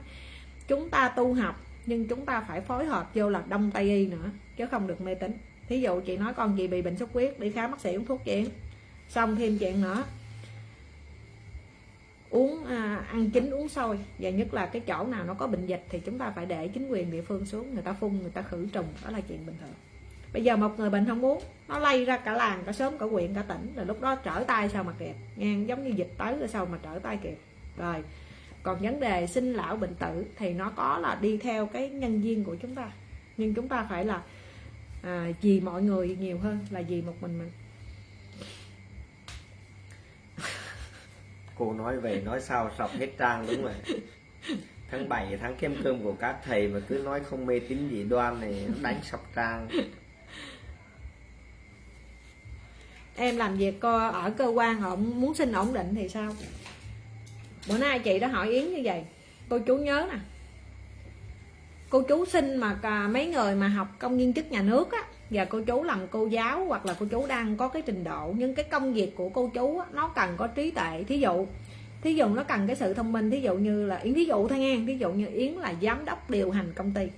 chúng ta tu học nhưng chúng ta phải phối hợp vô là Đông Tây Y nữa, chứ không được mê tín. Thí dụ chị nói con chị bị bệnh xuất huyết, đi khám bác sĩ uống thuốc chị, xong thêm chuyện nữa ăn chín uống sôi, và nhất là cái chỗ nào nó có bệnh dịch thì chúng ta phải để chính quyền địa phương xuống, người ta phun, người ta khử trùng, đó là chuyện bình thường. Bây giờ một người bệnh không uống, nó lây ra cả làng, cả xóm, cả huyện, cả tỉnh, rồi lúc đó trở tay sao mà kịp nha, giống như dịch tới rồi sao mà trở tay kịp. Rồi còn vấn đề sinh lão bệnh tử thì nó có là đi theo cái nhân duyên của chúng ta, nhưng chúng ta phải là vì mọi người nhiều hơn là vì một mình. Cô nói về nói sao sọc hết trang đúng rồi. Tháng 7 tháng kem cơm của các thầy mà cứ nói không mê tín dị đoan này, nó đánh sọc trang. Em làm việc ở cơ quan họ muốn xin ổn định thì sao? Bữa nay chị đã hỏi Yến như vậy, cô chú nhớ nè, cô chú xin mà mấy người mà học công viên chức nhà nước á, và cô chú làm cô giáo hoặc là cô chú đang có cái trình độ, nhưng cái công việc của cô chú á, nó cần có trí tuệ. Thí dụ nó cần cái sự thông minh. Thí dụ như là Yến, thí dụ thôi nghe, thí dụ như Yến là giám đốc điều hành công ty,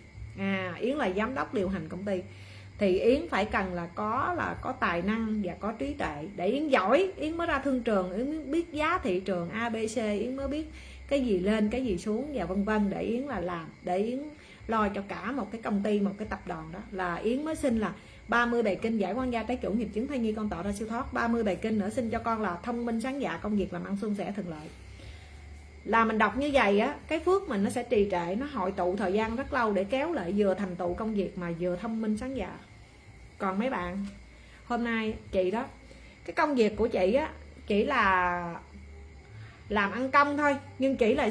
Yến là giám đốc điều hành công ty, thì Yến phải cần là có tài năng và có trí tuệ để Yến giỏi, Yến mới ra thương trường, Yến mới biết giá thị trường ABC, Yến mới biết cái gì lên cái gì xuống và vân vân, để Yến là làm, để Yến lo cho cả một cái công ty, một cái tập đoàn. Đó là Yến mới xin là 30 bài kinh giải quan gia trái chủ nghiệp chứng thai nhi con tạo ra siêu thoát, 30 bài kinh nữa xin cho con là thông minh sáng dạ, công việc làm ăn suôn sẻ thuận lợi. Là mình đọc như vậy á, cái phước mình nó sẽ trì trệ, nó hội tụ thời gian rất lâu để kéo lại vừa thành tựu công việc mà vừa thông minh sáng dạ. Còn mấy bạn hôm nay chị đó, cái công việc của chị á chỉ là làm ăn công thôi, nhưng chị lại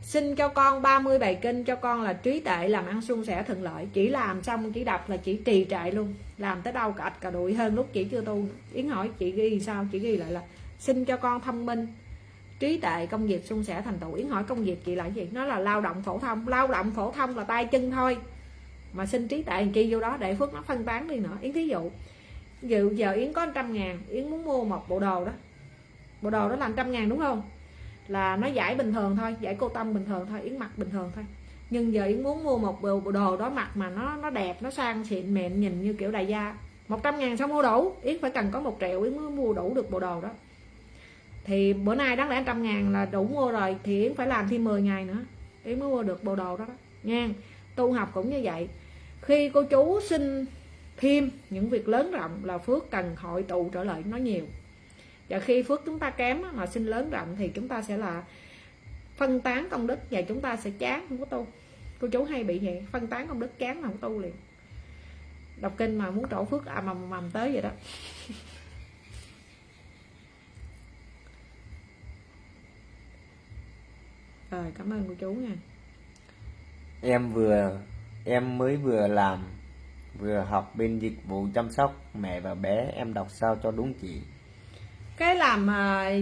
xin cho con 30 bài kinh, cho con là trí tuệ làm ăn suôn sẻ thuận lợi. Chỉ làm xong chỉ đọc là chỉ trì trệ luôn, làm tới đâu cả ạch cả đuổi hơn lúc chị chưa tu. Yến hỏi chị ghi sao, chị ghi lại là xin cho con thông minh trí tuệ công việc suôn sẻ thành tựu. Yến hỏi công việc chị là gì, nó là lao động phổ thông. Lao động phổ thông là tay chân thôi, mà xin trí tuệ chi vô đó để phước nó phân tán đi nữa. Yến thí dụ giờ Yến có 100.000, Yến muốn mua một bộ đồ đó, bộ đồ đó là 100.000 đúng không, là nó giải bình thường thôi, giải cô tông bình thường thôi, Yến mặc bình thường thôi. Nhưng giờ Yến muốn mua một bộ đồ đó mặc mà nó đẹp, nó sang xịn mịn, nhìn như kiểu đại gia, 100.000 sao mua đủ, Yến phải cần có 1 triệu Yến mới mua đủ được bộ đồ đó. Thì bữa nay đáng lẽ 100.000 là đủ mua rồi, thì Yến phải làm thêm 10 ngày nữa Yến mới mua được bộ đồ đó nha. Tu học cũng như vậy, khi cô chú xin thêm những việc lớn rộng là phước cần hội tụ trở lại nó nhiều. Và khi phước chúng ta kém mà xin lớn rộng thì chúng ta sẽ là phân tán công đức, và chúng ta sẽ chán không có tu. Cô chú hay bị vậy, phân tán công đức chán mà không tu liền. Đọc kinh mà muốn trổ phước mầm tới vậy đó. Rồi cảm ơn cô chú nha. Em mới vừa làm vừa học bên dịch vụ chăm sóc mẹ và bé, em đọc sao cho đúng chị? cái làm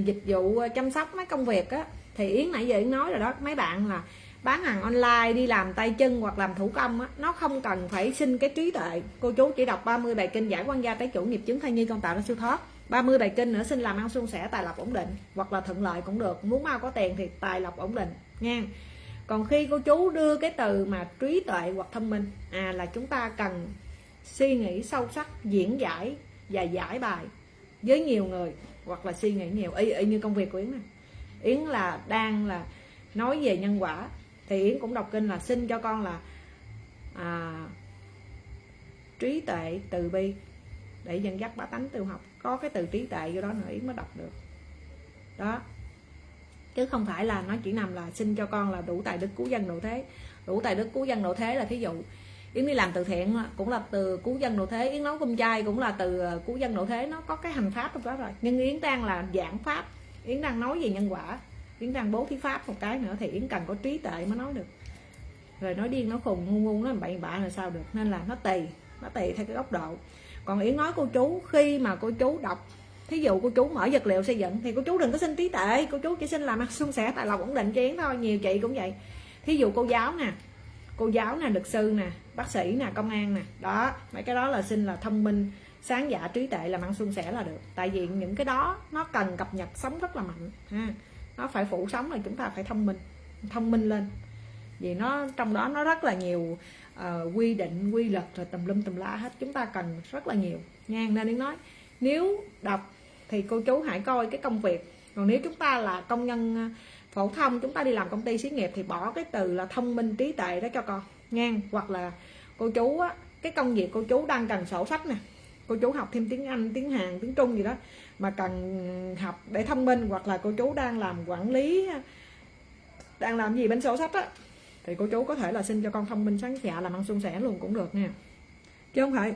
dịch vụ chăm sóc mấy công việc á, thì Yến nãy giờ Yến nói rồi đó, mấy bạn là bán hàng online, đi làm tay chân hoặc làm thủ công á, nó không cần phải xin cái trí tuệ. Cô chú chỉ đọc 30 bài kinh giải quan gia trái chủ, nghiệp chứng thai nhi con tạo ra siêu thoát, 30 bài kinh nữa, xin làm ăn suôn sẻ, tài lộc ổn định, hoặc là thuận lợi cũng được. Muốn mau có tiền thì tài lộc ổn định nha. Còn khi cô chú đưa cái từ mà trí tuệ hoặc thông minh là chúng ta cần suy nghĩ sâu sắc, diễn giải và giải bài với nhiều người, hoặc là suy nghĩ nhiều. Y như công việc của Yến này, Yến là đang là nói về nhân quả, thì Yến cũng đọc kinh là xin cho con là trí tuệ từ bi để dẫn dắt bá tánh tu học. Có cái từ trí tuệ vô đó nữa Yến mới đọc được đó, chứ không phải là nó chỉ nằm là xin cho con là đủ tài đức cứu dân độ thế. Đủ tài đức cứu dân độ thế là thí dụ Yến đi làm từ thiện cũng là từ cứu dân độ thế, Yến nấu cơm chay cũng là từ cứu dân độ thế, nó có cái hành pháp trong đó rồi. Nhưng Yến đang là giảng pháp, Yến đang nói về nhân quả, Yến đang bố thí pháp một cái nữa, thì Yến cần có trí tuệ mới nói được. Rồi nói điên, nói khùng, ngu ngu, nó bậy bạ là sao được. Nên là nó tùy theo cái góc độ. Còn Yến nói cô chú, khi mà cô chú đọc, thí dụ cô chú mở vật liệu xây dựng thì cô chú đừng có xin trí tuệ, cô chú chỉ xin làm ăn suôn sẻ, tài lộc ổn định cho Yến thôi. Nhiều chị cũng vậy, thí dụ cô giáo nè, luật sư nè, bác sĩ nè, công an nè, đó, mấy cái đó là xin là thông minh, sáng dạ, trí tuệ, làm ăn suôn sẻ là được. Tại vì những cái đó nó cần cập nhật sống rất là mạnh ha, nó phải phủ sống, là chúng ta phải thông minh lên, vì nó trong đó nó rất là nhiều quy định, quy luật rồi tùm lum tùm la hết, chúng ta cần rất là nhiều nha. Nên Yến nói nếu đọc thì cô chú hãy coi cái công việc. Còn nếu chúng ta là công nhân phổ thông, chúng ta đi làm công ty xí nghiệp thì bỏ cái từ là thông minh, trí tuệ đó cho con nha. Hoặc là cô chú á, cái công việc cô chú đang cần sổ sách nè, cô chú học thêm tiếng Anh, tiếng Hàn, tiếng Trung gì đó mà cần học để thông minh, hoặc là cô chú đang làm quản lý, đang làm gì bên sổ sách á, thì cô chú có thể là xin cho con thông minh, sáng dạ, làm ăn suôn sẻ luôn cũng được nha. Chứ không phải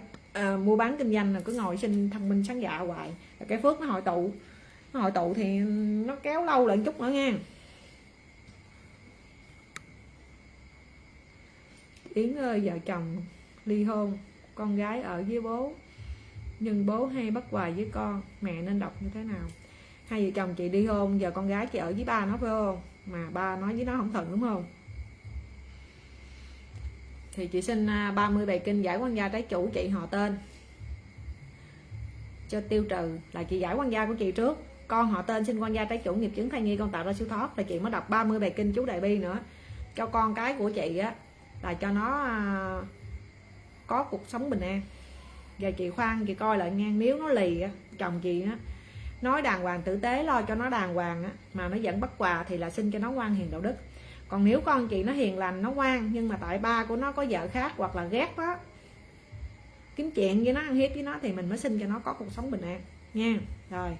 mua bán kinh doanh là cứ ngồi xin thông minh sáng dạ hoài, cái phước nó hội tụ thì nó kéo lâu lại chút nữa nha. Yến ơi, vợ chồng ly hôn, con gái ở với bố, nhưng bố hay bất hòa với con, mẹ nên đọc như thế nào? Hai vợ chồng chị ly hôn, giờ con gái chị ở với ba nó phải không? Mà ba nói với nó không thuận đúng không? Thì chị xin 30 bài kinh giải quan gia trái chủ, chị họ tên cho tiêu trừ, là chị giải quan gia của chị trước, con họ tên xin quan gia trái chủ, nghiệp chứng thai nhi con tạo ra siêu thoát, là chị mới đọc 30 bài kinh chú đại bi nữa cho con cái của chị á, là cho nó có cuộc sống bình an. Giờ chị khoan chị coi lại ngang, nếu nó lì á, chồng chị á nói đàng hoàng tử tế, lo cho nó đàng hoàng á, mà nó vẫn bất hòa thì là xin cho nó ngoan hiền đạo đức. Còn nếu con chị nó hiền lành, nó ngoan, nhưng mà tại ba của nó có vợ khác hoặc là ghét đó, kiếm chuyện với nó, ăn hiếp với nó, thì mình mới xin cho nó có cuộc sống bình an nha. Rồi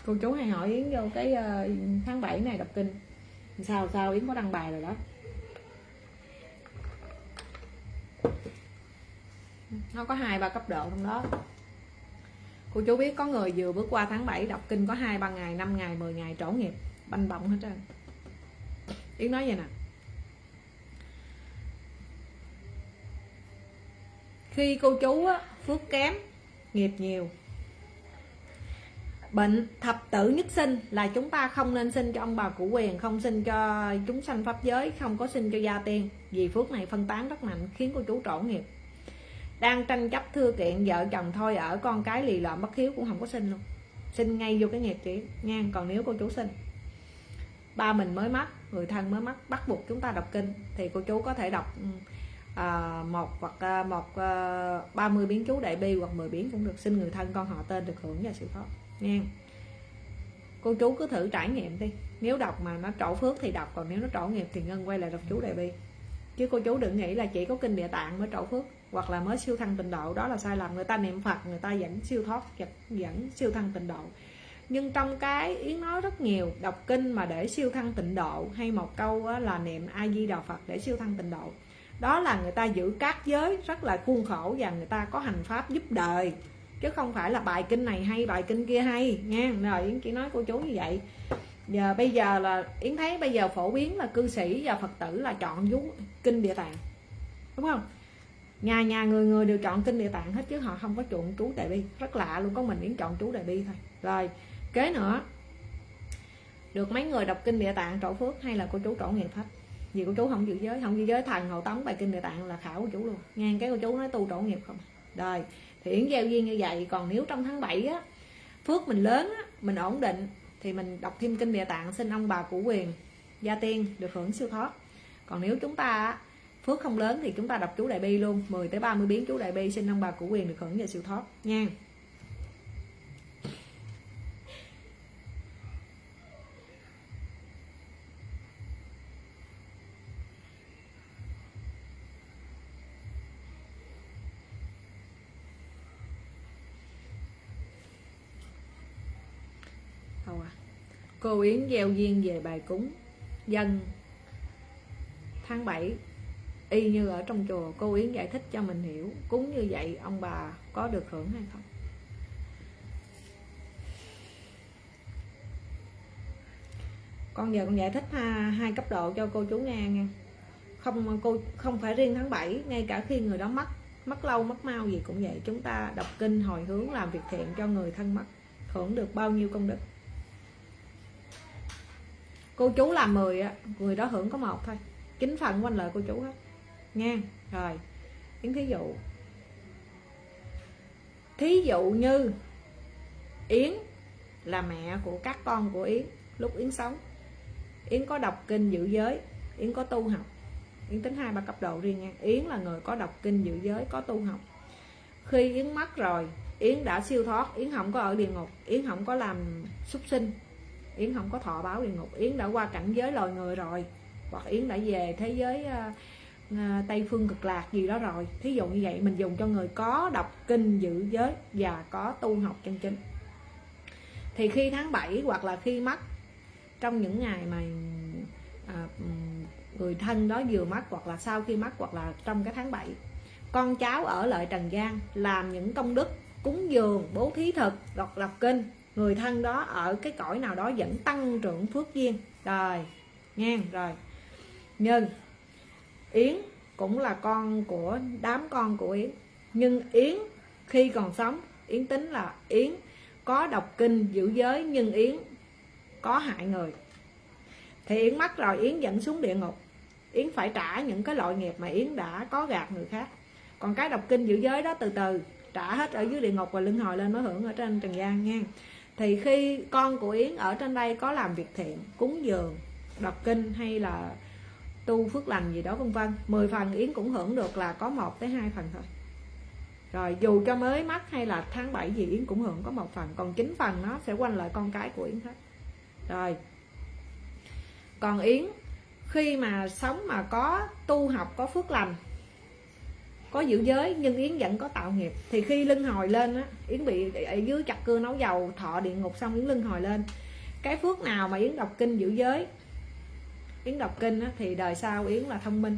cô chú hay hỏi Yến vô cái tháng 7 này đọc kinh sao Yến có đăng bài rồi đó. Nó có 2-3 cấp độ trong đó. Cô chú biết có người vừa bước qua tháng 7 đọc kinh có 2-3 ngày, 5 ngày, 10 ngày trổ nghiệp banh bọng hết trơn. Yến nói vậy nè, khi cô chú á, phước kém, nghiệp nhiều, bệnh thập tử nhất sinh, là chúng ta không nên xin cho ông bà cụ quyền, không xin cho chúng sanh pháp giới, không có xin cho gia tiên, vì phước này phân tán rất mạnh, khiến cô chú trổ nghiệp. Đang tranh chấp thưa kiện, vợ chồng thôi ở, con cái lì lợm bất hiếu cũng không có xin luôn, xin ngay vô cái nghiệp chị nha. Còn nếu cô chú xin, ba mình mới mất, người thân mới mất, bắt buộc chúng ta đọc kinh, thì cô chú có thể đọc 30 biến chú đại bi hoặc 10 biến cũng được, xin người thân con họ tên được hưởng và sự thoát nha. Cô chú cứ thử trải nghiệm đi, nếu đọc mà nó trổ phước thì đọc, còn nếu nó trổ nghiệp thì ngân quay lại đọc chú đại bi. Chứ cô chú đừng nghĩ là chỉ có kinh Địa Tạng mới trổ phước hoặc là mới siêu thăng tịnh độ, đó là sai lầm. Người ta niệm Phật người ta vẫn siêu thoát, vẫn siêu thăng tịnh độ, nhưng trong cái Yến nói rất nhiều, đọc kinh mà để siêu thăng tịnh độ, hay một câu là niệm A Di Đà Phật để siêu thăng tịnh độ, đó là người ta giữ các giới rất là khuôn khổ và người ta có hành pháp giúp đời, chứ không phải là bài kinh này hay bài kinh kia hay nha. Rồi Yến chỉ nói cô chú như vậy. bây giờ là Yến thấy bây giờ phổ biến là cư sĩ và Phật tử là chọn vú kinh Địa Tạng, đúng không? Nhà nhà người đều chọn kinh Địa Tạng hết, chứ họ không có chuộng chú Đại Bi. Rất lạ luôn, có mình Yến chọn chú Đại Bi thôi. Rồi kế nữa, được mấy người đọc kinh Địa Tạng trổ phước hay là cô chú trổ nghiệp hết. Vì cô chú không giữ giới, không giữ giới thần Hộ Tống bài kinh Địa Tạng là khảo cô chú luôn. Nghe cái cô chú nói tu trổ nghiệp không. Rồi thì Yến gieo duyên như vậy. Còn nếu trong tháng 7 á, phước mình lớn á, mình ổn định thì mình đọc thêm kinh Địa Tạng, xin ông bà Cửu Quyền gia tiên được hưởng siêu thoát. Còn nếu chúng ta phước không lớn thì chúng ta đọc chú Đại Bi luôn, 10 tới 30 biến chú Đại Bi, xin ông bà Cửu Quyền được hưởng về siêu thoát nha. Cô Yến gieo duyên về bài cúng dân tháng 7 y như ở trong chùa. Cô Yến giải thích cho mình hiểu cúng như vậy ông bà có được hưởng hay không. Con giờ con giải thích hai cấp độ cho cô chú nghe nha. Cô không phải riêng tháng 7, ngay cả khi người đó mất lâu mất mau gì cũng vậy, chúng ta đọc kinh hồi hướng làm việc thiện cho người thân mất, hưởng được bao nhiêu công đức. Cô chú làm 10 á, người đó hưởng có 1 thôi, 9 phần quanh lại cô chú hết nha. Rồi Yến thí dụ như Yến là mẹ của các con của Yến, lúc Yến sống Yến có đọc kinh giữ giới, Yến có tu học. Yến tính 2-3 cấp độ riêng nha. Yến là người có đọc kinh giữ giới, có tu học. Khi Yến mất rồi, Yến đã siêu thoát, Yến không có ở địa ngục, Yến không có làm súc sinh, Yến không có thọ báo địa ngục, Yến đã qua cảnh giới loài người rồi, hoặc Yến đã về thế giới Tây Phương Cực Lạc gì đó rồi. Thí dụ như vậy, mình dùng cho người có đọc kinh giữ giới và có tu học chân chính. Thì khi tháng 7 hoặc là khi mất, trong những ngày mà người thân đó vừa mất, hoặc là sau khi mất, hoặc là trong cái tháng 7, con cháu ở lại trần gian làm những công đức cúng dường, bố thí thực, đọc kinh, người thân đó ở cái cõi nào đó vẫn tăng trưởng phước duyên. Rồi nghe rồi. Nhưng Yến cũng là con của đám con của Yến, nhưng Yến khi còn sống, Yến tính là Yến có đọc kinh giữ giới, nhưng Yến có hại người, thì Yến mất rồi, Yến dẫn xuống địa ngục, Yến phải trả những cái loại nghiệp mà Yến đã có gạt người khác. Còn cái đọc kinh giữ giới đó từ từ trả hết ở dưới địa ngục và luân hồi lên mới hưởng ở trên trần gian nha. Thì khi con của Yến ở trên đây có làm việc thiện, cúng dường, đọc kinh hay là tu phước lành gì đó vân vân, 10 phần Yến cũng hưởng được là có 1 tới 2 phần thôi. Rồi dù cho mới mất hay là tháng 7 gì Yến cũng hưởng có 1 phần, còn 9 phần nó sẽ quanh lại con cái của Yến hết. Rồi còn Yến khi mà sống mà có tu học, có phước lành, có giữ giới, nhưng Yến vẫn có tạo nghiệp, thì khi luân hồi lên á, Yến bị ở dưới chặt cưa nấu dầu thọ địa ngục xong Yến luân hồi lên, cái phước nào mà Yến đọc kinh giữ giới, Yến đọc kinh á, thì đời sau Yến là thông minh,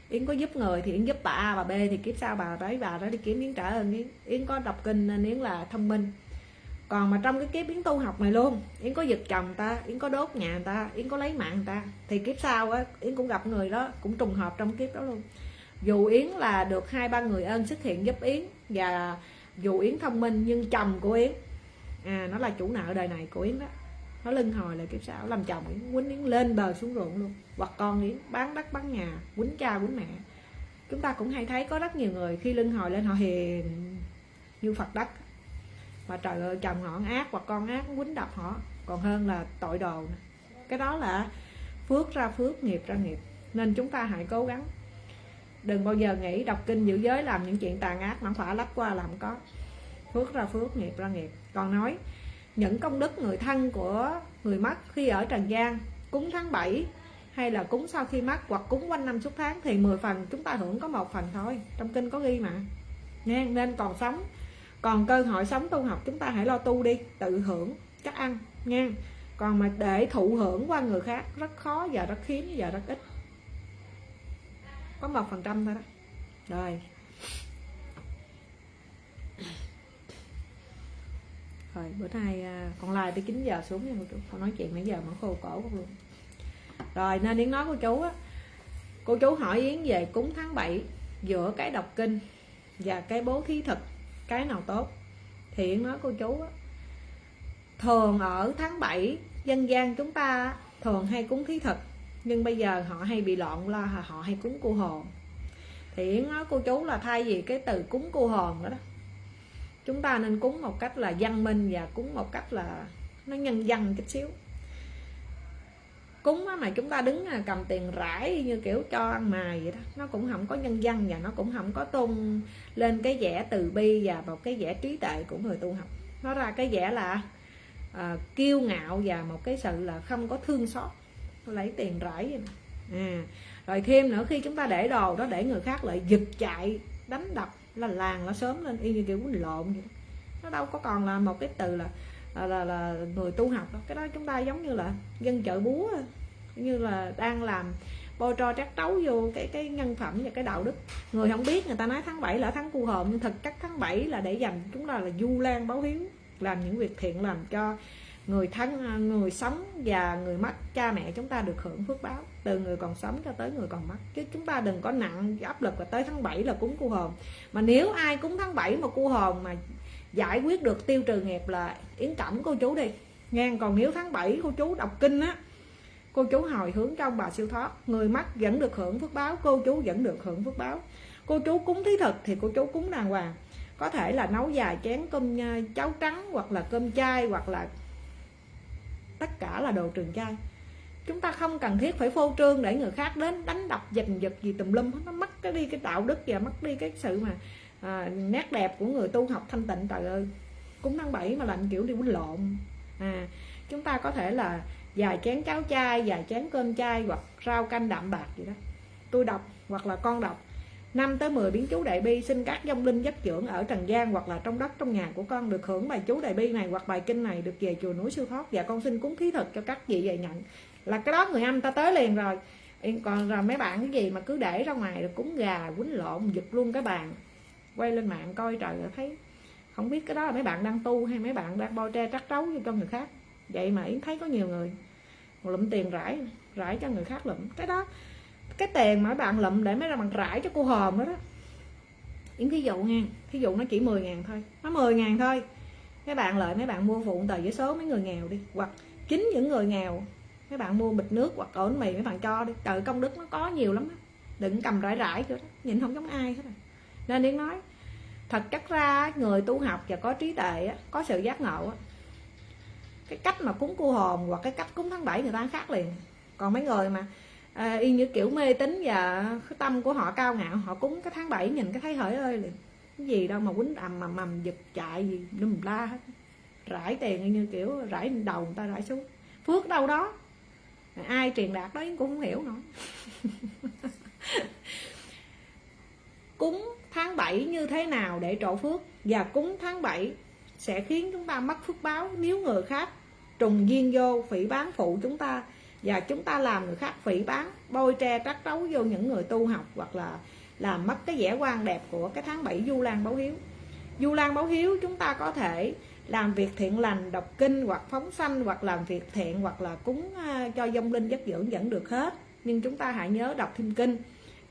Yến có giúp người thì Yến giúp bà A bà B, thì kiếp sau bà đó đi kiếm Yến trả ơn Yến. Yến có đọc kinh nên Yến là thông minh. Còn mà trong cái kiếp Yến tu học này luôn, Yến có giật chồng ta, Yến có đốt nhà người ta, Yến có lấy mạng người ta, thì kiếp sau á Yến cũng gặp người đó, cũng trùng hợp trong kiếp đó luôn. Dù Yến là được 2-3 người ơn xuất hiện giúp Yến, và dù Yến thông minh, nhưng chồng của Yến nó là chủ nợ đời này của Yến đó, nó luân hồi lại kiếp sau làm chồng Yến, quýnh Yến lên bờ xuống ruộng luôn. Hoặc con Yến bán đất bán nhà, quýnh cha quýnh mẹ. Chúng ta cũng hay thấy có rất nhiều người khi luân hồi lên họ hiền như Phật đất, mà trời ơi chồng họ ác hoặc con ác quýnh đập họ còn hơn là tội đồ nè. Cái đó là phước ra phước, nghiệp ra nghiệp. Nên chúng ta hãy cố gắng, đừng bao giờ nghĩ đọc kinh giữ giới làm những chuyện tàn ác mà phải lách qua làm có. Phước ra phước, nghiệp ra nghiệp. Còn nói những công đức người thân của người mất khi ở trần gian, cúng tháng 7 hay là cúng sau khi mất, hoặc cúng quanh năm suốt tháng, thì 10 phần chúng ta hưởng có 1 phần thôi, trong kinh có ghi mà nha. Nên còn sống, còn cơ hội sống tu học, chúng ta hãy lo tu đi, tự hưởng chắc ăn nha. Còn mà để thụ hưởng qua người khác rất khó và rất hiếm và rất ít, có 1% thôi đó. Rồi rồi, bữa nay còn live tới 9 giờ xuống nha cô chú, con nói chuyện nãy giờ mà khô cổ luôn. Rồi nên Yến nói cô chú á, cô chú hỏi Yến về cúng tháng 7 giữa cái đọc kinh và cái bố thí thực, cái nào tốt? Thì Yến nói cô chú á, thường ở tháng 7 dân gian chúng ta thường hay cúng thí thực, nhưng bây giờ họ hay bị loạn là họ hay cúng cô hồn. Thì Yến nói cô chú là thay vì cái từ cúng cô hồn đó, chúng ta nên cúng một cách là văn minh và cúng một cách là nó nhân dân chút xíu. Cúng mà chúng ta đứng cầm tiền rải như kiểu cho ăn mài vậy đó, nó cũng không có nhân dân và nó cũng không có tôn lên cái vẻ từ bi và một cái vẻ trí tuệ của người tu học. Nó ra cái vẻ là kiêu ngạo và một cái sự là không có thương xót, lấy tiền rải vậy nè. Rồi thêm nữa, khi chúng ta để đồ đó để người khác lại giật chạy đánh đập là làng nó sớm lên y như kiểu quýnh lộn vậy đó. Nó đâu có còn là một cái từ là người tu học đâu. Cái đó chúng ta giống như là dân chợ búa, như là đang làm bôi tro trát trấu vô cái nhân phẩm và cái đạo đức. Người không biết, người ta nói tháng 7 là tháng cu hồn, nhưng thực chất tháng 7 là để dành chúng ta là du lan báo hiếu, làm những việc thiện làm cho người thân, người sống và người mất, cha mẹ chúng ta được hưởng phước báo từ người còn sống cho tới người còn mất. Chứ chúng ta đừng có nặng áp lực là tới tháng 7 là cúng cu hồn. Mà nếu ai cúng tháng 7 mà cu hồn mà giải quyết được tiêu trừ nghiệp là Yến cảm cô chú đi nha. Còn nếu tháng 7 cô chú đọc kinh á, cô chú hồi hướng cho ông bà siêu thoát, người mất vẫn được hưởng phước báo, cô chú vẫn được hưởng phước báo. Cô chú cúng thí thực thì cô chú cúng đàng hoàng, có thể là nấu vài chén cơm cháo trắng, hoặc là cơm chay, hoặc là tất cả là đồ trường chay. Chúng ta không cần thiết phải phô trương để người khác đến đánh đập giành giật gì tùm lum. Nó mất cái đi cái đạo đức và mất đi cái sự mà nét đẹp của người tu học thanh tịnh. Trời ơi, cúng tháng 7 mà làm kiểu đi quýnh lộn. Chúng ta có thể là vài chén cháo chay, vài chén cơm chay, hoặc rau canh đạm bạc gì đó. Tôi đọc hoặc là con đọc 5 tới 10 biến chú đại bi, xin các vong linh dắt dưỡng ở trần gian hoặc là trong đất trong nhà của con được hưởng bài chú đại bi này hoặc bài kinh này, được về chùa núi siêu thoát, và con xin cúng thí thực cho các vị về nhận. Là cái đó người âm ta tới liền rồi. Còn rồi mấy bạn cái gì mà cứ để ra ngoài được cúng gà quýnh lộn giật luôn cái bàn, quay lên mạng coi trời ơi, thấy không biết cái đó là mấy bạn đang tu hay mấy bạn đang bôi tre trắc trấu cho người khác. Vậy mà Yến thấy có nhiều người lụm tiền rải cho người khác lụm. Cái đó, cái tiền mà mấy bạn lụm để mấy bạn rải cho cô hòm đó đó. Yến thí dụ nha, thí dụ nó chỉ 10.000 thôi, nó 10.000 thôi. Mấy bạn lợi mấy bạn mua phụ tờ giấy số mấy người nghèo đi, hoặc chính những người nghèo mấy bạn mua bịch nước hoặc ổn mì mấy bạn cho đi. Trời, công đức nó có nhiều lắm đó. Đừng cầm rải kiểu đó, nhìn không giống ai hết. Nên Yến nói thật chất ra người tu học và có trí tuệ, có sự giác ngộ, cái cách mà cúng cô hồn hoặc cái cách cúng tháng 7 người ta khác liền. Còn mấy người mà y như kiểu mê tín và cái tâm của họ cao ngạo, họ cúng cái tháng 7 nhìn cái thấy hỡi ơi liền, cái gì đâu mà quýnh mầm giật chạy gì đùm la hết, rải tiền như kiểu rải đầu người ta rải xuống, phước đâu đó ai truyền đạt đó cũng không hiểu nữa. Cúng tháng 7 như thế nào để trổ phước, và cúng tháng 7 sẽ khiến chúng ta mất phước báo nếu người khác trùng duyên vô phỉ bán phụ chúng ta, và chúng ta làm người khác phỉ bán, bôi tre trắc trấu vô những người tu học, hoặc là làm mất cái vẻ quan đẹp của cái tháng 7 du lan báo hiếu. Du lan báo hiếu chúng ta có thể làm việc thiện lành, đọc kinh hoặc phóng sanh, hoặc làm việc thiện, hoặc là cúng cho vong linh dắt dưỡng vẫn được hết. Nhưng chúng ta hãy nhớ đọc thêm kinh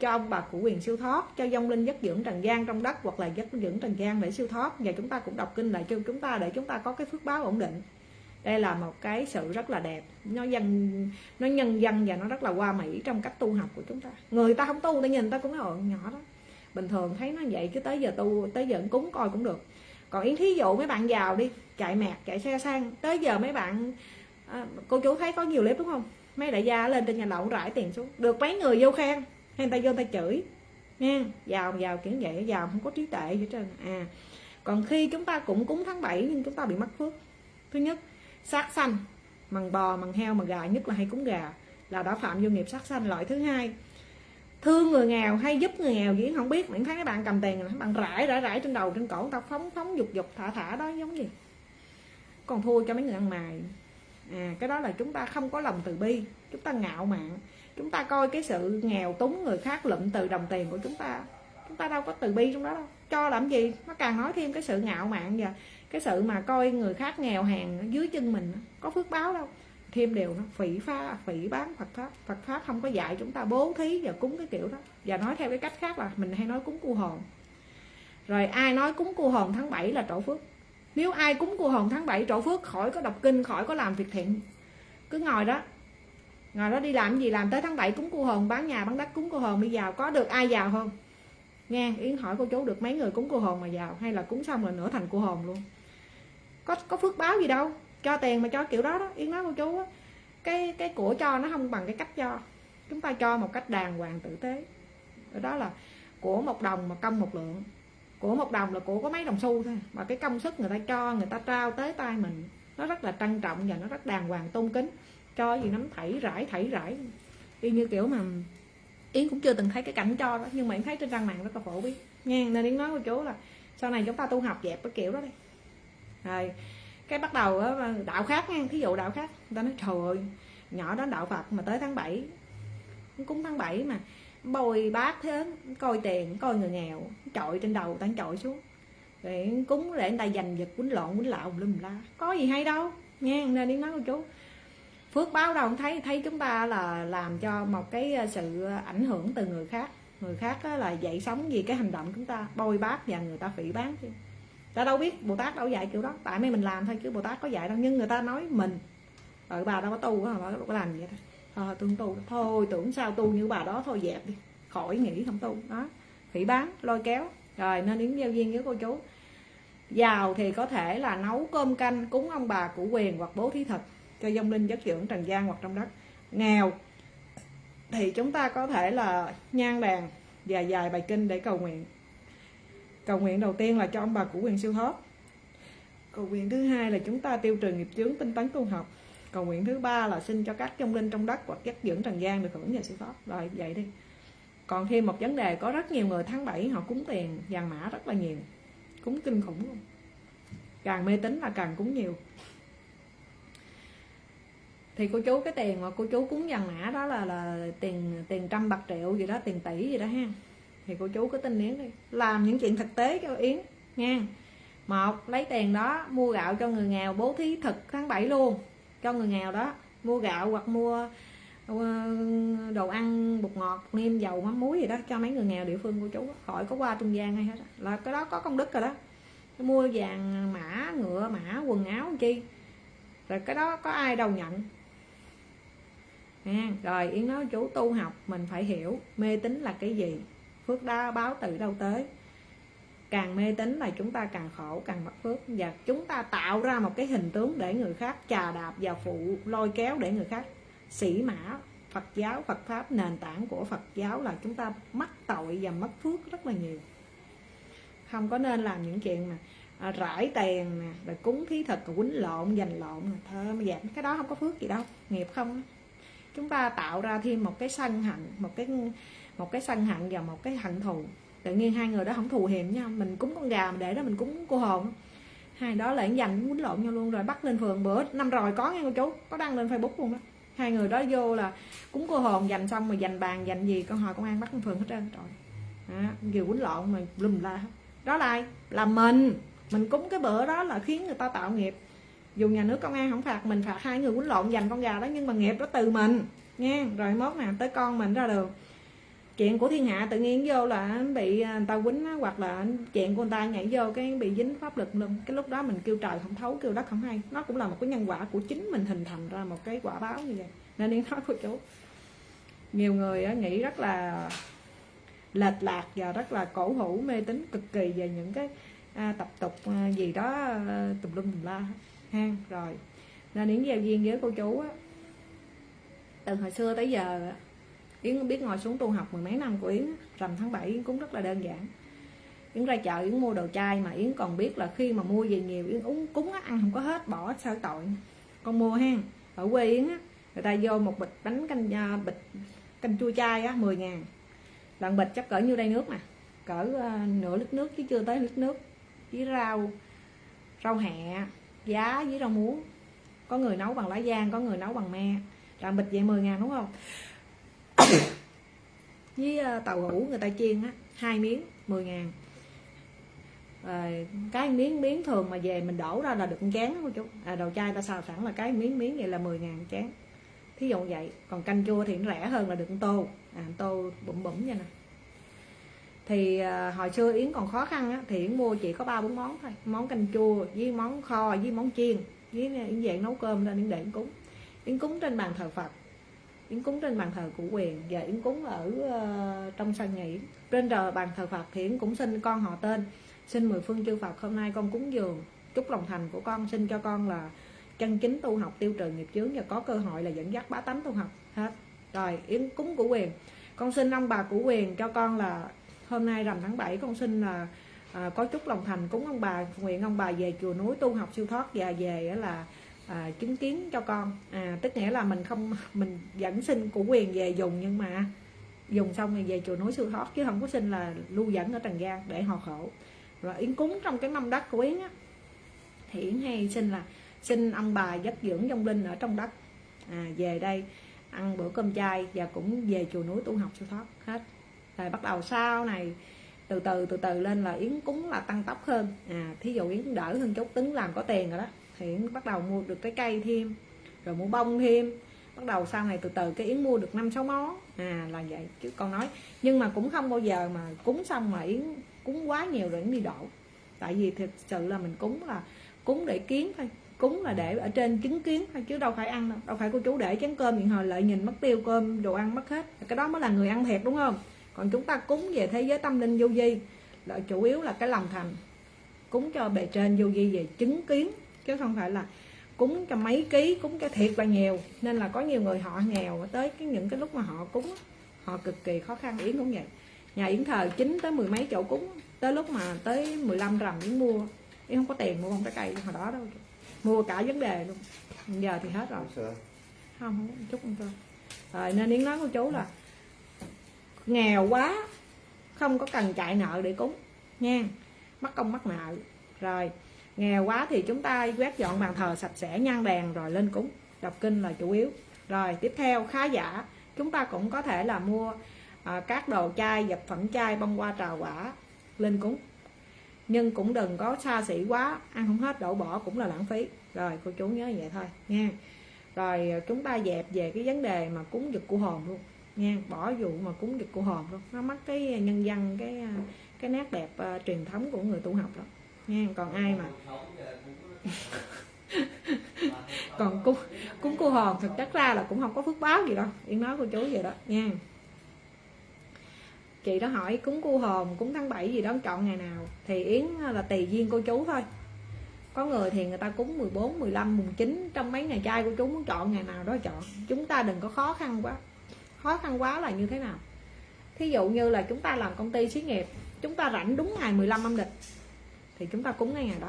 cho ông bà cụ quyền siêu thoát, cho vong linh dắt dưỡng trần gian trong đất, hoặc là dắt dưỡng trần gian để siêu thoát. Và chúng ta cũng đọc kinh lại cho chúng ta để chúng ta có cái phước báo ổn định. Đây là một cái sự rất là đẹp, nó nhân dân và nó rất là hoa mỹ trong cách tu học của chúng ta. Người ta không tu, ta nhìn ta cũng nói nhỏ đó, bình thường thấy nó vậy, chứ tới giờ tu, tới giờ cúng coi cũng được. Còn Yến thí dụ mấy bạn giàu đi, chạy mẹt, chạy xe sang, tới giờ mấy bạn cô chú thấy có nhiều clip đúng không, mấy đại gia lên trên nhà lầu rải tiền xuống, được mấy người vô khen, hay người ta vô người ta chửi nha, giàu kiểu vậy, giàu không có trí tuệ gì hết trơn. Còn khi chúng ta cũng cúng tháng 7 nhưng chúng ta bị mất phước. Thứ nhất, sát sanh, mần bò, mần heo, mần gà, nhất là hay cúng gà là đã phạm vô nghiệp sát sanh. Loại thứ hai, thương người nghèo hay giúp người nghèo gì không biết, mình thấy các bạn cầm tiền các bạn rải trên đầu trên cổ, tao phóng dục thả đó giống gì, còn thua cho mấy người ăn mày. Cái đó là chúng ta không có lòng từ bi, chúng ta ngạo mạn, chúng ta coi cái sự nghèo túng người khác lụm từ đồng tiền của chúng ta đâu có từ bi trong đó đâu, cho làm gì. Nó càng nói thêm cái sự ngạo mạn cái sự mà coi người khác nghèo hèn ở dưới chân mình có phước báo đâu. Thêm điều nó phỉ bán Phật pháp không có dạy chúng ta bố thí và cúng cái kiểu đó. Và nói theo cái cách khác là mình hay nói cúng cô hồn. Rồi ai nói cúng cô hồn tháng 7 là trổ phước. Nếu ai cúng cô hồn tháng 7 trổ phước, khỏi có đọc kinh, khỏi có làm việc thiện, cứ ngồi đó đi làm gì làm tới tháng 7 cúng cô hồn, bán nhà bán đất cúng cô hồn đi giàu. Có được ai giàu không nghe? Yến hỏi cô chú, được mấy người cúng cô hồn mà giàu, hay là cúng xong rồi nửa thành cô hồn luôn? Có phước báo gì đâu, cho tiền mà cho kiểu đó đó. Yến nói cô chú á, cái của cho nó không bằng cái cách cho. Chúng ta cho một cách đàng hoàng tử tế. Đó là của 1 đồng mà công 1 lượng. Của 1 đồng là của có mấy đồng xu thôi, mà cái công sức người ta cho, người ta trao tới tay mình, nó rất là trân trọng và nó rất đàng hoàng tôn kính. Cho gì nắm thảy rải y như kiểu mà Yến cũng chưa từng thấy cái cảnh cho đó, nhưng mà Yến thấy trên trang mạng rất là phổ biến nha. Nên Yến nói cô chú là sau này chúng ta tu học dẹp cái kiểu đó đi. Rồi cái bắt đầu đó, đạo khác nha, thí dụ đạo khác người ta nói trời ơi, nhỏ đó đạo Phật mà tới tháng 7 cúng tháng 7 mà bồi bát thế, coi tiền coi người nghèo, chọi trên đầu ta chọi xuống để cúng để người ta giành giật quýnh lộn quýnh lạo lum la, có gì hay đâu nha. Nên Yến nói cô chú, phước báo đâu thấy chúng ta là làm cho một cái sự ảnh hưởng từ người khác là dậy sống vì cái hành động chúng ta bôi bát và người ta phỉ bán chứ. Ta đâu biết Bồ Tát đâu dạy kiểu đó, tại mấy mình làm thôi chứ Bồ Tát có dạy đâu. Nhưng người ta nói mình bà đâu có tu á, bà có làm gì vậy thôi tôi không tu thôi, tưởng sao tu như bà đó thôi, dẹp đi, khỏi nghĩ không tu đó, phỉ bán lôi kéo. Rồi nên Yến giao duyên với cô chú, giàu thì có thể là nấu cơm canh cúng ông bà cụ quyền hoặc bố thí thật cho vong linh chất dưỡng trần gian hoặc trong đất. Nghèo thì chúng ta có thể là nhang đàn và vài bài kinh để cầu nguyện. Cầu nguyện đầu tiên là cho ông bà cụ quyền siêu thoát. Cầu nguyện thứ hai là chúng ta tiêu trừ nghiệp chướng, tinh tấn tu học. Cầu nguyện thứ ba là xin cho các vong linh trong đất hoặc chất dưỡng trần gian được hưởng và siêu thoát. Rồi vậy đi. Còn thêm một vấn đề, có rất nhiều người tháng 7 họ cúng tiền vàng mã rất là nhiều, cúng kinh khủng luôn. Càng mê tín là càng cúng nhiều. Thì cô chú, cái tiền mà cô chú cúng vàng mã đó là tiền trăm bạc triệu gì đó, tiền tỷ gì đó ha. Thì cô chú cứ tin Yến đi, làm những chuyện thực tế cho Yến nha. Một, lấy tiền đó mua gạo cho người nghèo, bố thí thực tháng 7 luôn cho người nghèo đó, mua gạo hoặc mua đồ ăn, bột ngọt, nêm, dầu, mắm muối gì đó cho mấy người nghèo địa phương cô chú, khỏi có qua trung gian hay hết, là cái đó có công đức rồi đó. Mua vàng mã, ngựa mã, quần áo chi, rồi cái đó có ai đâu nhận nha. Rồi Yến nói chú, tu học mình phải hiểu mê tín là cái gì, phước đa báo từ đâu tới. Càng mê tín là chúng ta càng khổ, càng mất phước, và chúng ta tạo ra một cái hình tướng để người khác chà đạp và phụ lôi kéo để người khác sĩ mã Phật giáo, Phật pháp. Nền tảng của Phật giáo là chúng ta mắc tội và mất phước rất là nhiều. Không có nên làm những chuyện mà rải tiền nè, rồi cúng thí thực, rồi quýnh lộn, giành lộn, thơ mà dẹp cái đó không có phước gì đâu, nghiệp không. Chúng ta tạo ra thêm một cái sân hận, một cái sân hận và một cái hận thù. Tự nhiên hai người đó không thù hiềm nhau. Mình cúng con gà mà để đó mình cúng cô hồn, hai đó lại giành quýnh lộn nhau luôn. Rồi bắt lên phường bữa năm rồi có nghe cô chú, có đăng lên Facebook luôn đó. Hai người đó vô là cúng cô hồn, giành xong rồi giành bàn giành gì, con hồi công an bắt lên phường hết trơn rồi. Vừa quýnh lộn mà lùm la. Đó là ai? Là mình cúng cái bữa đó là khiến người ta tạo nghiệp. Dù nhà nước công an không phạt mình, phạt hai người quýnh lộn giành con gà đó, nhưng mà nghiệp đó từ mình nha. Rồi mốt nè, tới con mình ra đường, chuyện của thiên hạ tự nhiên vô là bị người ta quýnh, hoặc là chuyện của người ta nhảy vô cái bị dính pháp lực luôn. Cái lúc đó mình kêu trời không thấu, kêu đất không hay. Nó cũng là một cái nhân quả của chính mình hình thành ra một cái quả báo như vậy. Nên Yến nói cô chú, nhiều người nghĩ rất là lệch lạc và rất là cổ hủ, mê tín cực kỳ về những cái tập tục gì đó tùm lum tùm la ha. Rồi nên Yến giao duyên với cô chú á, từ hồi xưa tới giờ Yến biết ngồi xuống tu học mười mấy năm của Yến, rằm tháng 7 Yến cũng rất là đơn giản. Yến ra chợ Yến mua đồ chay mà Yến còn biết là khi mà mua về nhiều Yến cúng ăn không có hết, bỏ sao tội. Con mua ha, ở quê Yến á, người ta vô một bịch bánh canh chua chay á 10.000, lần bịch chắc cỡ như đây nước nè, cỡ nửa lít nước chứ chưa tới lít nước, với rau hẹ, giá với rau muống. Có người nấu bằng lá giang, có người nấu bằng me, lần bịch vậy 10.000 đúng không? Với tàu hũ người ta chiên á 2 miếng 10.000. Cái miếng thường mà về mình đổ ra là được một chén đó cô chú. Đầu chai ta xào sẵn là cái miếng vậy là 10.000 chén, thí dụ vậy. Còn canh chua thì nó rẻ hơn là được một tô, tô bụm như nè. Thì hồi xưa Yến còn khó khăn á, thì Yến mua chỉ có 3-4 món thôi, món canh chua với món kho với món chiên, với Yến về nấu cơm lên Yến để Yến cúng. Yến cúng trên bàn thờ Phật, Yến cúng trên bàn thờ Cụ Quyền, và Yến cúng ở trong sân nhà Yến. Trên bàn thờ Phật thì Yến cũng xin con họ tên, xin 10 phương chư Phật hôm nay con cúng dường, chúc lòng thành của con, xin cho con là chân chính tu học, tiêu trừ nghiệp chướng và có cơ hội là dẫn dắt bá tánh tu học hết. Rồi Yến cúng Cụ Quyền, con xin ông bà Cụ Quyền cho con là hôm nay rằm tháng 7 con xin là có chúc lòng thành cúng ông bà, nguyện ông bà về chùa núi tu học siêu thoát và về là chứng kiến cho con. Tức nghĩa là mình vẫn xin Cụ Quyền về dùng, nhưng mà dùng xong thì về chùa núi siêu thoát, chứ không có xin là lưu dẫn ở trần gian để họ khổ. Rồi Yến cúng trong cái mâm đất của Yến á, thì Yến hay xin ông bà dắt dưỡng vong linh ở trong đất về đây ăn bữa cơm chay và cũng về chùa núi tu học siêu thoát hết. Rồi bắt đầu sau này từ từ lên là Yến cúng là tăng tốc hơn. Thí dụ Yến đỡ hơn chút, tính làm có tiền rồi đó thì Yến bắt đầu mua được trái cây thêm, rồi mua bông thêm. Bắt đầu sau này từ cái Yến mua được 5-6 món là vậy. Chứ con nói, nhưng mà cũng không bao giờ mà cúng xong mà Yến cúng quá nhiều rồi Yến đi đổ. Tại vì thực sự là mình cúng là cúng để kiến thôi, cúng là để ở trên chứng kiến thôi, chứ đâu phải ăn đâu. Đâu phải cô chú để chén cơm hiện hồi lợi nhìn mất tiêu, cơm đồ ăn mất hết, cái đó mới là người ăn thiệt, đúng không? Còn chúng ta cúng về thế giới tâm linh vô vi là chủ yếu là cái lòng thành, cúng cho bề trên vô vi về chứng kiến, chứ không phải là cúng cho mấy ký, cúng cho thiệt là nhiều. Nên là có nhiều người họ nghèo tới những cái lúc mà họ cúng họ cực kỳ khó khăn. Yến cũng vậy, nhà Yến thờ 9 tới 10 mấy chỗ cúng, tới lúc mà tới 15 rằm Yến mua, Yến không có tiền mua bông trái cây hồi đó đâu, mua cả vấn đề luôn. Giờ thì hết rồi, không chút không thôi. Rồi nên Yến nói cô chú là nghèo quá không có cần chạy nợ để cúng nha, mắc công mắc nợ. Rồi nghèo quá thì chúng ta quét dọn bàn thờ sạch sẽ, nhang đèn rồi lên cúng, đọc kinh là chủ yếu. Rồi tiếp theo khá giả, chúng ta cũng có thể là mua các đồ chay, vật phẩm chay, bông hoa, trà quả lên cúng, nhưng cũng đừng có xa xỉ quá, ăn không hết đổ bỏ cũng là lãng phí. Rồi cô chú nhớ vậy thôi nha. Rồi chúng ta dẹp về cái vấn đề mà cúng giật cụ hồn luôn nha, bỏ vụ mà cúng giật cụ hồn luôn, nó mất cái nhân văn, cái nét đẹp truyền thống của người tu học đó nha. Còn ai mà còn cúng cụ hồn thực chất ra là cũng không có phước báo gì đâu, Yến nói cô chú vậy đó nha. Chị đó hỏi cúng cụ hồn, cúng tháng 7 gì đó chọn ngày nào, thì Yến là tùy duyên cô chú thôi. Có người thì người ta cúng 14, 15, mùng 9, trong mấy ngày chay cô chú muốn chọn ngày nào đó chọn. Chúng ta đừng có khó khăn quá. Khó khăn quá là như thế nào? Thí dụ như là chúng ta làm công ty xí nghiệp, chúng ta rảnh đúng ngày 15 âm lịch thì chúng ta cúng ngày đó.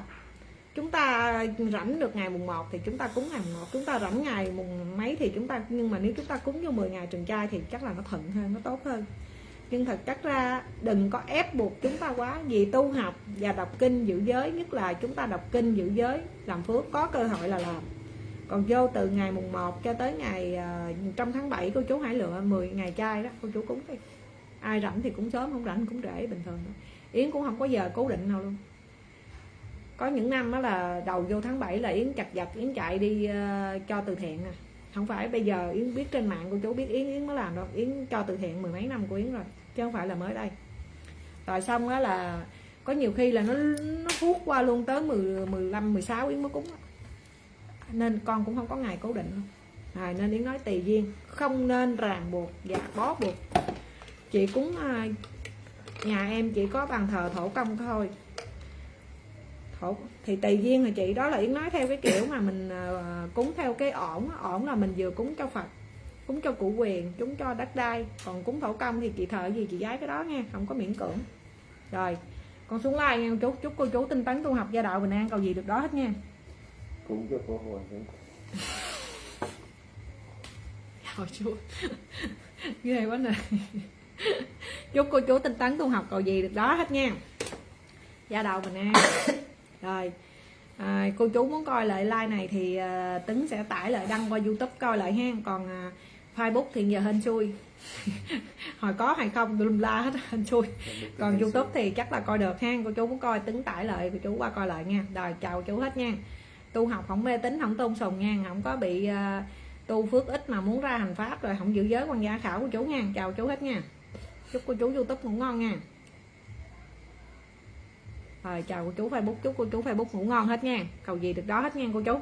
Chúng ta rảnh được ngày mùng 1 thì chúng ta cúng ngày mùng 1. Chúng ta rảnh ngày mùng mấy thì chúng ta, nhưng mà nếu chúng ta cúng vô 10 ngày trường chay thì chắc là nó thuận hơn, nó tốt hơn. Nhưng thật chất ra đừng có ép buộc chúng ta quá, vì tu học và đọc kinh giữ giới, nhất là chúng ta đọc kinh giữ giới làm phước có cơ hội là làm. Còn vô từ ngày mùng 1 cho tới ngày trong tháng 7 cô chú hãy lựa 10 ngày chay đó, cô chú cúng đi. Ai rảnh thì cũng sớm, không rảnh cũng trễ bình thường đó. Yến cũng không có giờ cố định nào luôn. Có những năm đó là đầu vô tháng 7 là Yến chặt vặt, Yến chạy đi cho từ thiện nè. Không phải bây giờ Yến biết trên mạng cô chú biết Yến mới làm đâu. Yến cho từ thiện 10 mấy năm của Yến rồi, chứ không phải là mới đây. Rồi xong đó là có nhiều khi là nó hút qua luôn tới 15, 16 Yến mới cúng đó. Nên con cũng không có ngày cố định luôn. Rồi nên Yến nói tùy duyên, không nên ràng buộc và bó buộc. Chị cúng nhà em chỉ có bàn thờ thổ công thôi, thì tùy duyên là chị, đó là Yến nói theo cái kiểu mà mình cúng theo cái ổn là mình vừa cúng cho Phật, cúng cho Cụ Quyền, cúng cho đất đai. Còn cúng thổ công thì chị thờ gì chị giái cái đó nha, không có miễn cưỡng. Rồi con xuống like nha chú, chúc cô chú tinh tấn tu học gia đạo bình an, cầu gì được đó hết nha. Cúng cho cô hồn Rồi chú ghê quá nè. Chúc cô chú tinh tấn tu học, cầu gì được đó hết nha, gia đạo bình an. Rồi cô chú muốn coi lại like này thì Tấn sẽ tải lại đăng qua YouTube coi lại ha. Còn Facebook thì giờ hên xui hồi có hay không lum la hết hên xui. Còn YouTube thì chắc là coi được ha. Cô chú muốn coi tính tải lại cô chú qua coi lại nha. Rồi chào chú hết nha. Tu học không mê tín không tôn sùng nha, không có bị tu phước ít mà muốn ra hành pháp rồi không giữ giới quan gia khảo của chú nha. Chào chú hết nha. Chúc cô chú YouTube ngủ ngon nha. Rồi chào cô chú Facebook, chúc cô chú Facebook ngủ ngon hết nha. Cầu gì được đó hết nha cô chú.